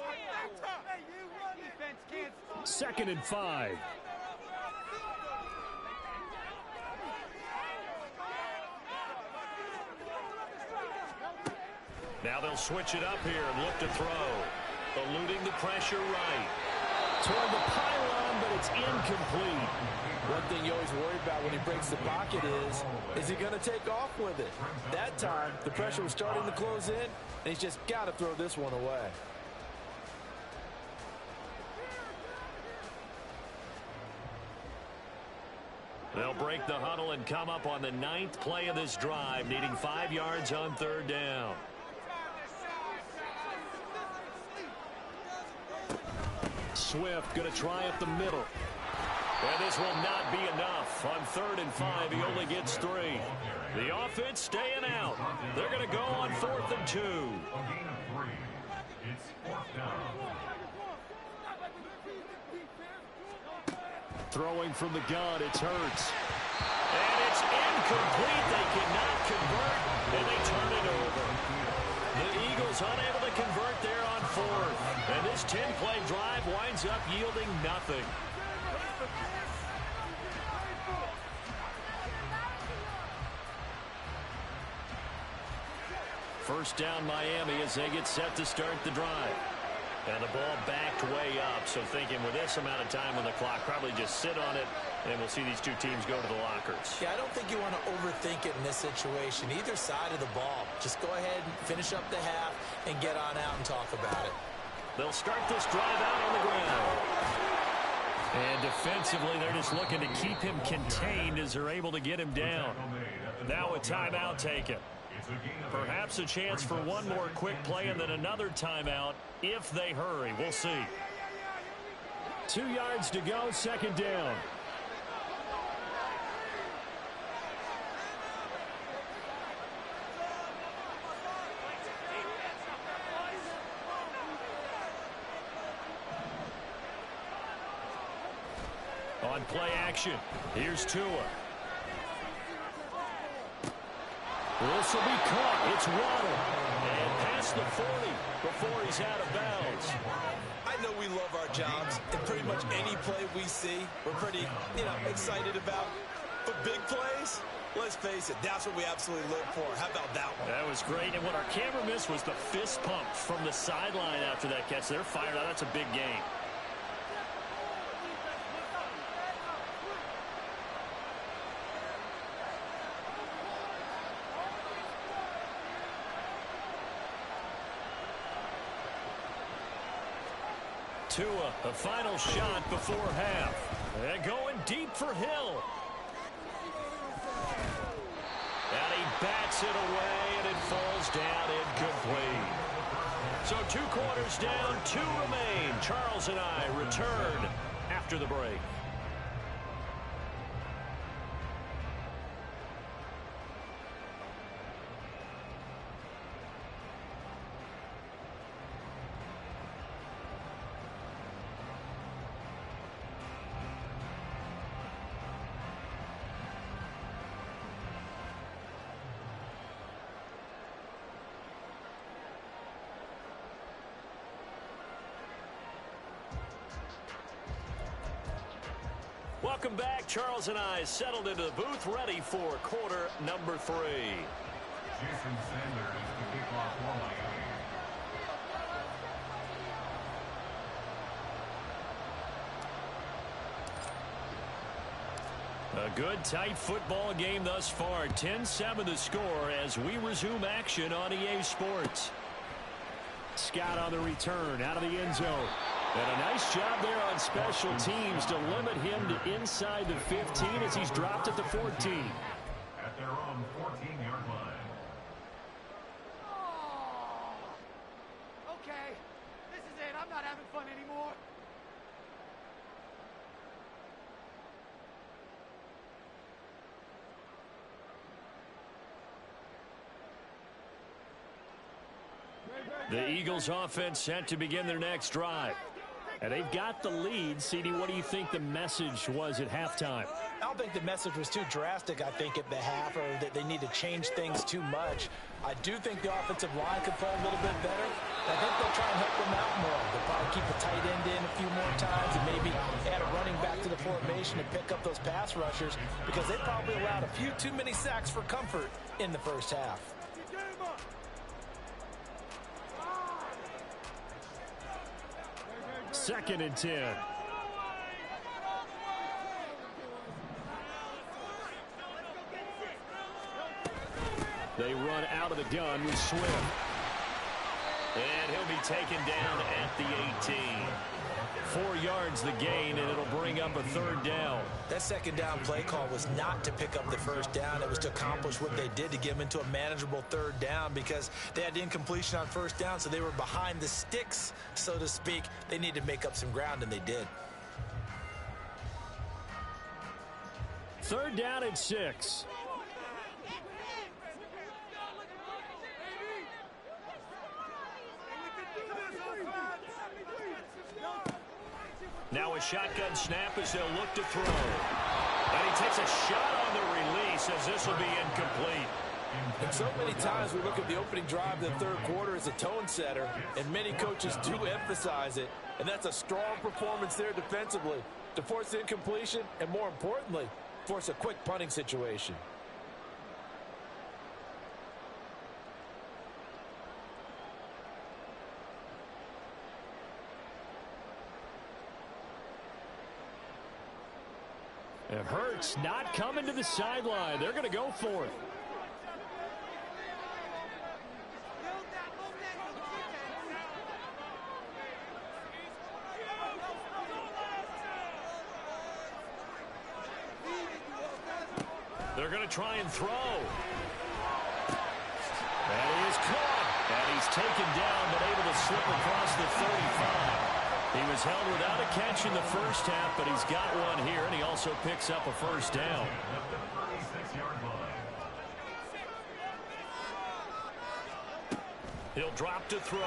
2nd and 5. Now they'll switch it up here and look to throw. Eluding the pressure right. Toward the pylon, but it's incomplete. One thing you always worry about when he breaks the pocket is he going to take off with it? That time, the pressure was starting to close in, and he's just got to throw this one away. They'll break the huddle and come up on the 9th play of this drive, needing 5 yards on 3rd down. Swift going to try up the middle. And this will not be enough. On 3rd and 5, he only gets 3. The offense staying out. They're going to go on 4th and 2. A gain of 3. It's 4th down. Throwing from the gun, it's Hurts. And it's incomplete. They cannot convert, and they turn it over. The Eagles unable to convert there on 4th. And this 10-play drive winds up yielding nothing. First down Miami as they get set to start the drive. And the ball backed way up, so thinking with this amount of time on the clock, probably just sit on it, and we'll see these two teams go to the lockers. Yeah, I don't think you want to overthink it in this situation. Either side of the ball. Just go ahead and finish up the half and get on out and talk about it. They'll start this drive out on the ground. And defensively, they're just looking to keep him contained as they're able to get him down. Now a timeout taken. Perhaps a chance for one more quick play and then another timeout if they hurry. We'll see. 2 yards to go, 2nd down. On play action, here's Tua. This will be caught. It's Waddle. And past the 40 before he's out of bounds. I know we love our jobs, and pretty much any play we see, we're pretty, excited about. But big plays, let's face it, that's what we absolutely live for. How about that one? That was great. And what our camera missed was the fist pump from the sideline after that catch. They're fired out. That's a big game. Tua, the final shot before half. And going deep for Hill. And he bats it away, and it falls down incomplete. So 2 quarters down, 2 remain. Charles and I return after the break. Welcome back. Charles and I settled into the booth, ready for quarter number 3. Jason Sanders to kick off for Miami. A good, tight football game thus far. 10-7 the score as we resume action on EA Sports. Scott on the return out of the end zone. And a nice job there on special teams to limit him to inside the 15 as he's dropped at the 14. At their own 14-yard line. Oh, okay, this is it. I'm not having fun anymore. The Eagles offense set to begin their next drive. And they've got the lead. CD, what do you think the message was at halftime? I don't think the message was too drastic, I think, at the half, or that they need to change things too much. I do think the offensive line could play a little bit better. I think they'll try and help them out more. They'll probably keep a tight end in a few more times and maybe add a running back to the formation and pick up those pass rushers because they probably allowed a few too many sacks for comfort in the first half. Second and 10. They run out of the gun with Swift. And he'll be taken down at the 18. 4 yards the gain, and it'll bring up a third down. That second down play call was not to pick up the first down. It was to accomplish what they did to get them into a manageable third down because they had incompletion on first down, so they were behind the sticks, so to speak. They needed to make up some ground, and they did. Third down and 6. Now a shotgun snap as they'll look to throw. And he takes a shot on the release as this will be incomplete. And so many times we look at the opening drive of the third quarter as a tone setter, and many coaches do emphasize it. And that's a strong performance there defensively to force incompletion and, more importantly, force a quick punting situation. And Hurts not coming to the sideline. They're going to go for it. They're going to try and throw. That is caught. And he's taken down, but able to slip across the 35. He was held without a catch in the first half, but he's got one here, and he also picks up a first down. He'll drop to throw.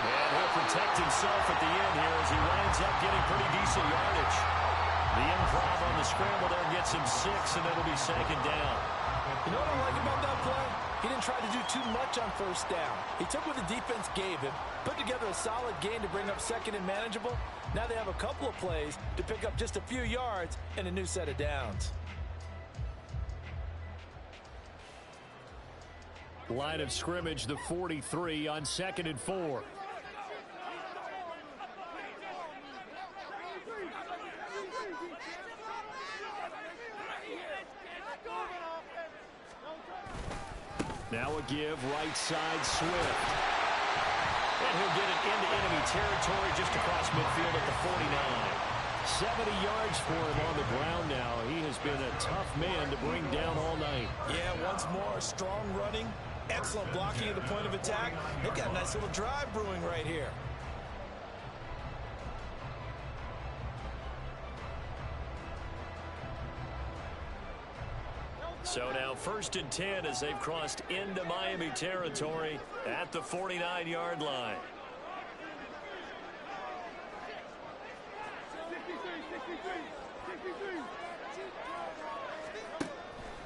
And he'll protect himself at the end here as he winds up getting pretty decent yardage. The improv on the scramble there gets him 6, and it'll be second down. You know what I like about that play? He didn't try to do too much on first down. He took what the defense gave him, put together a solid gain to bring up second and manageable. Now they have a couple of plays to pick up just a few yards and a new set of downs. Line of scrimmage, the 43 on 2nd and 4. Now a give, right side, Swift. And he'll get it into enemy territory just across midfield at the 49. 70 yards for him on the ground now. He has been a tough man to bring down all night. Yeah, once more, strong running, excellent blocking at the point of attack. They've got a nice little drive brewing right here. So now 1st and 10 as they've crossed into Miami territory at the 49-yard line.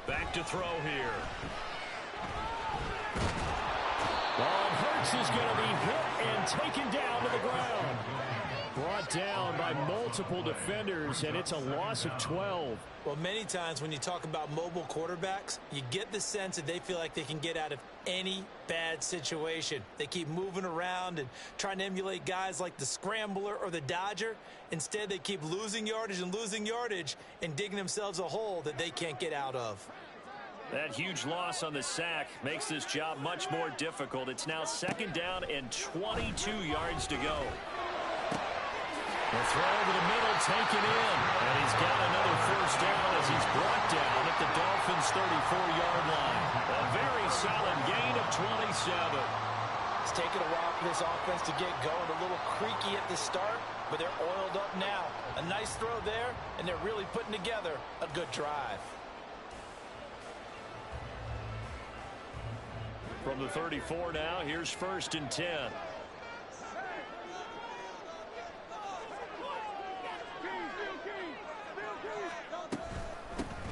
Back to throw here. Hurts is going to be hit and taken down to the ground. Brought down by multiple defenders, and it's a loss of 12. Well, many times when you talk about mobile quarterbacks, you get the sense that they feel like they can get out of any bad situation. They keep moving around and trying to emulate guys like the Scrambler or the Dodger. Instead, they keep losing yardage and digging themselves a hole that they can't get out of. That huge loss on the sack makes this job much more difficult. It's now 2nd down and 22 yards to go. The throw over the middle taken in, and he's got another 1st down as he's brought down at the Dolphins' 34-yard line. A very solid gain of 27. It's taken a while for this offense to get going. A little creaky at the start, but they're oiled up now. A nice throw there, and they're really putting together a good drive. From the 34 now, here's 1st and 10.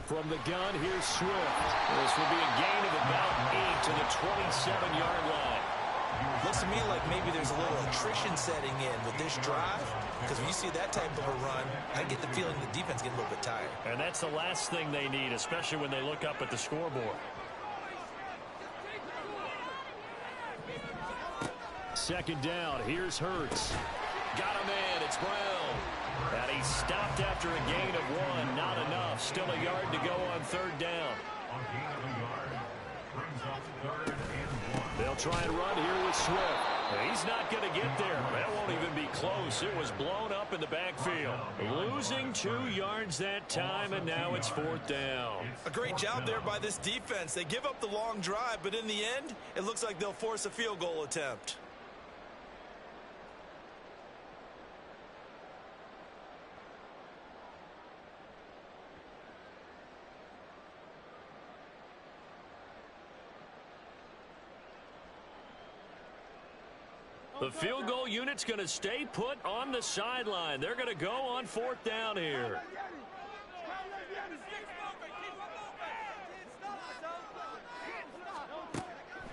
From the gun, here's Swift. This will be a gain of about 8 to the 27-yard line. Looks to me like maybe there's a little attrition setting in with this drive, because when you see that type of a run, I get the feeling the defense getting a little bit tired. And that's the last thing they need, especially when they look up at the scoreboard. 2nd down, here's Hurts. Got him in, it's Brown. And he stopped after a gain of 1. Not enough. Still a yard to go on 3rd down. On gain of a yard, brings up 3rd and 1. They'll try and run here with Swift. He's not going to get there. That won't even be close. It was blown up in the backfield. Losing 2 yards that time, and now it's 4th down. A great job there by this defense. They give up the long drive, but in the end, it looks like they'll force a field goal attempt. The field goal unit's going to stay put on the sideline. They're going to go on 4th down here.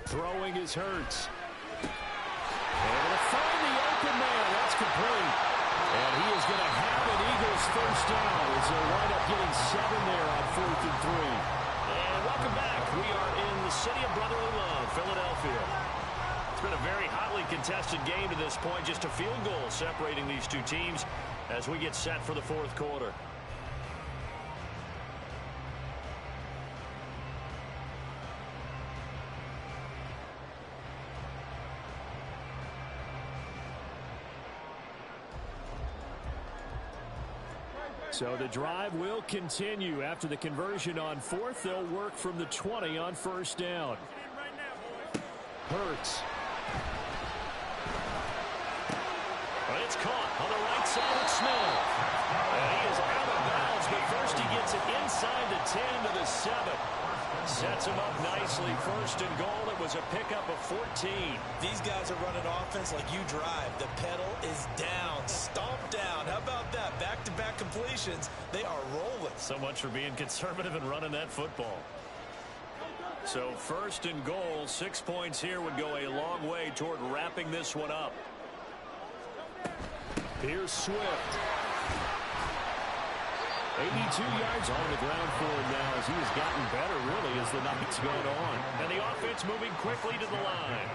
Throwing is Hurts. Able to find the open man. That's complete. And he is going to have an Eagles 1st down as they'll wind up getting 7 there on 4th and 3. And welcome back. We are in the city of brotherly love, Philadelphia. It's been a very hotly contested game to this point. Just a field goal separating these two teams as we get set for the 4th quarter. So the drive will continue. After the conversion on 4th, they'll work from the 20 on 1st down. Hurts. But it's caught on the right side of Smith. And he is out of bounds, but first he gets it inside the 10 to the 7. Sets him up nicely. 1st and goal. It was a pickup of 14. These guys are running offense like you drive. The pedal is down, stomped down. How about that? Back-to-back completions. They are rolling. So much for being conservative and running that football. So 1st and goal, 6 points here would go a long way toward wrapping this one up. Here's Swift. 82 yards on the ground for him now as he has gotten better, really, as the night's gone on. And the offense moving quickly to the line.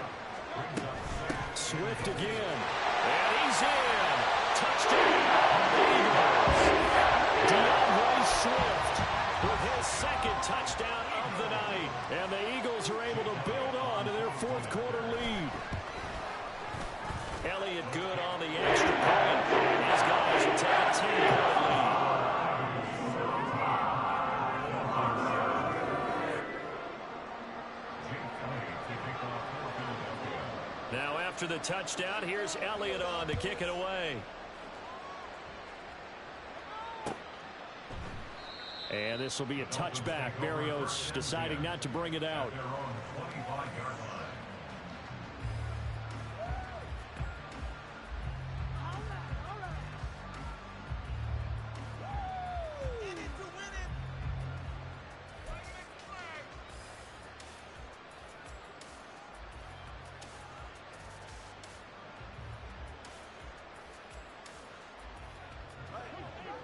Swift again. And he's in. Touchdown. Eagles. DeAndre Swift with his 2nd touchdown of the night. And the Eagles are able to build on to their 4th quarter lead. Elliott good on the extra point. These guys will take a 10-point lead. Now after the touchdown, here's Elliott on to kick it away. And this will be a touchback. Berrios deciding not to bring it out.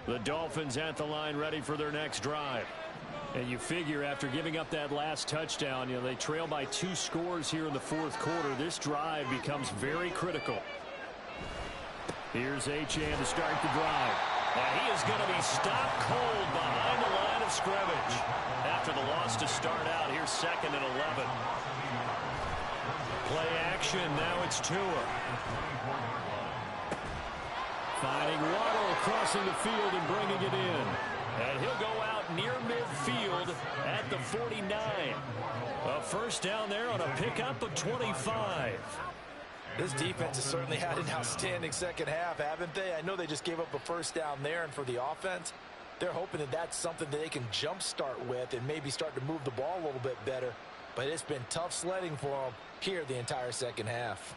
The Dolphins at the line ready for their next drive. And you figure after giving up that last touchdown, they trail by 2 scores here in the fourth quarter. This drive becomes very critical. Here's Achane to start the drive. And he is going to be stopped cold behind the line of scrimmage. After the loss to start out, here's 2nd and 11. Play action, now it's Tua. Finding Waddle crossing the field and bringing it in. And he'll go out near midfield at the 49. A first down there on a pickup of 25. This defense has certainly had an outstanding second half, haven't they? I know they just gave up a first down there, and for the offense, they're hoping that that's something that they can jumpstart with and maybe start to move the ball a little bit better. But it's been tough sledding for them here the entire second half.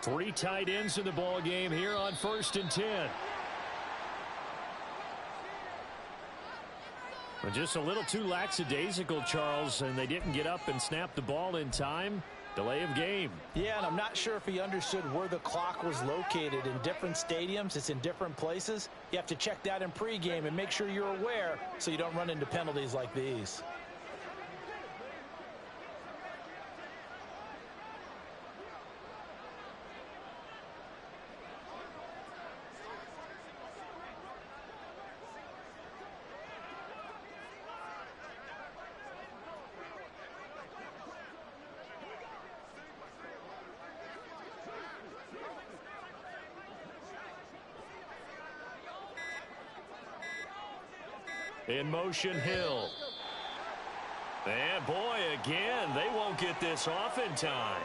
Three tight ends in the ball game here on 1st and 10. But just a little too lackadaisical, Charles, and they didn't get up and snap the ball in time. Delay of game. Yeah, and I'm not sure if he understood where the clock was located. In different stadiums, it's in different places. You have to check that in pregame and make sure you're aware so you don't run into penalties like these. In motion, Hill. And boy, again, they won't get this off in time.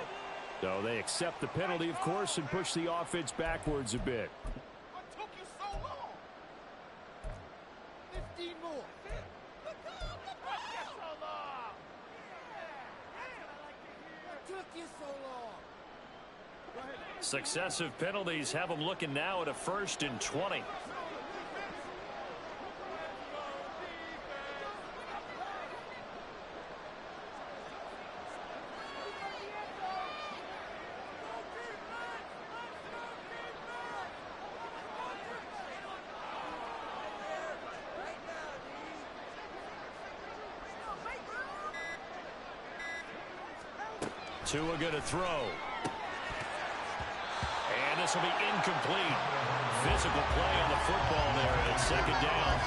So they accept the penalty, of course, and push the offense backwards a bit. What took you so long? 15 more. What took you so long? What took you so long? Successive penalties have them looking now at a 1st and 20. Tua going to throw. And this will be incomplete. Physical play on the football there, and it's 2nd down.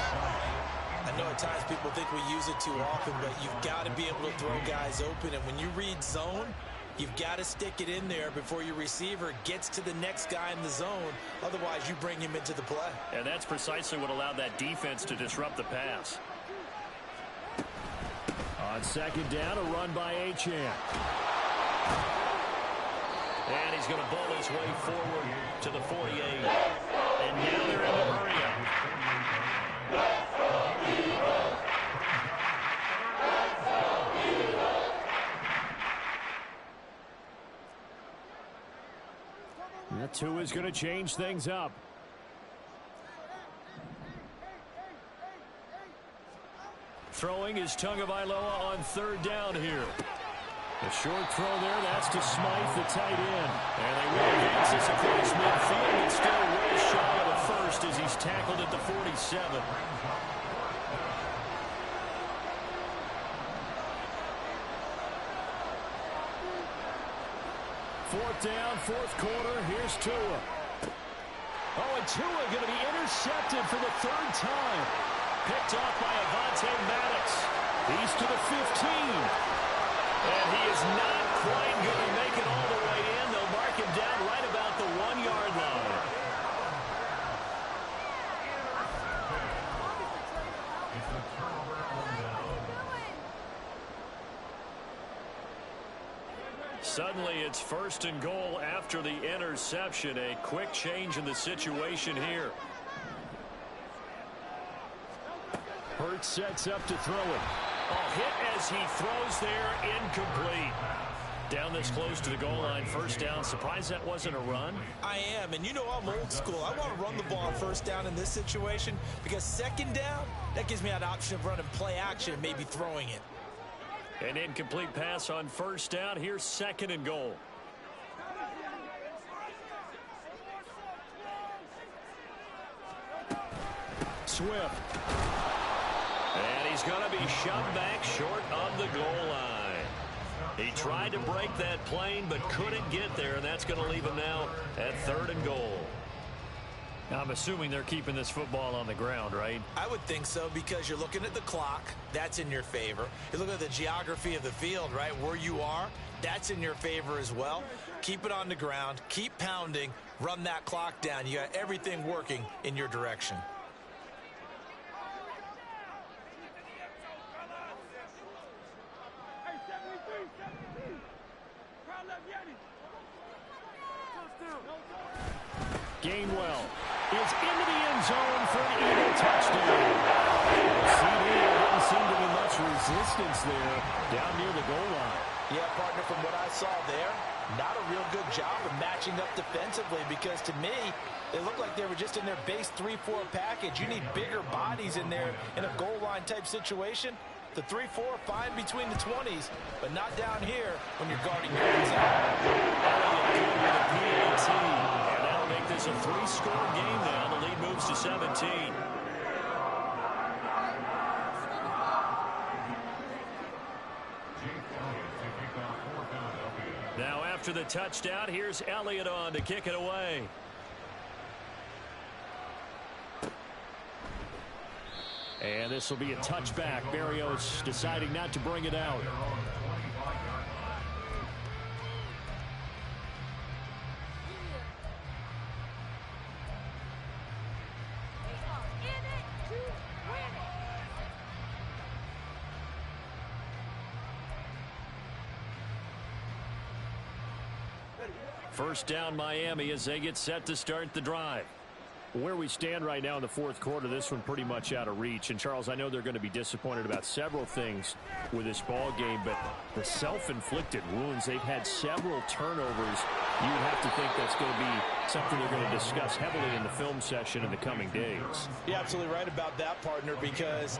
I know at times people think we use it too often, but you've got to be able to throw guys open. And when you read zone, you've got to stick it in there before your receiver gets to the next guy in the zone. Otherwise, you bring him into the play. And that's precisely what allowed that defense to disrupt the pass. On 2nd down, a run by Achane. And he's going to bowl his way forward to the 48. And now they're in the hurry up. That Tua's going to change things up. Throwing is Tagovailoa on 3rd down here. A short throw there, that's to Smythe, the tight end. And they will advance this across midfield, and still way shy of the 1st as he's tackled at the 47. 4th down, 4th quarter, here's Tua. Oh, and Tua going to be intercepted for the 3rd time. Picked off by Avonte Maddox. He's to the 15. And he is not quite going to make it all the way in. They'll mark him down right about the 1-yard line. Suddenly it's 1st and goal after the interception. A quick change in the situation here. Hurts sets up to throw it. Oh, hit as he throws there, incomplete. Down this close to the goal line, first down. Surprised that wasn't a run? I am, and you know I'm old school. I want to run the ball on first down in this situation because second down, that gives me an option of running play action and maybe throwing it. An incomplete pass on first down. Here's second and goal. Swift. And he's going to be shoved back short of the goal line. He tried to break that plane but couldn't get there, and that's going to leave him now at third and goal. Now, I'm assuming they're keeping this football on the ground, right? I would think so because you're looking at the clock. That's in your favor. You look at the geography of the field, right? Where you are, that's in your favor as well. Keep it on the ground. Keep pounding. Run that clock down. You got everything working in your direction. Gainwell is into the end zone for an Eagle touchdown. CD, there didn't seem to be much resistance there down near the goal line. Yeah, partner, from what I saw there, not a real good job of matching up defensively because to me, they looked like they were just in their base 3-4 package. You need bigger bodies in there in a goal line type situation. The 3-4, fine between the 20s, but not down here when you're guarding your inside. And that'll make this a 3-score game now. The lead moves to 17. Now after the touchdown, here's Elliott on to kick it away. And this will be a touchback. Berrios deciding not to bring it out. First down Miami as they get set to start the drive. Where we stand right now in the fourth quarter, this one pretty much out of reach. And, Charles, I know they're going to be disappointed about several things with this ball game, but the self-inflicted wounds, they've had several turnovers. You would have to think that's going to be something they're going to discuss heavily in the film session in the coming days. You're absolutely right about that, partner, because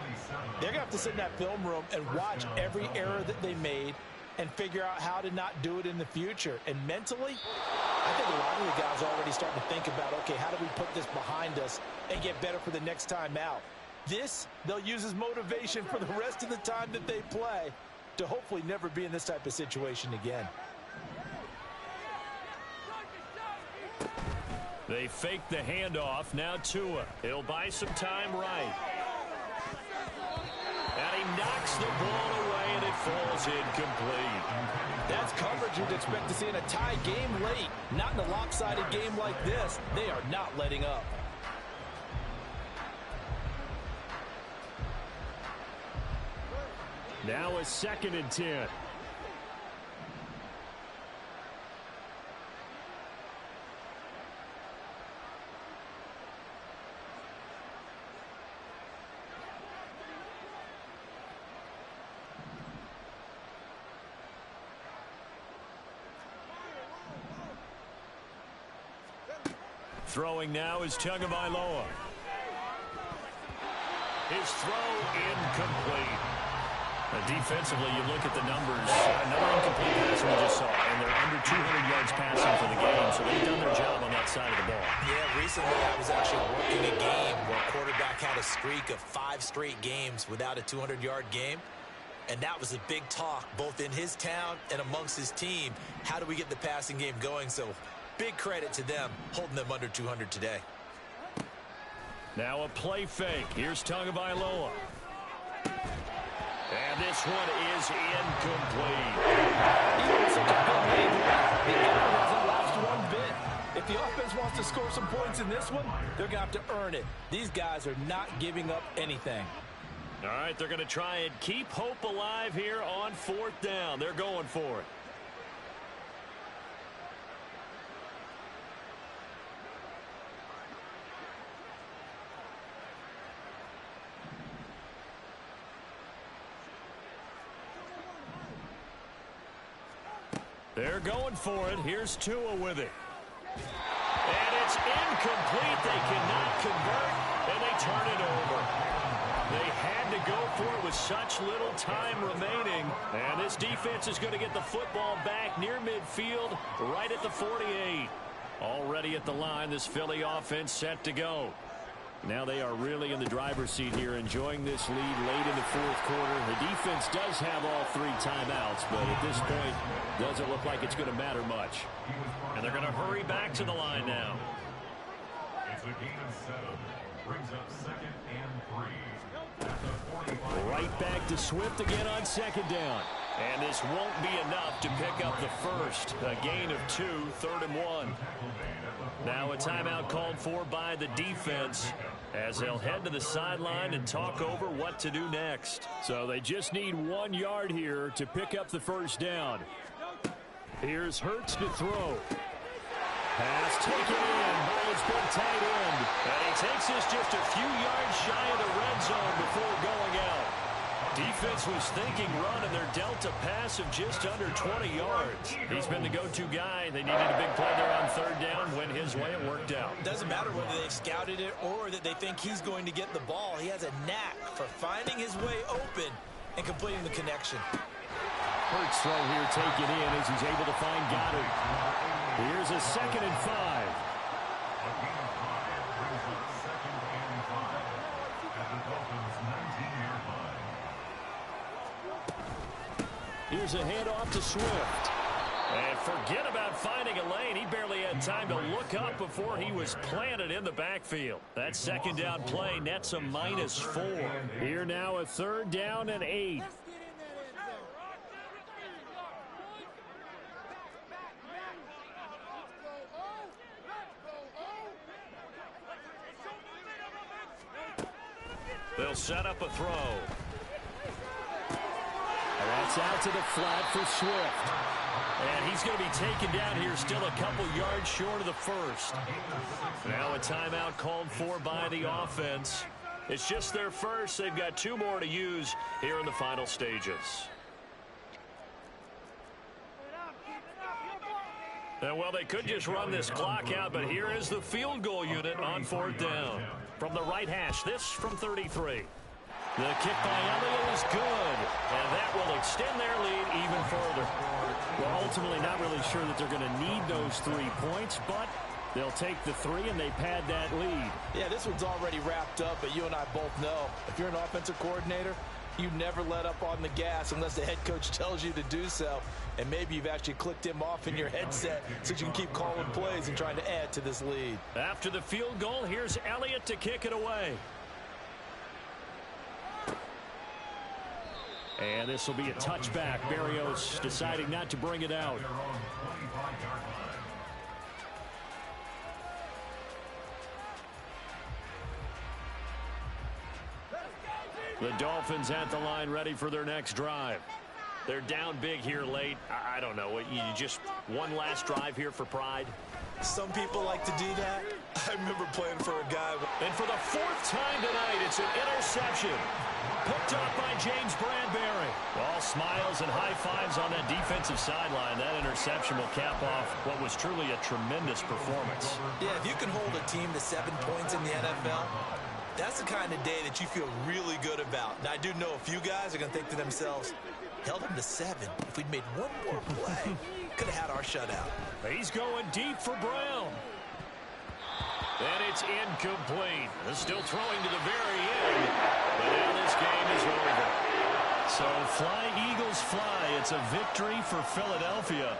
they're going to have to sit in that film room and watch every error that they made and figure out how to not do it in the future. And mentally, I think a lot of the guys are already starting to think about, okay, how do we put this behind us and get better for the next time out? This, they'll use as motivation for the rest of the time that they play to hopefully never be in this type of situation again. They fake the handoff. Now Tua. He'll buy some time right. And he knocks the ball away, and it falls incomplete. That's coverage you'd expect to see in a tie game late. Not in a lopsided game like this. They are not letting up. Now a 2nd and 10. Throwing now is Tagovailoa. His throw incomplete. Defensively, you look at the numbers. Another incomplete pass we just saw, and they're under 200 yards passing for the game, so they've done their job on that side of the ball. Yeah, recently I was actually working a game where a quarterback had a streak of 5 straight games without a 200-yard game. And that was a big talk, both in his town and amongst his team. How do we get the passing game going? So big credit to them holding them under 200 today. Now a play fake. Here's Tagovailoa. And this one is incomplete. Even with such a big lead, the effort hasn't lapsed one bit. If the offense wants to score some points in this one, they're going to have to earn it. These guys are not giving up anything. All right, they're going to try and keep hope alive here on 4th down. They're going for it. They're going for it. Here's Tua with it. And it's incomplete. They cannot convert, and they turn it over. They had to go for it with such little time remaining. And this defense is going to get the football back near midfield, right at the 48. Already at the line, this Philly offense set to go. Now they are really in the driver's seat here, enjoying this lead late in the fourth quarter. The defense does have all 3 timeouts, but at this point, doesn't look like it's going to matter much. And they're going to hurry back to the line now. It's a gain of 7. Brings up 2nd and 3. At the 45. Right back to Swift again on 2nd down. And this won't be enough to pick up the first. A gain of 2, 3rd and 1. Now a timeout called for by the defense as they'll head to the sideline and talk over what to do next. So they just need 1 yard here to pick up the first down. Here's Hurts to throw. Pass taken in by his big tight end. And he takes this just a few yards shy of the red zone before going out. Defense was thinking run, and they're dealt a pass of just under 20 yards. He's been the go-to guy. They needed a big play there on 3rd down. Went his way. It worked out. Doesn't matter whether they've scouted it or that they think he's going to get the ball. He has a knack for finding his way open and completing the connection. Hurts throw here taken in as he's able to find Goddard. Here's a 2nd and 5. A gain of 5 brings up 2nd and 5 at the Dolphins' 19-yard line. Here's a handoff to Swift. And forget about finding a lane. He barely had time to look up before he was planted in the backfield. That 2nd down play nets a -4. Here now a 3rd down and 8. They'll set up a throw. That's out to the flat for Swift. And he's going to be taken down here still a couple yards short of the first. Now a timeout called for by the offense. It's just their first. They've got 2 more to use here in the final stages. And, well, they could just run this clock out, but here is the field goal unit on 4th down. From the right hash, this from 33. The kick by Elliott is good, and that will extend their lead even further. Well, ultimately not really sure that they're going to need those 3 points, but they'll take the 3 and they pad that lead. Yeah, this one's already wrapped up, but you and I both know if you're an offensive coordinator, you never let up on the gas unless the head coach tells you to do so. And maybe you've actually clicked him off in your headset so you can keep calling plays and trying to add to this lead. After the field goal, here's Elliott to kick it away. And this will be a touchback. Berrios deciding not to bring it out. Their own 25-yard line. The Dolphins at the line ready for their next drive. They're down big here late. I don't know. You just one last drive here for pride. Some people like to do that. I remember playing for a guy. And for the 4th time tonight, it's an interception. Picked up by James Bradbury. All smiles and high fives on that defensive sideline. That interception will cap off what was truly a tremendous performance. Yeah, if you can hold a team to 7 points in the NFL, that's the kind of day that you feel really good about. Now, I do know a few guys are going to think to themselves, held them to 7. If we'd made 1 more play, could have had our shutout. He's going deep for Brown. And it's incomplete. They're still throwing to the very end. But now this game is over. So fly, Eagles, fly. It's a victory for Philadelphia.